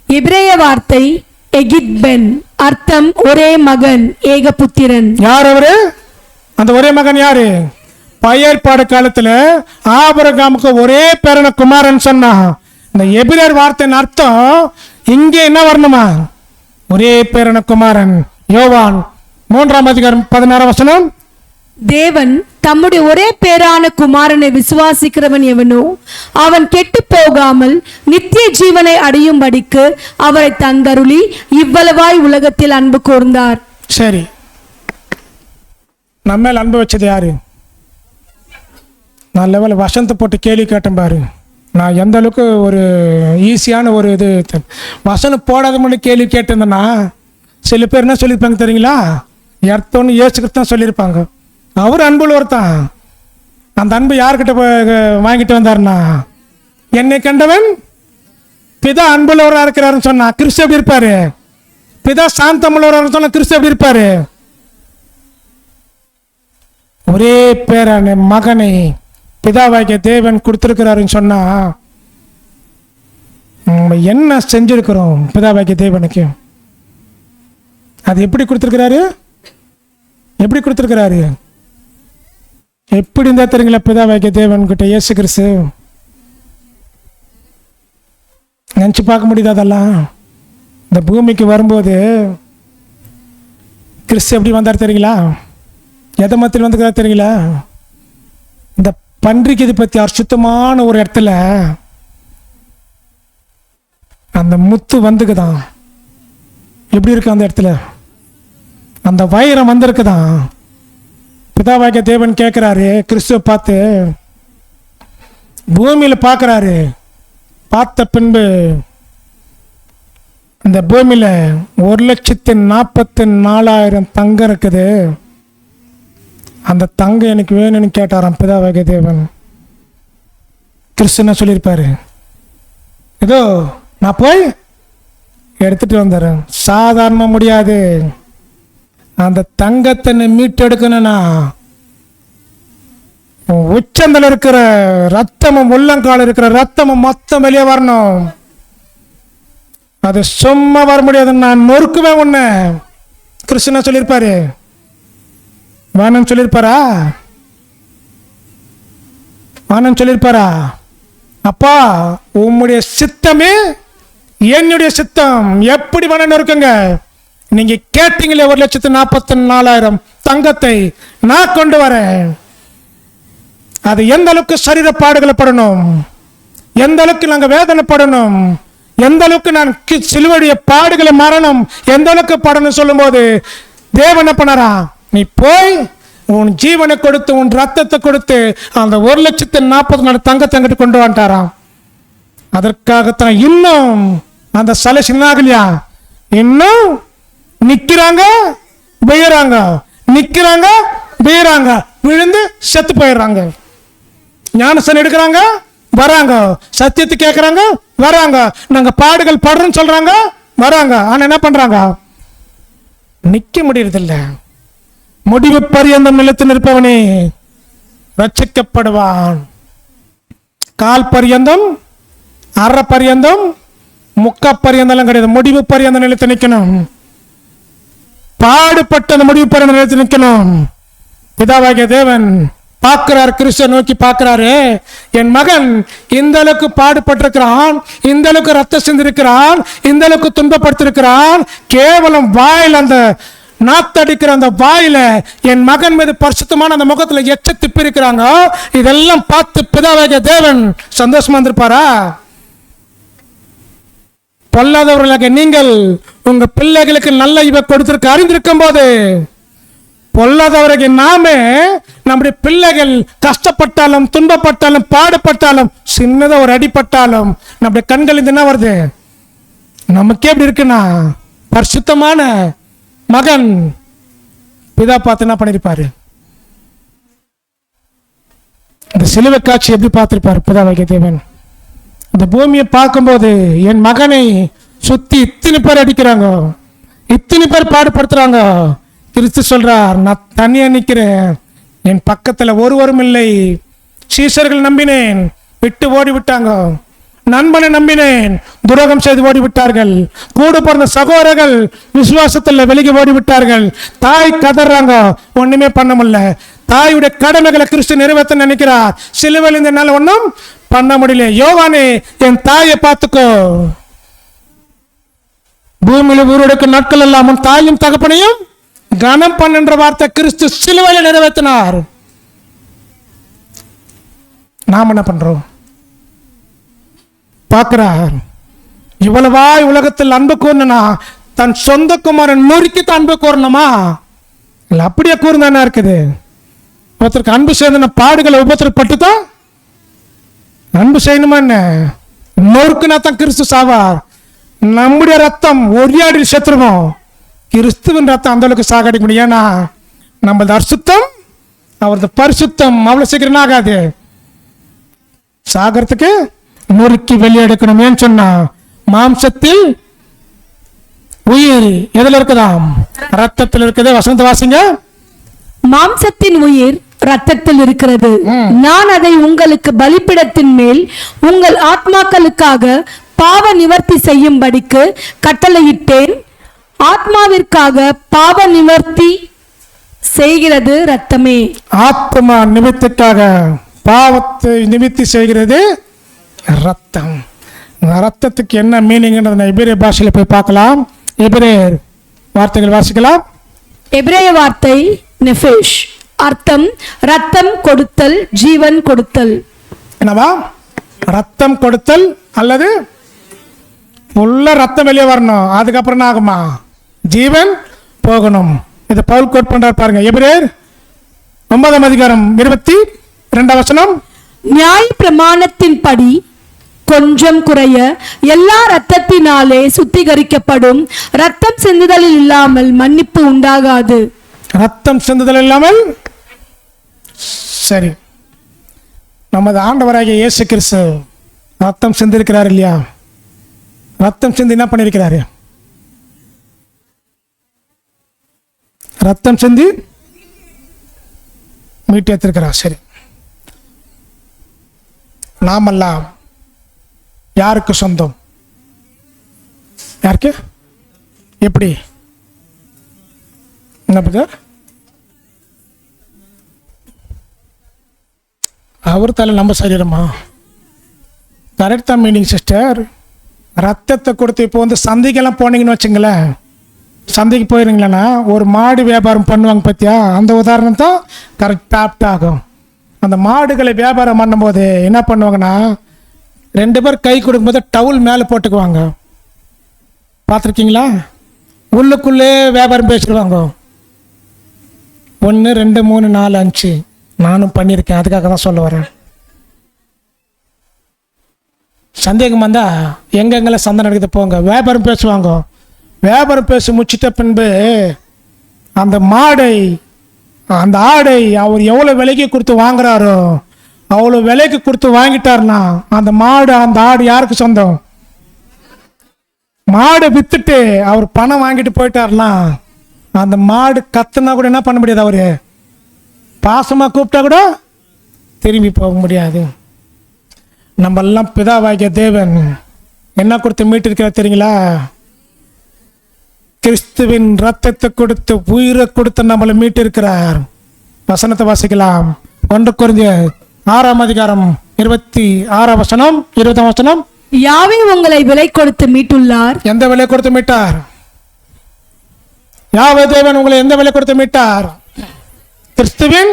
எபிரேய வார்த்தை எகித்பென், அர்த்தம் ஒரே மகன், ஏகபுத்திரன். யார் அவரு? அந்த ஒரே மகன் யாரு? பழைய காலத்துல ஆபிரகாமுக்கு ஒரே பேரன குமாரன் சொன்னா இந்த எபிரேயர் வார்த்தையின் அர்த்தம் இங்கே என்ன வரணுமா? ஒரே பேரன குமாரன். யோவான் 3ஆம் அதிகாரம் 16ஆம் வசனம். தேவன் தம்முடைய ஒரே பேரான குமாரனை விசுவாசிக்கிறவன் எவனோ அவன் கெட்டு போகாமல் நித்திய ஜீவனை அடையும்படிக்கு அவரை தந்தருளி இவ்வளவாய் உலகத்தில் அன்பு கூர்ந்தார். சரி, நம்ம மேல அன்பு வச்சது யாரு? நான் லெவலில் வசனத்தை போட்டு கேள்வி கேட்டேன் பாரு. நான் எந்த அளவுக்கு ஒரு ஈஸியான ஒரு இது வசனம் போடாத முன்னாடி கேள்வி கேட்டிருந்தேன்னா சில பேர் என்ன சொல்லியிருப்பாங்க தெரியுங்களா? எர்த்தோன்னு ஏசுக்கிட்டு தான் சொல்லியிருப்பாங்க. அவர் அன்புள்ளவர் தான். அந்த அன்பு யார்கிட்ட வாங்கிட்டு வந்தாருன்னா என்னை கண்டவன் பிதா அன்புள்ளவராக இருக்கிறாருன்னு சொன்னா கிறிஸ்து எப்படி இருப்பாரு? பிதா சாந்தமுள்ளவராக சொன்னா கிறிஸ்து எப்படி இருப்பாரு? ஒரே பேரான மகனை பிதாவாகிய தேவன் கொடுத்திருக்கிறாருன்னு சொன்னா நம்ம என்ன செஞ்சிருக்கிறோம் பிதாவாகிய தேவனுக்கு? அது எப்படி கொடுத்திருக்கிறாரு? எப்படி கொடுத்திருக்கிறாரு? எப்படி இருந்தா தெரியுங்களா பிதாவாகிய தேவன் கிட்ட இயேசு கிறிஸ்து? நினைச்சு பார்க்க முடியுது. அதெல்லாம் இந்த பூமிக்கு வரும்போது கிறிஸ்து எப்படி வந்தார் தெரியுங்களா? எதை மத்தியில் வந்துக்கிறார் தெரியுங்களா? இந்த பன்றிக்கு இது பற்றி அசுத்தமான ஒரு இடத்துல அந்த முத்து வந்துக்குதான். எப்படி இருக்கு அந்த இடத்துல? அந்த வைரம் வந்திருக்குதான். பிதாவாகிய தேவன் கேட்கிறாரு கிறிஸ்துவை பார்த்து, பூமியில் பார்க்கிறாரு. பார்த்த பின்பு அந்த பூமியில் 1,44,000 தங்கம் இருக்குது. அந்த தங்கம் எனக்கு வேணும்னு கேட்டாராம் பிதாவாகிய தேவன். கிறிஸ்து சொல்லியிருப்பாரு, ஏதோ நான் போய் எடுத்துட்டு வந்துடுறேன். சாதாரணமாக முடியாது. அந்த தங்கத்தை மீட்டெடுக்கணும்னா உச்சந்தல இருக்கிற ரத்தமும் உள்ளங்கால இருக்கிற ரத்தமும் மொத்தம் வெளியே வரணும். அது சும்மா வர முடியாது. நான் நொறுக்குவேன் உன்ன. கிறிஸ்து சொல்லியிருப்பாரு. வானம் சொல்லியிருப்பாரா? வானம் சொல்லியிருப்பாரா? அப்பா உம்முடைய சித்தமே என்னுடைய சித்தம். எப்படி வேணும் இருக்குங்க. நீங்க கேட்டீங்களே 1,44,000 தங்கத்தை நான் கொண்டு வரேன். அது எந்த அளவுக்கு சரீர பாடுகளை படணும், எந்த அளவுக்கு நாங்க வேதனைப்படணும், எந்த அளவுக்கு நான் சிலுவையுடைய பாடுகளை மரணம் எந்த அளவுக்கு படணும் சொல்லும் போது தேவன் என்ன பண்ணாரா? நீ போய் உன் ஜீவனை கொடுத்து உன் ரத்தத்தை கொடுத்து அந்த 1,44,000 தங்கத்தை அங்கிட்டு கொண்டு வந்துட்டாராம். அதற்காகத்தான் இன்னும் அந்த சலை சின்னாகலையா? இன்னும் நிக்கிறாங்க விழுறாங்க, நிக்கிறாங்க விழுறாங்க, விழுந்து செத்து போயிடுறாங்க. ஞானசன் எடுக்கிறாங்க, வராங்க, சத்தியத்தை கேட்கறாங்க, வராங்க, நாங்க பாடுகள் படுறோம்னு சொல்றாங்க, வராங்க. ஆனா என்ன பண்றாங்க? நிக்க முடியறதில்லை. முடிவு பரியந்தம் நிலைத்து நிற்பவனே ரட்சிக்கப்படுவான். கால் பரியந்தம், அரை பரியந்தம், முக்கா பரியந்தம் கிடையாது. முடிவு பரியந்தம் நிலைத்து நிற்கணும். பாடுபட்ட அந்த முடிவு பரியந்தம் நிலைத்து நிற்கணும். பிதாவாகிய தேவன் பார்க்கிறார், கிறிஸ்துவை நோக்கி பார்க்கிறாரு. என் மகன் இந்த அளவுக்கு பாடுபட்டிருக்கிறான், இந்த அளவுக்கு ரத்தம் சிந்திருக்கிறான், இந்த அளவுக்கு துன்பப்படுத்திருக்கிறான். கேவலம் வாயில் அந்த நாத்தடிக்கிற அந்த வாயில என் மகன் மீது பரிசுத்தமான அந்த முகத்துல எச்ச திப்பி இருக்கிறாங்க. இதெல்லாம் பார்த்து பிதாவாகிய தேவன் சந்தோஷமா இருந்திருப்பாரா? பொல்லாதவர்களாக நீங்கள் உங்க பிள்ளைகளுக்கு நல்ல இவ கொடுத்திருக்க அறிந்திருக்கும் போது, பொல்லாதவர்கள் நாமே நம்முடைய பிள்ளைகள் கஷ்டப்பட்டாலும் துன்பப்பட்டாலும் பாடுபட்டாலும் சின்னதா ஒரு அடிப்பட்டாலும் நம்முடைய கண்கள் இந்த என்ன வருது? நமக்கே எப்படி இருக்குன்னா, பரிசுத்தமான மகன் பிதா பார்த்து என்ன பண்ணிருப்பாரு? இந்த சிலுவை காட்சி எப்படி பார்த்திருப்பாரு பிதாவாகிய தேவன்? இந்த பூமியை பார்க்கும்போது என் மகனை சுத்தி இத்தனை பேர் அடிக்கிறாங்க, இத்தனை பேர் பாடுபடுத்துறாங்க. கிறிஸ்து சொல்றார், நான் தனியா நிக்கிறேன், என் பக்கத்துல ஒருவரும் இல்லை. சீசர்கள் நம்பினேன், விட்டு ஓடி விட்டாங்க. நண்பனை நம்பினேன், துரோகம் செய்து ஓடி விட்டார்கள். கூட பிறந்த சகோதரர்கள் விசுவாசத்துல வெளியே ஓடி விட்டார்கள். தாய் கதறாங்க, ஒண்ணுமே பண்ண முடியல. தாயுடைய கடமைகளை கிறிஸ்து நிறைவேற்ற நினைக்கிறார். சிலுவையில் இந்த நாள் ஒன்றும் பண்ண முடியல. யோவானே, என் தாயை பார்த்துக்கோ. பூமியில் ஊருடைய நாட்கள் எல்லாம் உன் தாயும் தகப்பனையும் கனம் பண்ணுன்ற வார்த்தை கிறிஸ்து சிலுவையில் நிறைவேற்றினார். நாம் என்ன பண்றோம்? பார்க்கிறார், இவ்வளவாய் உலகத்தில் அன்பு கூறணும்னா தன் சொந்த குமாரன் நொறுக்கி அன்பு கூறணுமா? இல்லை, அப்படியே கூர்ந்தானே இருக்குது. ஒருத்தருக்கு அன்பு செய்யணும், பாடுகளை உபத்திரப்பட்டு தான் அன்பு செய்யணுமா? என்ன நொறுக்குனா தான் கிறிஸ்து சாவார். நம்முடைய ரத்தம் ஒரே அடியில் செத்துருவோம். கிறிஸ்துவின் ரத்தம் அந்த அளவுக்கு சாகடிக்க முடியும். ஏன்னா நம்மளது அசுத்தம், அவரது பரிசுத்தம் அவ்வளவு சீக்கிரம் ஆகாது. சாகரத்துக்கு நொறுக்கி வெளியெடுக்கணும். ஏன்னு சொன்னா, மாம்சத்தில் உயிர் எதுல இருக்குதாம்? ரத்தத்தில் இருக்குது. வசனத்தை வாசிங்க. மாம்சத்தின் உயிர் ரத்தத்தில் இருக்கிறது. நான் அதை உங்களுக்கு பலிபீடத்தின் மேல் உங்கள் ஆத்மாக்களுக்காக பாவ நிவர்த்தி செய்யும்படிக்கு கட்டளையிட்டேன். ஆத்மாவிற்காக பாவ நிவர்த்தி செய்கிறது ரத்தமே. ஆத்மா நிமித்திற்காக பாவத்தை நிமித்தி செய்கிறது ரத்தம். ரத்தத்துக்கு என்ன மீனிங்ன்றதை எபிரேய பாஷையில போய் பார்க்கலாம். எபிரேயர் வார்த்தைகள் வாசிக்கலாம். எபிரேய வார்த்தை நெஃபேஷ், அர்த்தம் ரத்தம் கொடுத்தல், ஜீவன் கொடுத்தல். என்னவா? ரத்தம் கொடுத்தல் அல்லது உள்ள ரத்தம் வெளியே வரணும். அதுக்கப்புறம் என்ன ஆகுமா? ஜீவன் போகணும். இதை பவுல் கோட் பண்றார் பாருங்க. எபிரேயர் 9ஆம் அதிகாரம் 22ஆம் வசனம். நியாய பிரமாணத்தின்படி கொஞ்சம் குறைய எல்லா இரத்தத்தினாலே சுத்திகரிக்கப்படும். ரத்தம் சிந்துதலில் இல்லாமல் மன்னிப்பு உண்டாகாது. ரத்தம் சிந்துதல் இல்லாமல். சரி, நமது ஆண்டவராகிய இயேசு கிறிஸ்து ரத்தம் சிந்திருக்கிறார் இல்லையா? ரத்தம் சிந்தி என்ன பண்ணிருக்கிறாரு? ரத்தம் சிந்தி மீட்டு எடுத்திருக்கிறார். சரி, நாமெல்லாம் யாருக்கு சொந்தம்? யாருக்கு? எப்படி? என்ன பிரதர்? அவர் தலை நம்ம சரீரமா? கரெக்ட் தான் மீனிங் சிஸ்டர். ரத்தத்தை கொடுத்து இப்போ வந்து சந்தைக்கெல்லாம் போனீங்கன்னு வச்சுங்களேன், சந்தைக்கு போயிருங்களேன்னா ஒரு மாடு வியாபாரம் பண்ணுவாங்க பார்த்தியா? அந்த உதாரணம் தான் கரெக்டாக ஆப்ட் ஆகும். அந்த மாடுகளை வியாபாரம் பண்ணும்போது என்ன பண்ணுவாங்கன்னா, 2 பேர் கை கொடுக்கும்போது டவுல் மேலே போட்டுக்குவாங்க. பார்த்துருக்கீங்களா? உள்ளுக்குள்ளே வியாபாரம் பேசிடுவாங்க. 1 2 3 4 5. நானும் பண்ணியிருக்கேன், அதுக்காக தான் சொல்ல வரேன். சந்தேகம் வந்தால் எங்கெங்கெல்லாம் சந்தை நடக்குது போங்க, வியாபாரம் பேசுவாங்க. வியாபாரம் பேசி முடிச்சிட்ட பின்பு அந்த மாடை, அந்த ஆடை அவர் எவ்வளோ விலைக்கு கொடுத்து வாங்குறாரோ அவ்வளோ விலைக்கு கொடுத்து வாங்கிட்டாருன்னா அந்த மாடு, அந்த ஆடு யாருக்கு சொந்தம்? மாடை வித்துட்டு அவர் பணம் வாங்கிட்டு போயிட்டாருன்னா அந்த மாடு கத்துனா கூட என்ன பண்ண முடியாது? அவரு பாசமாக கூப்பிட்டா கூட திரும்பி போக முடியாது. நம்ம எல்லாம் பிதாவாகிய தேவன் என்ன கொடுத்து மீட்டு இருக்கிறார் தெரியுங்களா? கிறிஸ்துவின் ரத்தத்தை கொடுத்து உயிரை கொடுத்து நம்மளை மீட்டு இருக்கிறார். வசனத்தை வாசிக்கலாம். 1 கொரிந்தியர் 6ஆம் அதிகாரம் 26ஆம் வசனம் 20ஆம் வசனம். யாவே உங்களை விலை கொடுத்து மீட்டுள்ளார். எந்த விலை கொடுத்து மீட்டார்? யாவே தேவன் உங்களை எந்த விலை கொடுத்து மீட்டார்? கிறிஸ்துவின்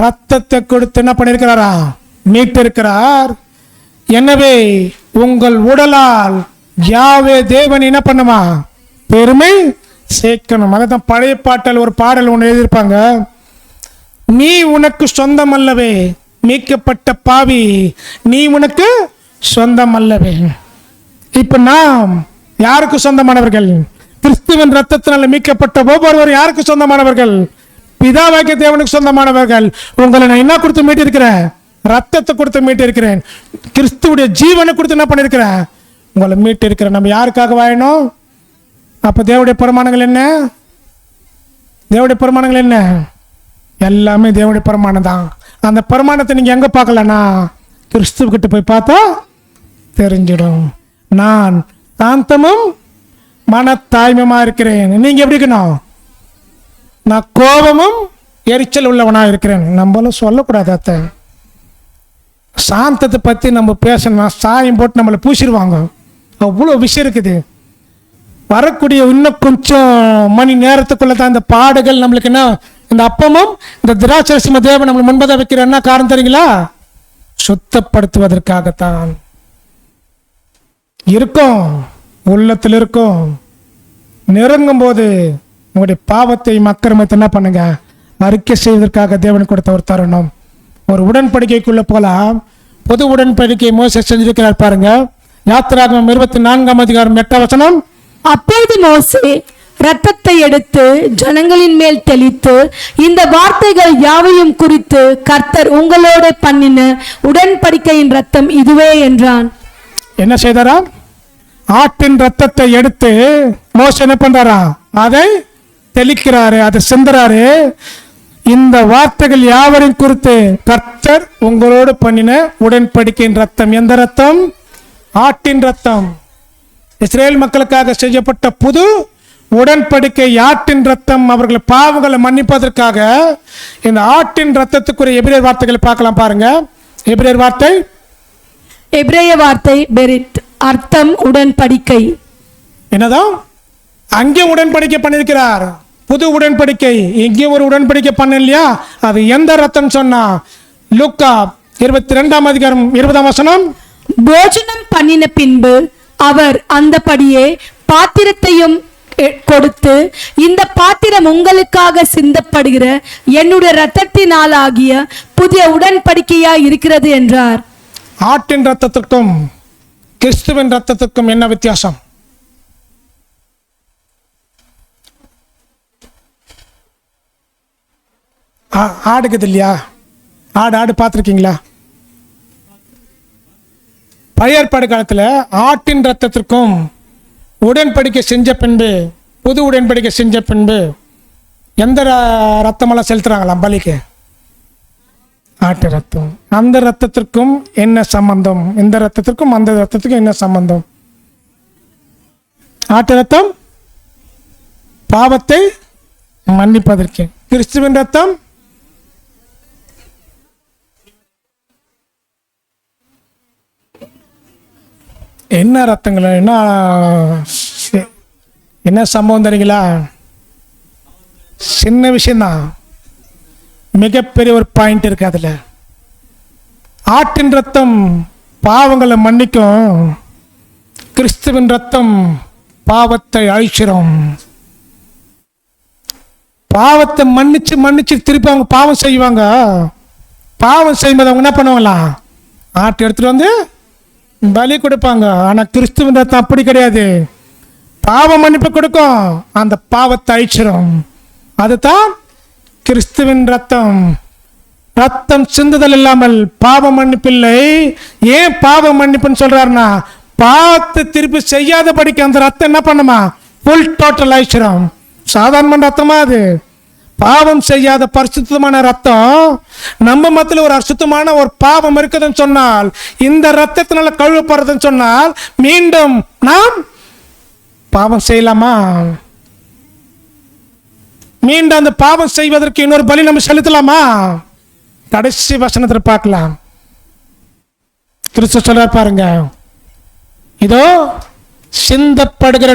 ரத்தத்தை கொடுத்து என்ன பண்ணிருக்கிறாரா? மீட்டிருக்கிறார். எனவே உங்கள் உடலால் யாவே தேவன் என்ன பண்ணுமா? பெருமை சேர்க்கணும். அதான் பழைய பாட்டல் ஒரு பாடல் ஒன்று எழுதியிருப்பாங்க. நீ உனக்கு சொந்தம் அல்லவே மீட்கப்பட்ட பாவி, நீ உனக்கு சொந்தம் அல்லவே. இப்ப நாம் யாருக்கு சொந்தமானவர்கள்? கிறிஸ்துவின் ரத்தத்தினால மீட்கப்பட்ட ஒவ்வொருவரும் யாருக்கு சொந்தமானவர்கள்? பிதாவாகிய தேவனுக்கு சொந்தமானவர்கள். உங்களை நான் என்ன கொடுத்து மீட்டிருக்கிறேன்? ரத்தத்தை கொடுத்து மீட்டிருக்கிறேன். கிறிஸ்துவுடைய ஜீவனை கொடுத்து என்ன பண்ணிருக்கிறேன்? உங்களை மீட்டிருக்கிறேன். நம்ம யாருக்காக வாழணும்? அப்ப தேவனுடைய பிரமாணங்கள் என்ன? தேவனுடைய பிரமாணங்கள் என்ன? எல்லாமே தேவனுடைய பிரமாணம் தான். அந்த பிரமாணத்தை நீங்க எங்க பார்க்கலன்னா கிறிஸ்துவ கிட்ட போய் பார்த்தா தெரிஞ்சிடும். நான் சாந்தமும் மனத்தாய்மையுமா இருக்கிறேன். நீங்க எப்படி இருக்கணும்? நான் கோபமும் எரிச்சல் உள்ளவனா இருக்கிறேன். நம்மளும் சொல்லக்கூடாது. அத்தை சாந்தத்தை பத்தி நம்ம பேசணும். சாயம் போட்டு நம்மளை பூசிடுவாங்க. அவ்வளோ விஷயம் இருக்குது. வரக்கூடிய இன்னும் கொஞ்சம் மணி நேரத்துக்குள்ள தான் இந்த பாடுகள் நம்மளுக்கு என்ன, இந்த அப்பமும் இந்த திராட்சரசம தேவன் நம்மளை முன்பதாக வைக்கிற என்ன காரணம் தெரியுங்களா? சுத்தப்படுத்துவதற்காகத்தான் இருக்கும். உள்ளத்தில் இருக்கும். நெருங்கும் போது உங்களுடைய பாவத்தை அக்கிரமத்தை என்ன பண்ணுங்க? அறிக்கை செய்வதற்காக தேவன் கொடுத்த ஒரு தருணம். ஒரு உடன்படிக்கைக்குள்ள போகலாம். பொது உடன்படிக்கை மோசே செஞ்சிருக்கிறார் பாருங்க. யாத்திராகமம் 24ஆம் அதிகாரம் 8ஆம் வசனம். அப்பொழுது மோசே இரத்தத்தை எடுத்து ஜனங்களின் மேல் தெளித்து, இந்த வார்த்தைகள் யாவையும் குறித்து கர்த்தர் உங்களோட பண்ணின உடன்படிக்கையின் ரத்தம் இதுவே என்றான். என்ன செய்தாரா? ஆட்டின் ரத்தத்தை எடுத்து மோசே என்ன பண்றாரா? அதை தெளிக்கிறாரு, அதை சிந்துறாரு. இந்த வார்த்தைகள் யாவரையும் குறித்து கர்த்தர் உங்களோடு பண்ணின உடன்படிக்கையின் ரத்தம். எந்த ரத்தம்? ஆட்டின் ரத்தம். இஸ்ரேல் மக்களுக்காக செய்யப்பட்ட புது உடன்படிக்கை ஆட்டின் ரத்தம். அவர்கள் பாவங்களை மன்னிப்பதற்காக இந்த ஆட்டின் ரத்தத்துக்குரிய எபிரேயர் வார்த்தைகளை பார்க்கலாம் பாருங்க. எபிரேயர் வார்த்தை, எபிரேய வார்த்தை பெரித், அர்த்தம் உடன்படிக்கை. என்னதான்? அங்கே உடன்படிக்கை பண்ணிருக்கிறார். புது உடன்படிக்கை. இங்கே ஒரு உடன்படிக்கை பண்ண இல்லையா? அது எந்த ரத்தம் சொன்னா? லூக்கா 22ஆம் அதிகாரம் 20ஆம் வசனம். போஜனம் பண்ணின பின்பு அவர் அந்தபடியே பாத்திரத்தையும் கொடுத்து, இந்த பாத்திரம் உங்களுக்காக சிந்தப்படுகிற என்னுடைய இரத்தத்தினால் ஆகிய புதிய உடன்படிக்கையா இருக்கிறது என்றார். ஆட்டின் ரத்தத்திற்கும் கிறிஸ்துவின் ரத்தத்திற்கும் என்ன வித்தியாசம்? ஆடுக்குது இல்லையா? ஆடு பார்த்துருக்கீங்களா? பழைய ஏற்பாடு காலத்தில் ஆட்டின் ரத்தத்திற்கும் உடன்படிக்கை செஞ்ச பின்பு, புது உடன்படிக்கை செஞ்ச பின்பு எந்த ரத்தமெல்லாம் செலுத்துறாங்களாம் பலிக்கு? ஆட்டு ரத்தம். அந்த ரத்தத்திற்கும் என்ன சம்பந்தம்? இந்த ரத்தத்திற்கும் அந்த ரத்தத்துக்கும் என்ன சம்பந்தம்? ஆட்டு ரத்தம் பாவத்தை மன்னிப்பதற்கு. கிறிஸ்துவின் ரத்தம் என்ன ரத்தங்கள்? என்ன சம்பவம் தெரியுங்களா? சின்ன விஷயம்தான், மிகப்பெரிய ஒரு பாயிண்ட் இருக்கு அதுல. ஆட்டின் ரத்தம் பாவங்களை மன்னிக்கும். கிறிஸ்துவின் ரத்தம் பாவத்தை அழிச்சிரும். பாவத்தை மன்னிச்சு மன்னிச்சு திருப்பி அவங்க பாவம் செய்வாங்க. பாவம் செய்யும்போது அவங்க என்ன பண்ணுவாங்களா? ஆட்டு எடுத்துட்டு வந்து பலி கொடுப்பாங்க. ஆனா கிறிஸ்துவின் ரத்தம் அப்படி கிடையாது. பாவ மன்னிப்பு கொடுக்கும், அந்த பாவத்தை அழிச்சிரும். அதுதான் கிறிஸ்துவின் ரத்தம். ரத்தம் சிந்துதல் இல்லாமல் பாவ மன்னிப்பில்லை. ஏன் பாவ மன்னிப்புன்னு சொல்றாருன்னா, பாவத்தை திருப்பி செய்யாதபடிக்கு அந்த ரத்தம் என்ன பண்ணுமா? ஃபுல் டோட்டல் அழிச்சிரும். சாதாரண ரத்தமா அது? பாவம் செய்யாத பரிசுத்தமான ரத்தம். நம்ம மத்தியில் ஒரு அசுத்தமான ஒரு பாவம் இருக்குதுன்னு சொன்னால், இந்த ரத்தத்தினால கழுவப்படுறதுன்னு சொன்னால், மீண்டும் நாம் பாவம் செய்யலாமா? மீண்டும் அந்த பாவம் செய்வதற்கு இன்னொரு பலி நம்ம செலுத்தலாமா? கடைசி வசனத்தில் பார்க்கலாம். கிறிஸ்து சொல்றார் பாருங்க, இதோ சிந்தப்படுகிற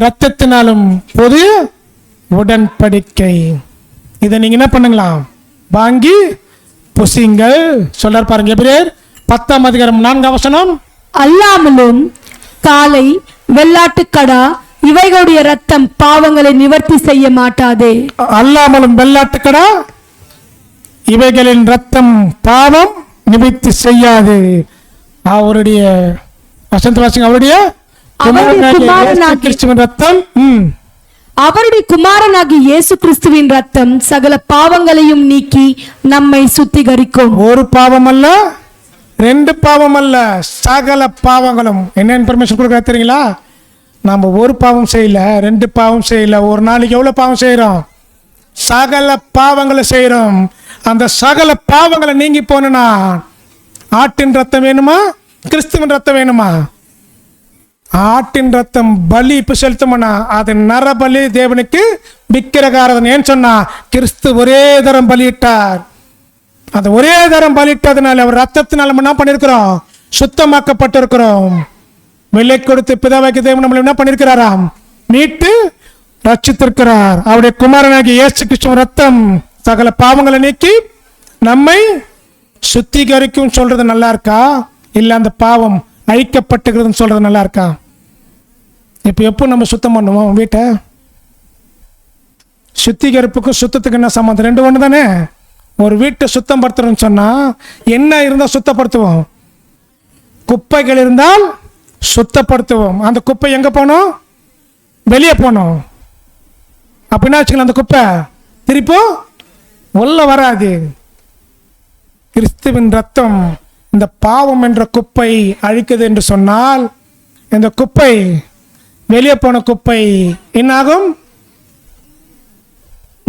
ரத்தத்தினாலும் புதிய உடன்படிக்கை, இதை நீங்க என்ன பண்ணுங்களாம், வாங்கி புசிங்கள் சொல்றார் பாருங்க. எபிரேயர் 10:4 அல்லாமலும் காளை, வெள்ளாட்டுக்கடா இவைகளுடைய ரத்தம் பாவங்களை நிவர்த்தி செய்ய மாட்டாதே. அல்லாமலும் வெள்ளாட்டுக்கடா இவைகளின் ரத்தம் பாவம் நிவர்த்தி செய்யாது. அவருடைய வசந்த அவருடைய கிறிஸ்துவின் ரத்தம், அவருடைய குமாரனாகிய இயேசு கிறிஸ்துவின் ரத்தம் சகல பாவங்களையும் நீக்கி நம்மை சுத்திகரிக்கும். ஒரு பாவம் அல்ல, 2 பாவம் அல்ல, சகல பாவங்களும். என்ன இன்ஃபர்மேஷன் கொடுக்குறா தெரியுங்களா? நம்ம ஒரு பாவம் செய்யல, 2 பாவம் செய்யல, ஒரு நாளைக்கு எவ்வளவு பாவம் செய்யறோம்? சகல பாவங்களை செய்யறோம். அந்த சகல பாவங்களை நீங்கி போனா ஆட்டின் ரத்தம் வேணுமா, கிறிஸ்துவின் ரத்தம் வேணுமா? ஆட்டின் ரத்தம் பலி இப்ப செலுத்தோம்னா அது நரபலி, தேவனுக்கு விக்கிரகாரதன். ஏன்னு சொன்னா கிறிஸ்து ஒரே தரம் பலியிட்டார். அந்த ஒரே தரம் பலியிட்டதுனால அவர் ரத்தத்தினால நம்ம என்ன பண்ணிருக்கிறோம், சுத்தமாக்கப்பட்டிருக்கிறோம். விலை கொடுத்து பிதாவாகிய தேவன் நம்மளை என்ன பண்ணிருக்கிறாராம், மீட்டு ரட்சித்திருக்கிறார். அவருடைய குமாரனாகிய இயேசு கிறிஸ்துவின் ரத்தம் சகல பாவங்களை நீக்கி நம்மை சுத்திகரிக்கும் சொல்றது நல்லா இருக்கா, இல்ல அந்த பாவம் அழிக்கப்பட்டுகிறதுன்னு சொல்றது நல்லா இருக்கா? இப்ப எப்போ நம்ம சுத்தம் பண்ணுவோம் வீட்டை? சுத்திகரிப்புக்கும் சுத்தத்துக்கு என்ன சம்பந்தம்? 2 ஒன்று தானே. ஒரு வீட்டை சுத்தம் படுத்துறோம்னு சொன்னா என்ன இருந்தால் சுத்தப்படுத்துவோம்? குப்பைகள் இருந்தால் சுத்தப்படுத்துவோம். அந்த குப்பை எங்க போனோம்? வெளியே போனோம். அப்படின்னா வச்சுக்கலாம், அந்த குப்பை திருப்போ உள்ள வராது. கிறிஸ்துவின் ரத்தம் இந்த பாவம் என்ற குப்பை அழிக்குது என்று சொன்னால், இந்த குப்பை வெளியே போன குப்பை என்னாகும்?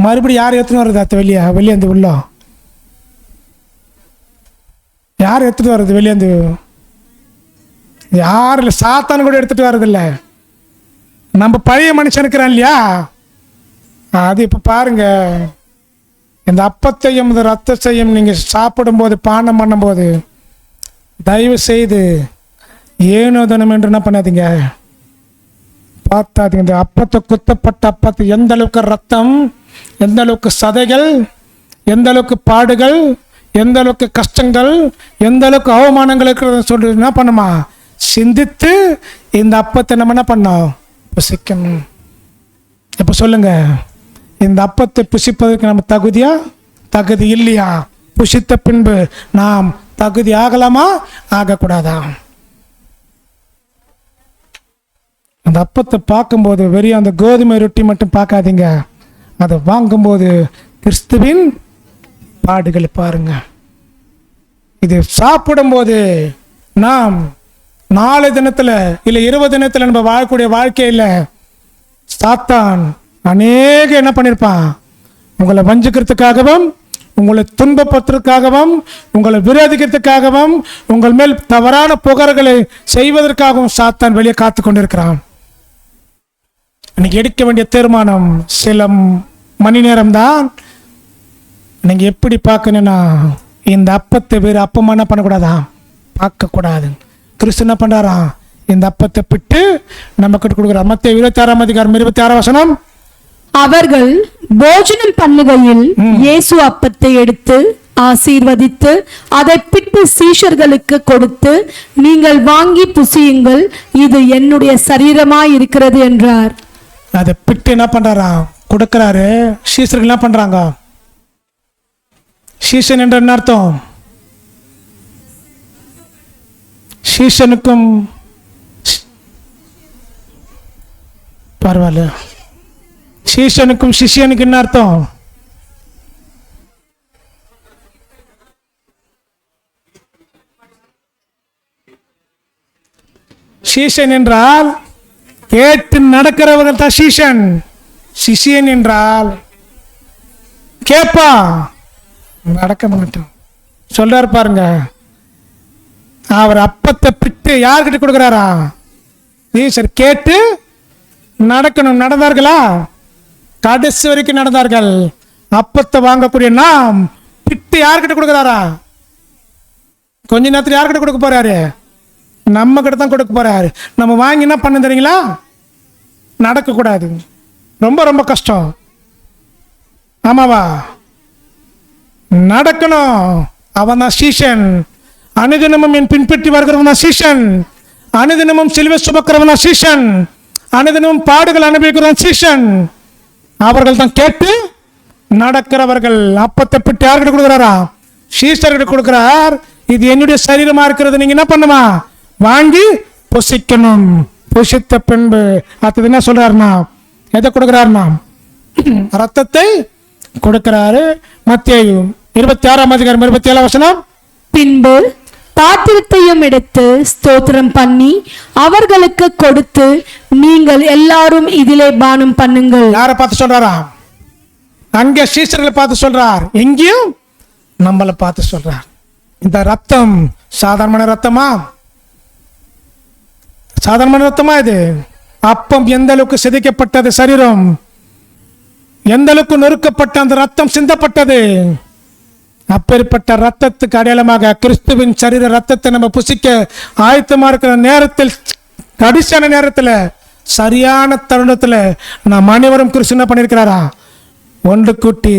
மறுபடியும் யார் எடுத்துன்னு வருது? அத்த வெளியேந்து உள்ள யார் எடுத்துட்டு வர்றது? வெளியேந்து யார் இல்லை, சாத்தானு கூட எடுத்துட்டு வர்றதில்ல. நம்ம பழைய மனுஷன் இருக்கிறான் இல்லையா, அது இப்ப பாருங்க, இந்த அப்பத்தையும் இந்த ரத்தத்தையும் நீங்க சாப்பிடும்போது, பானம் பண்ணும்போது, தயவு செய்து ஏனோ தினம் என்று என்ன பண்ணாதீங்க, பார்த்தாதீங்க. இந்த அப்பத்தை, குத்தப்பட்ட அப்பத்தை எந்த அளவுக்கு ரத்தம், எந்த அளவுக்கு சதைகள், எந்த அளவுக்கு பாடுகள், எந்த அளவுக்கு கஷ்டங்கள், எந்த அளவுக்கு அவமானங்கள் இருக்கிறத சொல்லி என்ன பண்ணுமா, சிந்தித்து இந்த அப்பத்தை நம்ம என்ன பண்ணோம், புசிக்கணும். இப்போ சொல்லுங்க, இந்த அப்பத்தை புசிப்பதற்கு நம்ம தகுதியா, தகுதி இல்லையா? புசித்த பின்பு நாம் தகுதி ஆகலாமா, ஆகக்கூடாதா? அந்த அப்பத்தை பார்க்கும்போது வெறும் அந்த கோதுமை ரொட்டி மட்டும் பார்க்காதீங்க, அதை வாங்கும்போது கிறிஸ்துவின் பாடுகளை பாருங்க. இது சாப்பிடும்போது நாம் நாளை தினத்துல இல்ல 20 தினத்துல நம்ம வாழக்கூடிய வாழ்க்கையில சாத்தான் அநேக என்ன பண்ணிருப்பான், உங்களை வஞ்சிக்கிறதுக்காகவும், உங்களை துன்பப்படுத்துறதுக்காகவும், உங்களை விரோதிக்கிறதுக்காகவும், உங்கள் மேல் தவறான புகார்களை செய்வதற்காகவும் சாத்தான் வெளியே காத்து கொண்டிருக்கிறான். இன்னைக்கு எடுக்க வேண்டிய தீர்மானம் சில மணி நேரம் தான். நீங்க எப்படி பார்க்கணும்னா, இந்த அப்பத்தை வேறு அப்பமா என்ன பண்ணக்கூடாதா, பார்க்க கூடாது. கிறிஸ்து என்ன பண்றாரா, இந்த அப்பத்தை பிட்டு நமக்கு கொடுக்குறார். மத்தேயு 26:26 அவர்கள் போஜனம் பண்ணுகையில் இயேசு அப்பத்தை எடுத்து ஆசீர்வதித்து அதை பிட்டு சீஷர்களுக்கு கொடுத்து, நீங்கள் வாங்கி புசியுங்கள், இது என்னுடைய சரீரமாய் இருக்கிறது என்றார். அதை பிட்டு என்ன பண்றாரா, கொடுக்கிறாரு. சீஷர்கள் என்ன பண்றாங்க? சீஷன் என்ற என்ன அர்த்தம்? சீஷனுக்கும் பரவாயில்ல, சீஷனுக்கும் சிஷியனுக்கு என்ன அர்த்தம்? சீஷன் என்றால் கேட்டு நடக்கிறவர்கள் தான் சீஷன். சிஷியன் என்றால் கேப்பா நடக்க மாட்டோம். சொல்றாரு பாருங்க, அவர் அப்பத்தை பிட்டு யார்கிட்ட கொடுக்கிறாரா? சீஷர் கேட்டு நடக்கணும். நடந்தார்களா? கடைசி வரைக்கும் நடந்தார்கள். அப்பத்தை வாங்கக்கூடிய நாம் பிட்டு கிஃப்ட் யார்கிட்ட கொடுக்குறாரா? கொஞ்ச நேரத்தில் யார்கிட்ட கொடுக்க போறாரு? நம்ம கிட்ட தான் கொடுக்க போறாரு. நம்ம வாங்கி என்ன பண்ண தெரியுங்களா? நடக்கக்கூடாது. ரொம்ப ரொம்ப கஷ்டம். ஆமாவா? நடக்கணும். அவன் தான் சீஷன். அனுதினமும் என் பின்பற்றி வருகிறவன் தான் சீஷன். அனுதினமும் சிலுவை சுமக்கிறவன் தான் சீஷன். அனுதினமும் பாடுகள் அனுபவிக்கிறவன் சீஷன். அவர்கள் தான் கேட்டு நடக்கிறவர்கள். அப்பத்தை பிட்டு யார்கிட்ட கொடுக்குறாரா? சீஷர்கிட்ட கொடுக்கிறார். இது என்னுடைய சரீரமா இருக்கிறது, நீங்க என்ன பண்ணுமா? வாங்கி புசிக்கணும். புசித்த பின்பு அடுத்தது என்ன சொல்றாருன்னா, எதை கொடுக்கிறாருன்னா ரத்தத்தை கொடுக்கிறாரு. மத்தேயு 26 27 பின்பு பாத்திரத்தையும் எடுத்து ஸ்தோத்திரம் பண்ணி அவர்களுக்கு கொடுத்து, நீங்கள் எல்லாரும் இதிலே பானம் பண்ணுங்கள். யாரை பார்த்து சொல்றாரா? அங்கே சீஷர்களை பார்த்து சொல்றார், எங்கேயும் நம்மளை பார்த்து சொல்றார். இந்த ரத்தம் சாதாரணமான ரத்தமா? சாதாரணமான ரத்தமா? இது அப்பம் எந்த அளவுக்கு சிதைக்கப்பட்டது, சரீரம் எந்த அளவுக்கு நொறுக்கப்பட்ட அந்த ரத்தம் சிந்தப்பட்டது. அப்பேற்பட்ட ரத்தத்துக்கு அடையாளமாக கிறிஸ்துவின் சரீர ரத்தத்தை நம்ம புசிக்க ஆயத்தமா இருக்கிற நேரத்தில், கடைசியான நேரத்தில், சரியான தருணத்தில் நாம் அனைவரும் கிறிஸ்து என்ன பண்ணியிருக்கிறாரா? ஒன்று கூட்டி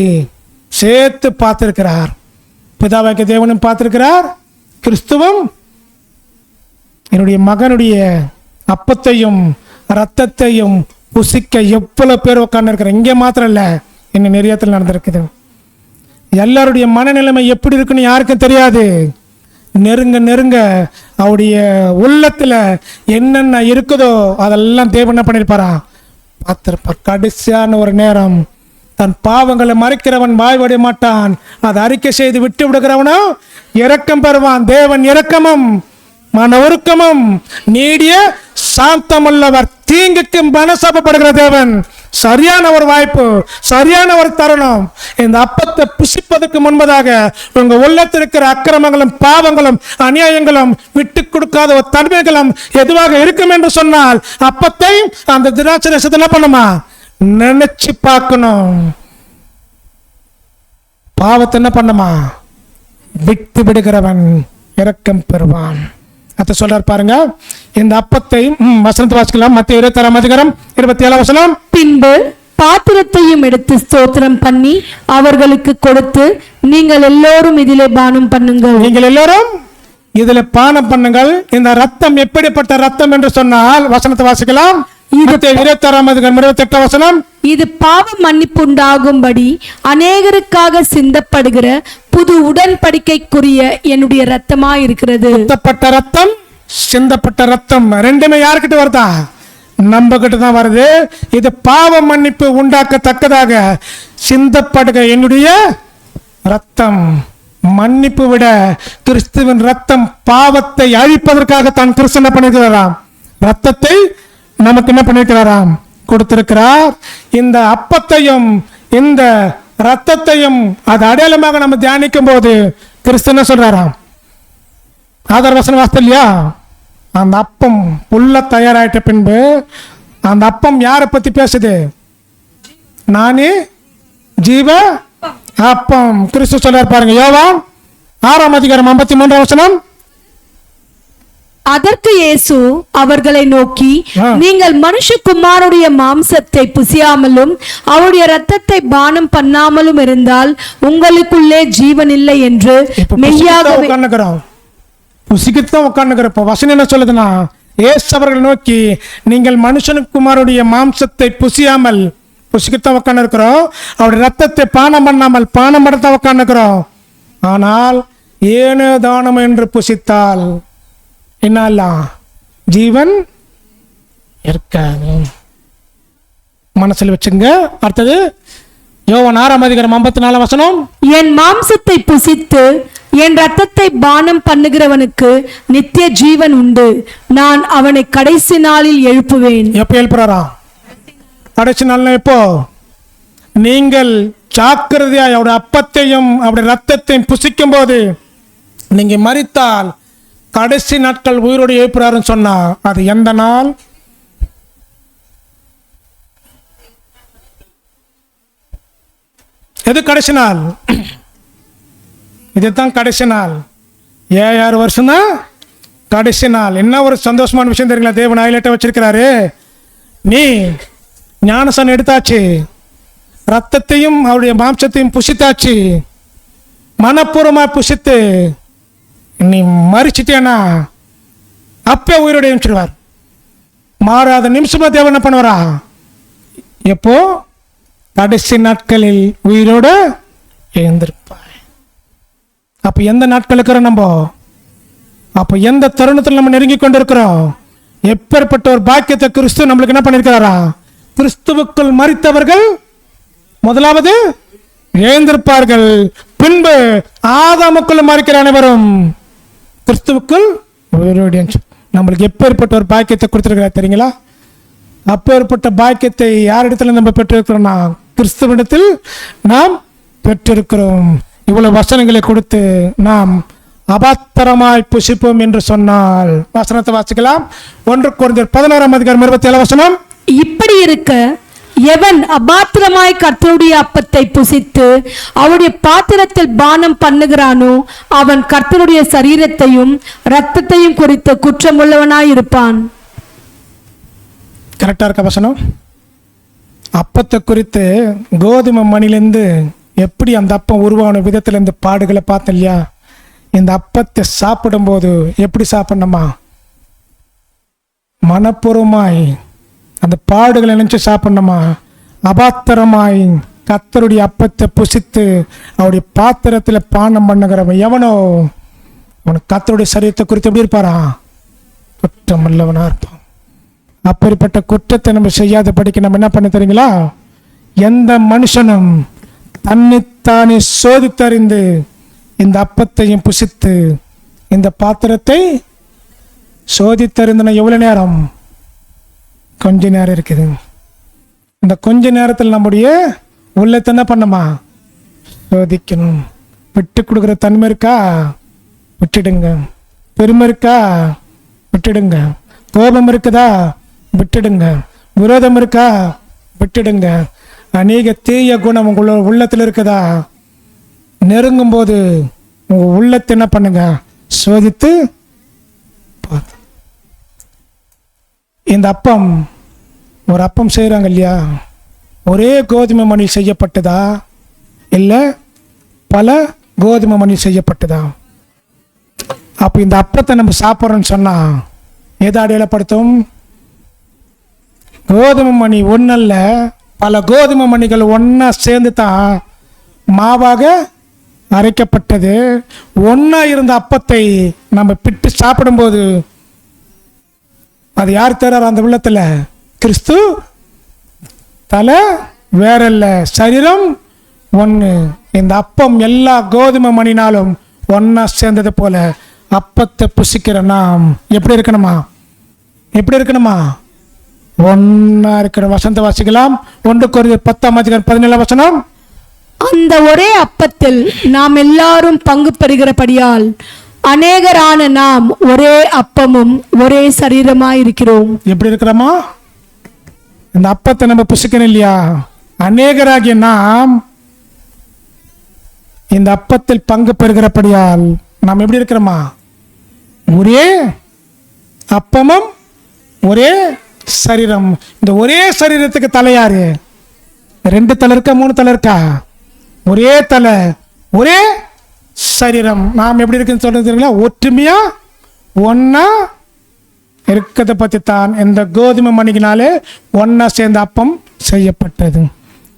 சேர்த்து பார்த்திருக்கிறார். பிதாவாகிய தேவனும் பார்த்திருக்கிறார். கிறிஸ்துவும் என்னுடைய மகனுடைய அப்பத்தையும் ரத்தத்தையும் புசிக்க எவ்வளவு பேர் உட்கார்ந்து இருக்கிற. இங்கே மாத்திரம் இல்லை, இன்னும் நிறைய இடத்துல நடந்திருக்குது. எல்லாருடைய மனநிலைமை எப்படி இருக்குன்னு யாருக்கும் தெரியாது. நெருங்க நெருங்க அவருடைய உள்ளத்துல என்னென்ன இருக்குதோ அதெல்லாம் தேவன் என்ன பண்ணிருப்பாரா? பார்த்திருப்பார். கடைசியான ஒரு நேரம், தன் பாவங்களை மறைக்கிறவன் வாய்வடைய மாட்டான், அதை அறிக்கை செய்து விட்டு விடுகிறவனோ இரக்கம் பெறுவான். தேவன் இரக்கமும் மன உருக்கமும் நீடிய சாந்தமுள்ளவர், தீங்குக்கு மனசாபப்படுகிற தேவன். சரியான ஒரு வாய்ப்பு, சரியான ஒரு தருணம். இந்த அப்பத்தை புசிப்பதற்கு முன்பதாக உங்க உள்ளத்தில் இருக்கிற அக்கிரமங்களும் பாவங்களும் அநியாயங்களும் விட்டு கொடுக்காத ஒரு தன்மைகளும் எதுவாக இருக்கும் என்று சொன்னால், அப்பத்தை அந்த திராட்சை ரசத்தை என்ன பண்ணுமா? நினைச்சு பார்க்கணும். பாவத்தை என்ன பண்ணுமா? விட்டு விடுகிறவன் இரக்கம் பெறுவான். அத சொல்றார் பாருங்க. இந்த அப்பத்தை வசனத்தை வாசிக்கலாம். மத்தேயு 26 பின்பு பாத்திரத்தையும் எடுத்து ஸ்தோத்திரம் பண்ணி அவர்களுக்கு கொடுத்து, நீங்கள் எல்லோரும் இதிலே பானம் பண்ணுங்கள். நீங்கள் எல்லோரும் இதில் பானம் பண்ணுங்கள். இந்த ரத்தம் எப்படிப்பட்ட ரத்தம் என்று சொன்னால் வசனத்தை வாசிக்கலாம். 26 இது பாவ மன்னிப்பு உண்டாகும்படி அநேகருக்காக சிந்தப்படுகிற புது உடன்படிக்கைக்குரிய என்னுடைய ரத்தமா இருக்கிறது. சுத்தப்பட்ட ரத்தம், சிந்தப்பட்ட ரத்தம் ரெண்டுமே யாருக்கிட்ட வருதா? நம்ம கிட்ட தான் வருது. இது பாவ மன்னிப்பு உண்டாக்கத்தக்கதாக சிந்தப்படுகிற என்னுடைய ரத்தம். மன்னிப்பு விட கிறிஸ்துவின் ரத்தம் பாவத்தை அழிப்பதற்காக தான் கிறிஸ்து என்ன பண்ணிருக்கிறாராம்? ரத்தத்தை நமக்கு என்ன பண்ணிருக்கிறாராம்? கொடுத்திருக்கிறார். இந்த அப்பத்தையும் இந்த ரத்தத்தையும் அது அடையாளமாக நம்ம தியானிக்கும் போது கிறிஸ்து என்ன சொல்றாராம்? ஆதார வசனம் வாசித்த இல்லையா? அந்த அப்பம் உள்ள தயாராயிட்ட பின்பு அந்த அப்பம் யாரை பத்தி பேசுது? நானே ஜீவ அப்பம். கிறிஸ்து சொல்றார் பாருங்க. யோவான் 6:53 அதற்கு இயேசு அவர்களை நோக்கி, நீங்கள் மனுஷகுமாரனுடைய மாம்சத்தை புசியாமலும் அவருடைய ரத்தத்தை பானம் பண்ணாமலும் இருந்தால் உங்களுக்குள்ளே ஜீவன் இல்லை என்று மெய்யாகவே. புசிக்கத்தான் உட்கார்ந்துக்கிறப்ப வசனம் என்ன சொல்லுதுன்னா, இயேசு அவர்களை நோக்கி, நீங்கள் மனுஷனுக்குமாருடைய மாம்சத்தை புசியாமல், புசிக்கத்தான் உட்கார்ந்து இருக்கிறோம், அவருடைய ரத்தத்தை பானம் பண்ணாமல் பானம் பண்ணத்தான் உட்கார்ந்து இருக்கிறோம். ஆனால் ஏனோ தானம் என்று புசித்தால் என்னல்லாம் ஜீவன் இருக்காது. மனசில் வச்சுங்க. அடுத்தது யோவான் 6:54 என் மாம்சத்தை புசித்து என் ரத்தத்தை பானம் பண்ணுகிறவனுக்கு நித்திய ஜீவன் உண்டு, நான் அவனை கடைசி நாளில் எழுப்புவேன். எப்ப எழுப்புறாராம்? கடைசி நாள் எப்போ? நீங்கள் ஜாக்கிரதையா அவருடைய அப்பத்தையும் அவருடைய ரத்தத்தையும் புசிக்கும் போது நீங்க மரித்தால் கடைசி நாட்கள் உயிரோடு எழுப்புறாருன்னு சொன்னா அது எந்த நாள்? எது கடைசி நாள்? இதுதான் கடைசி நாள். 7 வருஷம் தான் கடைசி நாள். என்ன ஒரு சந்தோஷமான விஷயம் தெரியுங்களா? தேவன் ஹைலைட்டாக வச்சிருக்கிறாரு. நீ ஞானசானம் எடுத்தாச்சு, ரத்தத்தையும் அவருடைய மாம்சத்தையும் புசித்தாச்சு, மனப்பூர்வமாக புசித்து நீ மறிச்சிட்டேனா அப்பே உயிரோடு எழுச்சிடுவார். மாறாத நிமிஷமா தேவன் என்ன பண்ணுவாரா? எப்போ? கடைசி நாட்களில் உயிரோடு எழுந்திருப்பாய். அப்போ எந்த நாட்கள் இருக்கிறோம் நம்ம? அப்போ எந்த தருணத்தில் நம்ம நெருங்கி கொண்டு இருக்கிறோம்? எப்பேற்பட்ட ஒரு பாக்கியத்தை கிறிஸ்து நம்மளுக்கு என்ன பண்ணியிருக்கிறாரா? கிறிஸ்துவுக்குள் மரித்தவர்கள் முதலாவது எழுந்திருப்பார்கள், பின்பு ஆதாமுக்குள் மரிக்கிற அனைவரும் கிறிஸ்துவுக்குள் உயிரோடு. நம்மளுக்கு எப்பேற்பட்ட ஒரு பாக்கியத்தை கொடுத்துருக்கிறார் தெரியுங்களா? அப்பேற்பட்ட பாக்கியத்தை யாரிடத்தில் நம்ம பெற்றிருக்கிறோம்னா கிறிஸ்துவிடத்தில் நாம் பெற்றிருக்கிறோம். இவ்வளவு வசனங்களை கொடுத்து நாம் அபாத்திரமாய் புசிப்போம் என்று சொன்னால் வசனத்தை வாசிக்கலாம். 1 கொரிந்தியர் 11:27 இப்படி இருக்க எவன் அபாத்திரமாய் கர்த்தருடைய அப்பத்தை புசித்து அவருடைய பாத்திரத்தில் பானம் பண்ணுகிறானோ அவன் கர்த்தருடைய சரீரத்தையும் இரத்தத்தையும் குறித்து குற்றமுள்ளவனாய் இருப்பான். கரெக்டா இருக்க வசனம்? அப்பத்தை குறித்து கோதுமை மணிலேருந்து எப்படி அந்த அப்பம் உருவான விதத்துல இந்த பாடுகளை பார்த்தோம் இல்லையா? இந்த அப்பத்தை சாப்பிடும்போது எப்படி சாப்பிடணுமா? மனப்பூர்வமாய் அந்த பாடுகளை நினைச்சு சாப்பிடணுமா? அபாத்திரமாய் கர்த்தருடைய அப்பத்தை புசித்து அவருடைய பாத்திரத்தில் பானம் பண்ணுகிறவன் எவனோ அவனுக்கு கர்த்தருடைய சரீரத்தை குறித்து எப்படி இருப்பாரா? குற்றம் உள்ளவனா இருப்பான். அப்படிப்பட்ட குற்றத்தை நம்ம செய்யாதபடிக்கு நம்ம என்ன பண்ண தெரியுங்களா? எந்த மனுஷனும் தன்னைத்தானே சோதித்தறிந்து இந்த அப்பத்தையும் புசித்து இந்த பாத்திரத்தை சோதித்தறிந்தன. எவ்வளவு நேரம்? கொஞ்ச நேரம் இருக்குது. இந்த கொஞ்ச நேரத்தில் நம்முடைய உள்ளத்தை என்ன பண்ணமா? சோதிக்கணும். விட்டு கொடுக்குற தன்மை இருக்கா? விட்டுடுங்க. பெருமை இருக்கா? விட்டுடுங்க. கோபம் இருக்குதா? விட்டுடுங்க. விரோதம் இருக்கா? விட்டுடுங்க. அநேக தீய குணம் உங்களோட உள்ளத்தில் இருக்குதா? நெருங்கும் போது உங்க உள்ளத்தை என்ன பண்ணுங்க? சோதித்து இந்த அப்பம், ஒரு அப்பம் செய்கிறாங்க இல்லையா? ஒரே கோதுமை மணி செய்யப்பட்டதா இல்லை பல கோதுமை மணி செய்யப்பட்டதா? அப்போ இந்த அப்பத்தை நம்ம சாப்பிட்றோன்னு சொன்னா எதை அடையாளப்படுத்தும்? கோதுமை மணி ஒன்றல்ல, பல கோதுமை மணிகள் ஒன்றா சேர்ந்து தான் மாவாக அரைக்கப்பட்டது. ஒன்றா இருந்த அப்பத்தை நம்ம பிட்டு சாப்பிடும்போது அது யார் தர்றார்? அந்த உள்ளத்தில் கிறிஸ்து தலை வேற இல்லை, சரீரம் ஒன்று. இந்த அப்பம் எல்லா கோதுமை மணினாலும் ஒன்றா சேர்ந்தது போல அப்பத்தை புசிக்கிற நாம் எப்படி இருக்கணுமா? எப்படி இருக்கணுமா? ஒன்றா இருக்கிற. வசந்த வாசிக்கலாம். 1 கொரிந்தியர் 10:17 அந்த ஒரே அப்பத்தில் நாம் எல்லாரும் பங்கு பெறுகிறபடியால் அநேகரான நாம் ஒரே அப்பமும் ஒரே சரீரமாய் இருக்கிறோம். எப்படி இருக்கிறோமா? இந்த அப்பத்தை நம்ம புசிக்கணும் இல்லையா? அநேகராகிய நாம் இந்த அப்பத்தில் பங்கு பெறுகிறபடியால் நாம் எப்படி இருக்கிறோமா? ஒரே அப்பமும் ஒரே சரீரம். இந்த ஒரே சரீரத்துக்கு தலை யாரு? 2 தலை இருக்கா? 3 தலை இருக்கா? ஒரே தலை, ஒரே சரீரம். நாம் எப்படி இருக்குன்னு சொல்றது? ஒற்றுமையா ஒன்னா இருக்கிறத பற்றி தான் இந்த கோதுமை மணிக்கினாலே ஒன்னா சேர்ந்த அப்பம் செய்யப்பட்டது.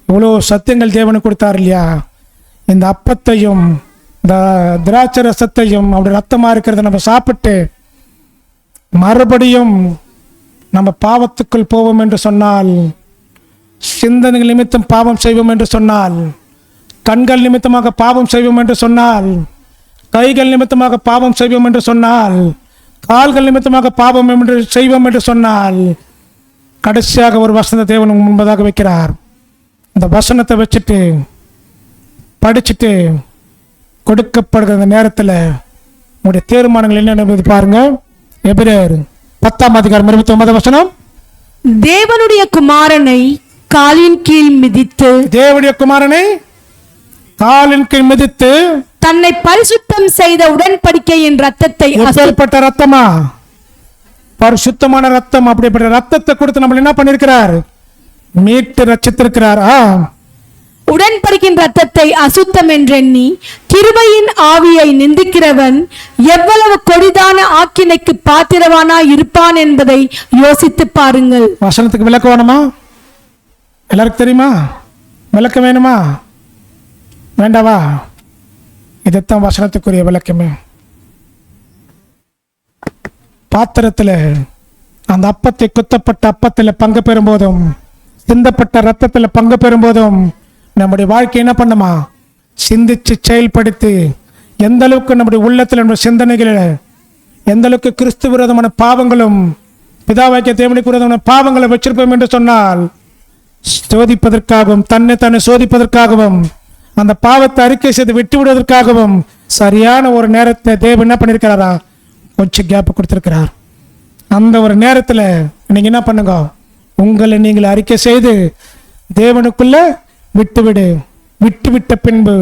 இவ்வளோ சத்தியங்கள் தேவனுக்கு கொடுத்தார் இல்லையா? இந்த அப்பத்தையும் இந்த திராட்சை ரசத்தையும் அவருடைய ரத்தமாக இருக்கிறத நம்ம சாப்பிட்டு மறுபடியும் நம்ம பாவத்துக்குள் போவோம் என்று சொன்னால், சிந்தனைகள் நிமித்தம் பாவம் செய்வோம் என்று சொன்னால், கண்கள் நிமித்தமாக பாவம் செய்வோம் என்று சொன்னால், கைகள் நிமித்தமாக பாவம் செய்வோம் என்று சொன்னால், கால்கள் நிமித்தமாக பாவம் என்று செய்வோம் என்று சொன்னால், கடைசியாக ஒரு வசனத்தை தேவன் முன்பதாக வைக்கிறார். இந்த வசனத்தை வச்சுட்டு படிச்சுட்டு கொடுக்கப்படுகிற அந்த நேரத்தில் உங்களுடைய தீர்மானங்கள் என்ன பாருங்க. எபிரேயர் 10:29 தேவனுடைய குமாரனை காலின் கீழ் மிதித்து, தேவனுடைய குமாரனை காலின் கீழ் மிதித்து தன்னை பரிசுத்தம் செய்த உடன்படிக்கையின் ரத்தத்தை எப்பேற்பட்ட ரத்தமா? பரிசுத்தமான ரத்தம். அப்படிப்பட்ட ரத்தத்தை கொடுத்து நம்ம என்ன பண்ணிருக்கிறார்? மீட்டு ரட்சித்திருக்கிறார். உடன்படிக்கையின் ரத்தத்தை அசுத்தம் என்றெண்ணி கிருபையின் ஆவியை நிந்திக்கிறவன் எவ்வளவு கொடிதான ஆக்கினைக்கு பாத்திரவானா இருப்பான் என்பதை யோசித்து பாருங்கள். வசனத்துக்கு விளக்கம் வேணுமா? எல்லாருக்கும் தெரியுமா? விளக்கம் வேணுமா? வேண்டாவா? இதைத்தான் வசனத்துக்குரிய விளக்கமே. பாத்திரத்தில் அந்த அப்பத்தை, குத்தப்பட்ட அப்பத்தில் பங்கு பெறும் போதும், சிந்தப்பட்ட ரத்தத்தில் பங்கு பெறும் போதும் நம்முடைய வாழ்க்கை என்ன பண்ணுமா? சிந்திச்சு செயல்படுத்தி எந்த அளவுக்கு நம்முடைய உள்ளத்தில், நம்முடைய சிந்தனைகளில் எந்த அளவுக்கு கிறிஸ்து விரோதமான பாவங்களும் பிதாவாக்கிய தேவனுக்கு விரோதமான பாவங்களை வச்சிருப்போம் என்று சொன்னால், சோதிப்பதற்காகவும், தன்னை சோதிப்பதற்காகவும், அந்த பாவத்தை அறிக்கை செய்து விட்டு விடுவதற்காகவும் சரியான ஒரு நேரத்தை தேவன் என்ன பண்ணியிருக்கிறாரா? கொஞ்சம் கேப் கொடுத்திருக்கிறார். அந்த ஒரு நேரத்தில் நீங்க என்ன பண்ணுங்க? உங்களை நீங்கள் அறிக்கை செய்து தேவனுக்குள்ள விட்டுவிட்ட பின்பு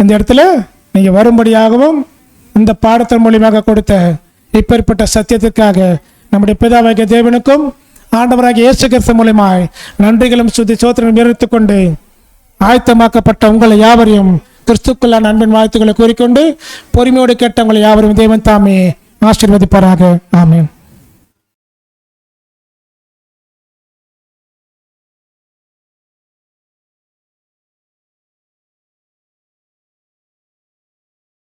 இந்த இடத்துல நீங்க வரும்படியாகவும் இந்த பாடத்தின் மூலியமாக கொடுத்த இப்பேற்பட்ட சத்தியத்திற்காக நம்முடைய பிதாவாகிய தேவனுக்கும் ஆண்டவராகிய இயேசு கிறிஸ்து மூலியமாய் நன்றிகளும் சுத்தி சோத்திரம் உயர்த்திக் கொண்டு ஆயத்தமாக்கப்பட்ட உங்களை யாவரையும் கிறிஸ்துக்குள்ளான அன்பின் வாழ்த்துக்களை கூறிக்கொண்டு பொறுமையோடு கேட்ட உங்களை யாவரும் தேவன் தாமே ஆசீர்வதிப்பாராக. ஆமென்.